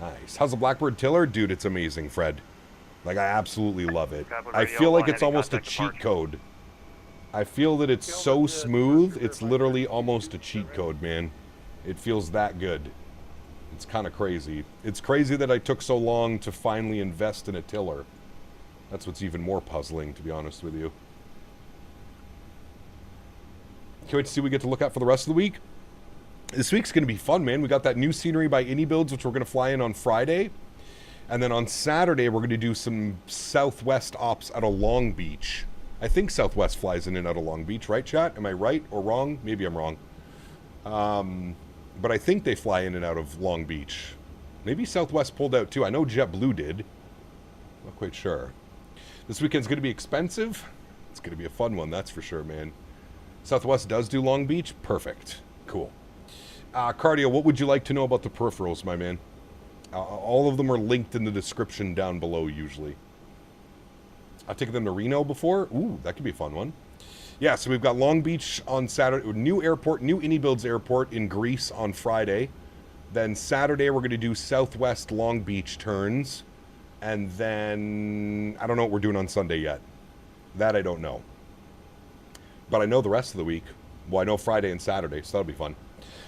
Nice. How's the Blackbird tiller? Dude, it's amazing, Fred. Like, I absolutely love it. I feel like it's almost a cheat code. I feel that it's so smooth, it's literally almost a cheat code, man. It feels that good. It's kind of crazy. It's crazy that I took so long to finally invest in a tiller. That's what's even more puzzling, to be honest with you. Can't wait to see what we get to look at for the rest of the week. This week's going to be fun, man. We got that new scenery by AnyBuilds, which we're going to fly in on Friday. And then on Saturday, we're going to do some Southwest ops out of Long Beach. I think Southwest flies in and out of Long Beach, right, chat? Am I right or wrong? Maybe I'm wrong. But I think they fly in and out of Long Beach. Maybe Southwest pulled out too. I know JetBlue did. Not quite sure. This weekend's going to be expensive. It's going to be a fun one, that's for sure, man. Southwest does do Long Beach. Perfect. Cool. Cardio, what would you like to know about the peripherals, my man? All of them are linked in the description down below, usually. I've taken them to Reno before. Ooh, that could be a fun one. Yeah, so we've got Long Beach on Saturday. New airport, new AnyBuilds airport in Greece on Friday. Then Saturday, we're going to do Southwest Long Beach turns. And then, I don't know what we're doing on Sunday yet. That I don't know. But I know the rest of the week. Well, I know Friday and Saturday, so that'll be fun.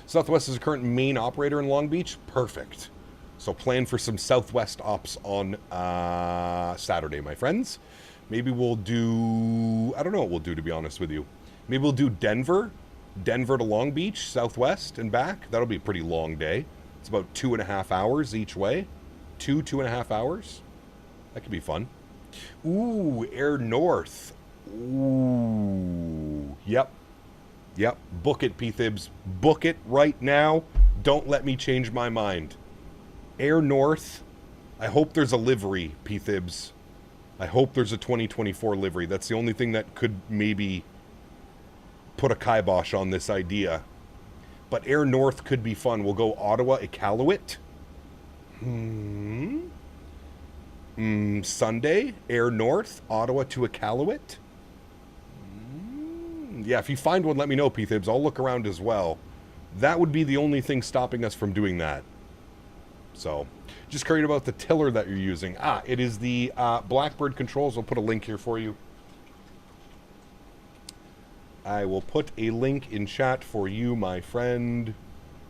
Southwest is the current main operator in Long Beach. Perfect. So plan for some Southwest ops on Saturday, my friends. Maybe we'll do... I don't know what we'll do, to be honest with you. Maybe we'll do Denver. Denver to Long Beach, Southwest, and back. That'll be a pretty long day. It's about 2.5 hours each way. 2.5 hours. That could be fun. Ooh, Air North. Ooh. Yep. Yep. Book it, P-Thibs. Book it right now. Don't let me change my mind. Air North. I hope there's a livery, P-Thibs. I hope there's a 2024 livery. That's the only thing that could maybe put a kibosh on this idea. But Air North could be fun. We'll go Ottawa, Iqaluit. Sunday, Air North, Ottawa to Iqaluit. Yeah, if you find one, let me know, P-Thibs. I'll look around as well. That would be the only thing stopping us from doing that. So, just curious about the tiller that you're using. Ah, it is the Blackbird controls. I'll put a link here for you. I will put a link in chat for you, my friend.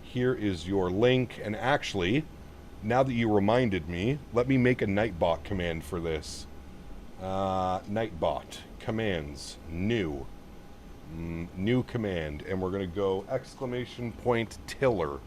Here is your link. And actually, now that you reminded me, let me make a Nightbot command for this. Nightbot commands new. New command. And we're going to go ! tiller.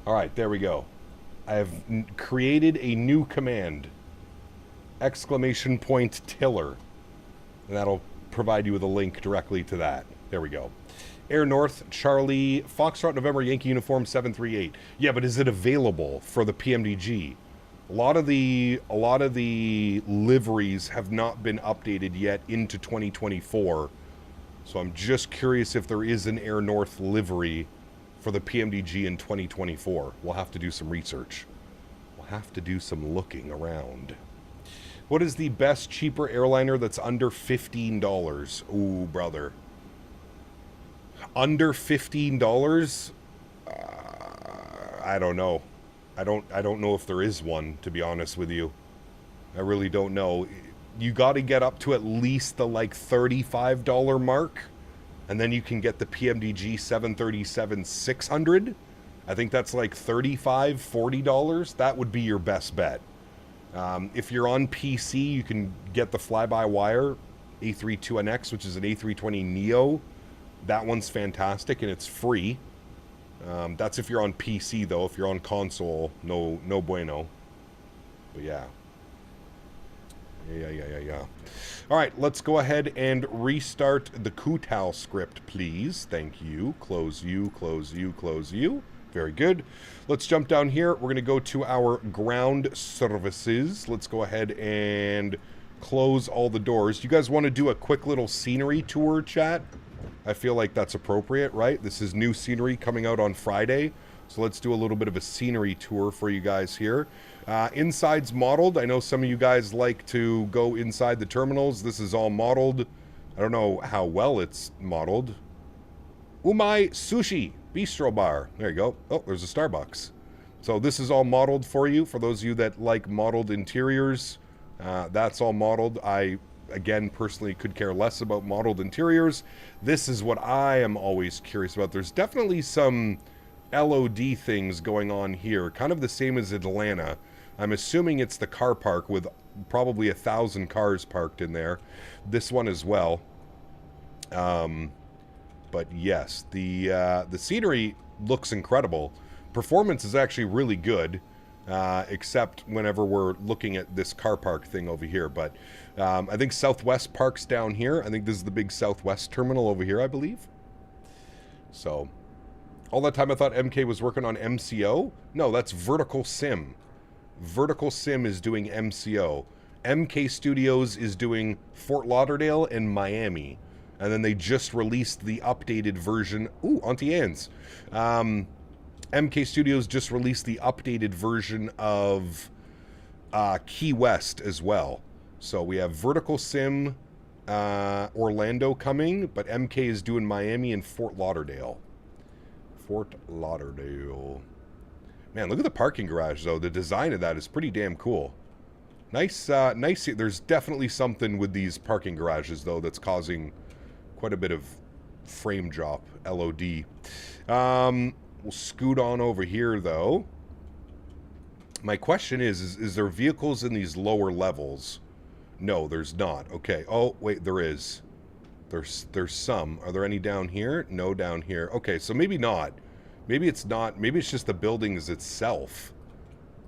All right, there we go. I have created a new command. ! tiller. And that'll provide you with a link directly to that. There we go. Air North, Charlie, Foxtrot, November, Yankee Uniform 738. Yeah, but is it available for the PMDG? A lot of the liveries have not been updated yet into 2024. So I'm just curious if there is an Air North livery for the PMDG in 2024. We'll have to do some research. We'll have to do some looking around. What is the best cheaper airliner that's under $15? Ooh, brother. Under $15? I don't know. I don't know if there is one, to be honest with you. I really don't know. You got to get up to at least the like $35 mark. And then you can get the PMDG 737-600. I think that's like $35, $40. That would be your best bet. If you're on PC, you can get the fly-by-wire A32NX, which is an A320neo. That one's fantastic, and it's free. That's if you're on PC, though. If you're on console, no bueno. But yeah. Yeah. All right, let's go ahead and restart the KATL script, please. Thank you. Close you, close you, close you. Very good. Let's jump down here. We're going to go to our ground services. Let's go ahead and close all the doors. You guys want to do a quick little scenery tour, chat? I feel like that's appropriate, right? This is new scenery coming out on Friday. So let's do a little bit of a scenery tour for you guys here. Inside's modeled. I know some of you guys like to go inside the terminals. This is all modeled. I don't know how well it's modeled. Umai Sushi Bistro Bar. There you go. Oh, there's a Starbucks. So this is all modeled for you. For those of you that like modeled interiors, that's all modeled. I, again, personally could care less about modeled interiors. This is what I am always curious about. There's definitely some LOD things going on here. Kind of the same as Atlanta. I'm assuming it's the car park with probably 1,000 cars parked in there. This one as well. But yes, the scenery looks incredible. Performance is actually really good, except whenever we're looking at this car park thing over here. But I think Southwest Park's down here. I think this is the big Southwest terminal over here, I believe. So, all that time I thought MK was working on MCO. No, that's Vertical Sim. Vertical Sim is doing MCO. MKStudios is doing Fort Lauderdale and Miami. And then they just released the updated version. Ooh, Auntie Anne's. MKStudios just released the updated version of Key West as well. So we have Vertical Sim Orlando coming, but MK is doing Miami and Fort Lauderdale. Fort Lauderdale. Man, look at the parking garage, though. The design of that is pretty damn cool. Nice. There's definitely something with these parking garages, though, that's causing quite a bit of frame drop, LOD. We'll scoot on over here, though. My question is there vehicles in these lower levels? No, there's not. Okay. Oh, wait, there is. There's some. Are there any down here? No, down here. Okay, so maybe not. Maybe it's not. Maybe it's just the buildings itself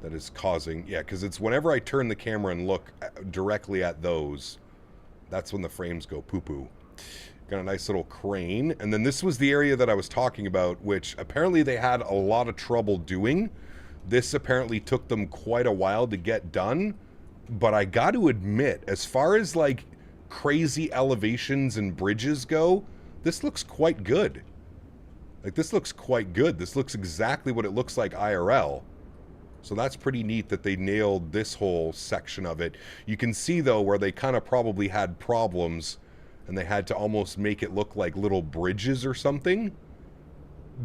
that is causing... Yeah, because it's whenever I turn the camera and look directly at those, that's when the frames go poo-poo. Got a nice little crane. And then this was the area that I was talking about, which apparently they had a lot of trouble doing. This apparently took them quite a while to get done. But I got to admit, as far as like crazy elevations and bridges go, this looks quite good. Like, this looks quite good. This looks exactly what it looks like IRL. So that's pretty neat that they nailed this whole section of it. You can see, though, where they kind of probably had problems and they had to almost make it look like little bridges or something.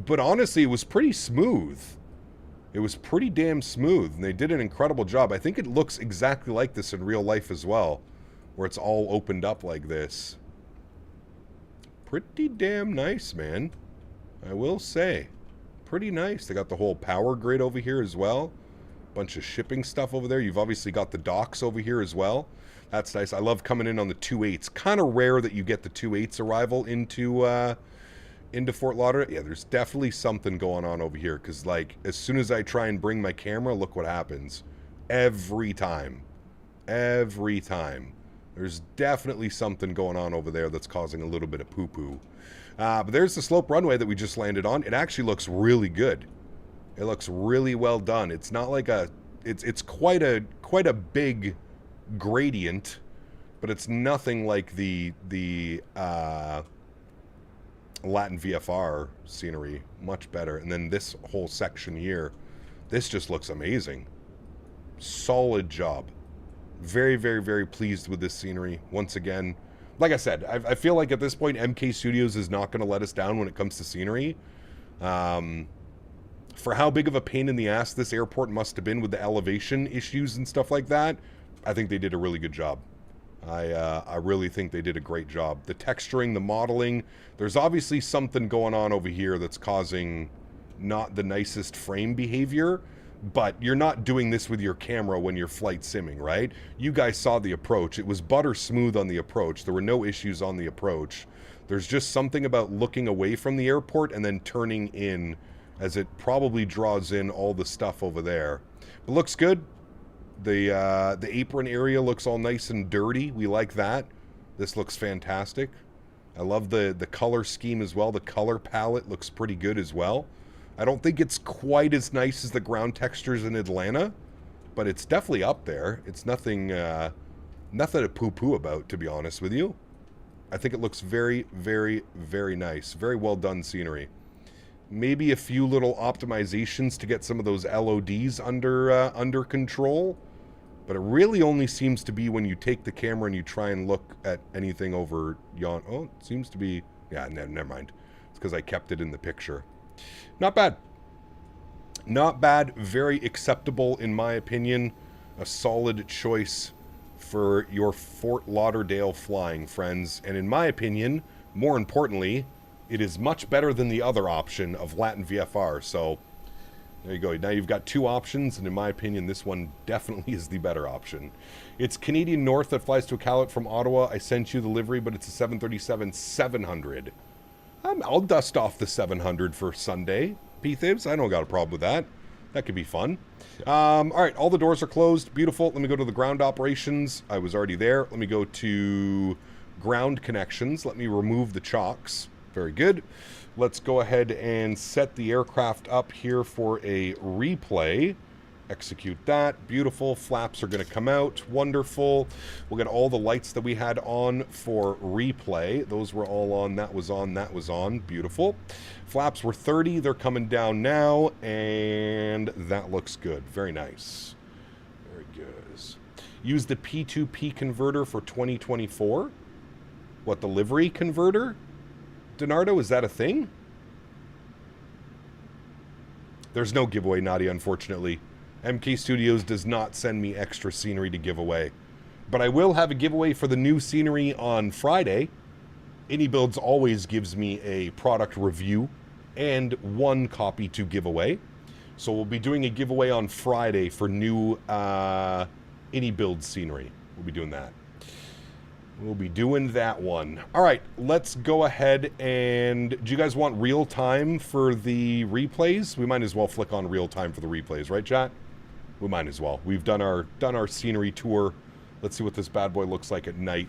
But honestly, it was pretty smooth. It was pretty damn smooth, and they did an incredible job. I think it looks exactly like this in real life as well, where it's all opened up like this. Pretty damn nice, man. I will say. Pretty nice. They got the whole power grid over here as well. Bunch of shipping stuff over there. You've obviously got the docks over here as well. That's nice. I love coming in on the 2.8s. Kind of rare that you get the 2.8s arrival into Fort Lauderdale. Yeah, there's definitely something going on over here, because like as soon as I try and bring my camera, look what happens. Every time. Every time. There's definitely something going on over there that's causing a little bit of poo-poo. But there's the slope runway that we just landed on. It actually looks really good. It looks really well done. It's not like a... It's quite a big gradient, but it's nothing like the Latin VFR scenery. Much better. And then this whole section here, this just looks amazing. Solid job. Very, very, very pleased with this scenery. Once again, like I said, I feel like at this point, MKStudios is not going to let us down when it comes to scenery. For how big of a pain in the ass this airport must have been with the elevation issues and stuff like that, I think they did a really good job. I really think they did a great job. The texturing, the modeling, there's obviously something going on over here that's causing not the nicest frame behavior, but you're not doing this with your camera when you're flight simming, right? You guys saw the approach. It was butter smooth on the approach. There were no issues on the approach. There's just something about looking away from the airport and then turning in, as it probably draws in all the stuff over there. It looks good. The apron area looks all nice and dirty. We like that. This looks fantastic. I love the color scheme as well. The color palette looks pretty good as well. I don't think it's quite as nice as the ground textures in Atlanta, but it's definitely up there. It's nothing to poo-poo about, to be honest with you. I think it looks very, very, very nice. Very well done scenery. Maybe a few little optimizations to get some of those LODs under control, but it really only seems to be when you take the camera and you try and look at anything over yon. Oh, it seems to be... Yeah, never mind. It's because I kept it in the picture. Not bad. Not bad. Very acceptable, in my opinion. A solid choice for your Fort Lauderdale flying, friends. And in my opinion, more importantly, it is much better than the other option of Latin VFR. So, there you go. Now you've got two options, and in my opinion, this one definitely is the better option. It's Canadian North that flies to Iqaluit from Ottawa. I sent you the livery, but it's a 737-700. I'll dust off the 700 for Sunday, P-Thibs. I don't got a problem with that. That could be fun. All right, all the doors are closed. Beautiful. Let me go to the ground operations. I was already there. Let me go to ground connections. Let me remove the chocks. Very good. Let's go ahead and set the aircraft up here for a replay. Execute that. Beautiful. Flaps are going to come out. Wonderful. We'll get all the lights that we had on for replay. Those were all on. That was on. That was on. Beautiful. Flaps were 30. They're coming down now, and that looks good. Very nice. Very good. Use the P2P converter for 2024. What, the livery converter? Donardo, is that a thing? There's no giveaway, Nadya, unfortunately. MKStudios does not send me extra scenery to give away. But I will have a giveaway for the new scenery on Friday. AnyBuilds always gives me a product review and one copy to give away. So we'll be doing a giveaway on Friday for new AnyBuilds scenery. We'll be doing that. We'll be doing that one. All right, let's go ahead and... Do you guys want real time for the replays? We might as well flick on real time for the replays, right, chat? We might as well. We've done our scenery tour. Let's see what this bad boy looks like at night.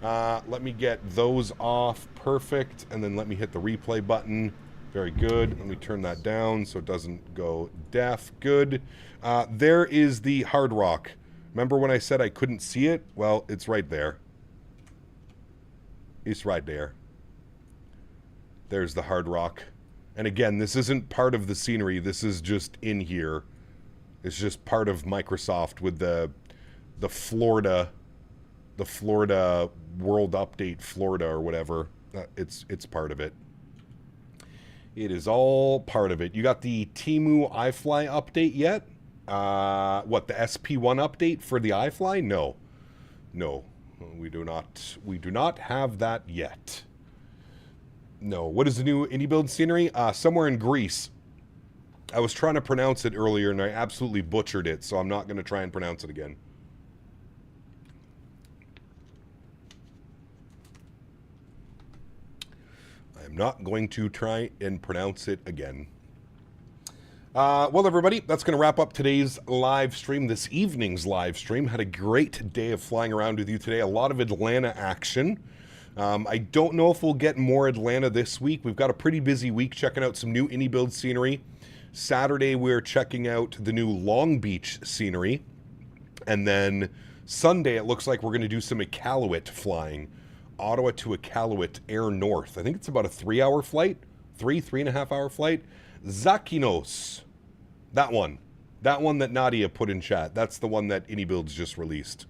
Let me get those off. Perfect. And then let me hit the replay button. Very good. Let me turn that down so it doesn't go deaf. Good. There is the Hard Rock Remember when I said I couldn't see it? Well, it's right there. It's right there. There's the Hard Rock. And again, this isn't part of the scenery. This is just in here. It's just part of Microsoft with the Florida World Update Florida or whatever. It's part of it. It is all part of it. You got the Temu iFly update yet? What, the SP1 update for the iFly? No. No. We do not have that yet. No. What is the new indie build scenery? Somewhere in Greece. I was trying to pronounce it earlier and I absolutely butchered it, so I'm not going to try and pronounce it again. I'm not going to try and pronounce it again. Well, everybody, that's going to wrap up today's live stream, this evening's live stream. Had a great day of flying around with you today. A lot of Atlanta action. I don't know if we'll get more Atlanta this week. We've got a pretty busy week checking out some new indie build scenery. Saturday, we're checking out the new Long Beach scenery. And then Sunday, it looks like we're going to do some Iqaluit flying. Ottawa to Iqaluit, Air North. I think it's about a 3-hour flight. 3.5-hour flight. Zakinos. That one. That one that Nadya put in chat. That's the one that AnyBuilds just released.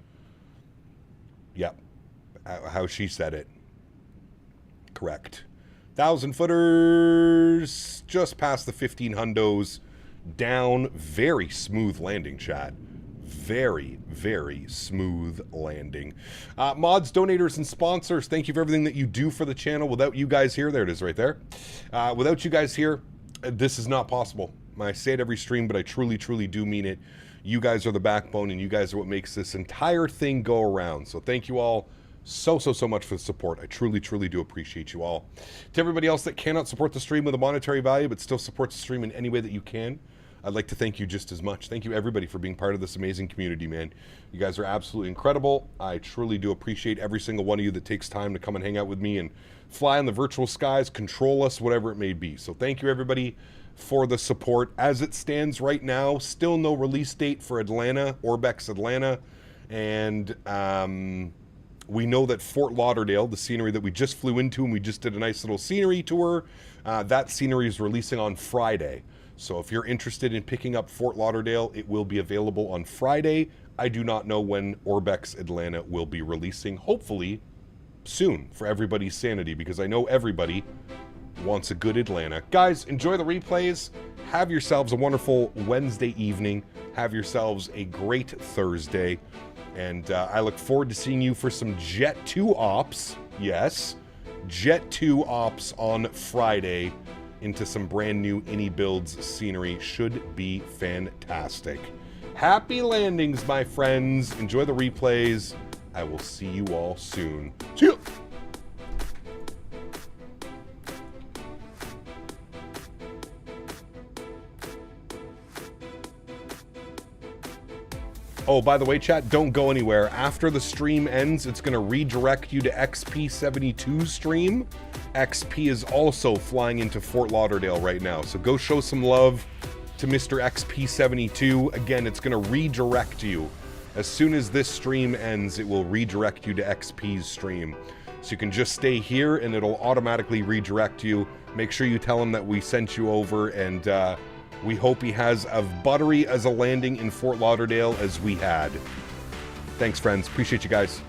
Yep. How she said it. Correct. 1,000 footers. Just past the 15 hundos. Down. Very smooth landing, chat. Very, very smooth landing. Mods, donators, and sponsors, thank you for everything that you do for the channel. Without you guys here, there it is right there. Without you guys here, this is not possible. I say it every stream, but I truly, truly do mean it. You guys are the backbone, and you guys are what makes this entire thing go around. So thank you all so much for the support. I truly, truly do appreciate you all. To everybody else that cannot support the stream with a monetary value, but still supports the stream in any way that you can, I'd like to thank you just as much. Thank you, everybody, for being part of this amazing community, man. You guys are absolutely incredible. I truly do appreciate every single one of you that takes time to come and hang out with me and fly in the virtual skies, control us, whatever it may be. So thank you, everybody, for the support. As it stands right now, still no release date for Atlanta, OrbX Atlanta. And we know that Fort Lauderdale, the scenery that we just flew into and we just did a nice little scenery tour, that scenery is releasing on Friday. So if you're interested in picking up Fort Lauderdale, it will be available on Friday. I do not know when OrbX Atlanta will be releasing. Hopefully soon for everybody's sanity, because I know everybody wants a good Atlanta. Guys, enjoy the replays. Have yourselves a wonderful Wednesday evening. Have yourselves a great Thursday. And I look forward to seeing you for some Jet 2 ops. Yes, Jet 2 ops on Friday into some brand new AnyBuilds scenery. Should be fantastic. Happy landings, my friends. Enjoy the replays. I will see you all soon. See ya. Oh, by the way, chat, don't go anywhere. After the stream ends, it's going to redirect you to XP72 stream. XP is also flying into Fort Lauderdale right now, so go show some love to Mr. XP72. Again, it's going to redirect you. As soon as this stream ends, it will redirect you to XP's stream. So you can just stay here, and it'll automatically redirect you. Make sure you tell him that we sent you over, and we hope he has as buttery as a landing in Fort Lauderdale as we had. Thanks, friends. Appreciate you guys.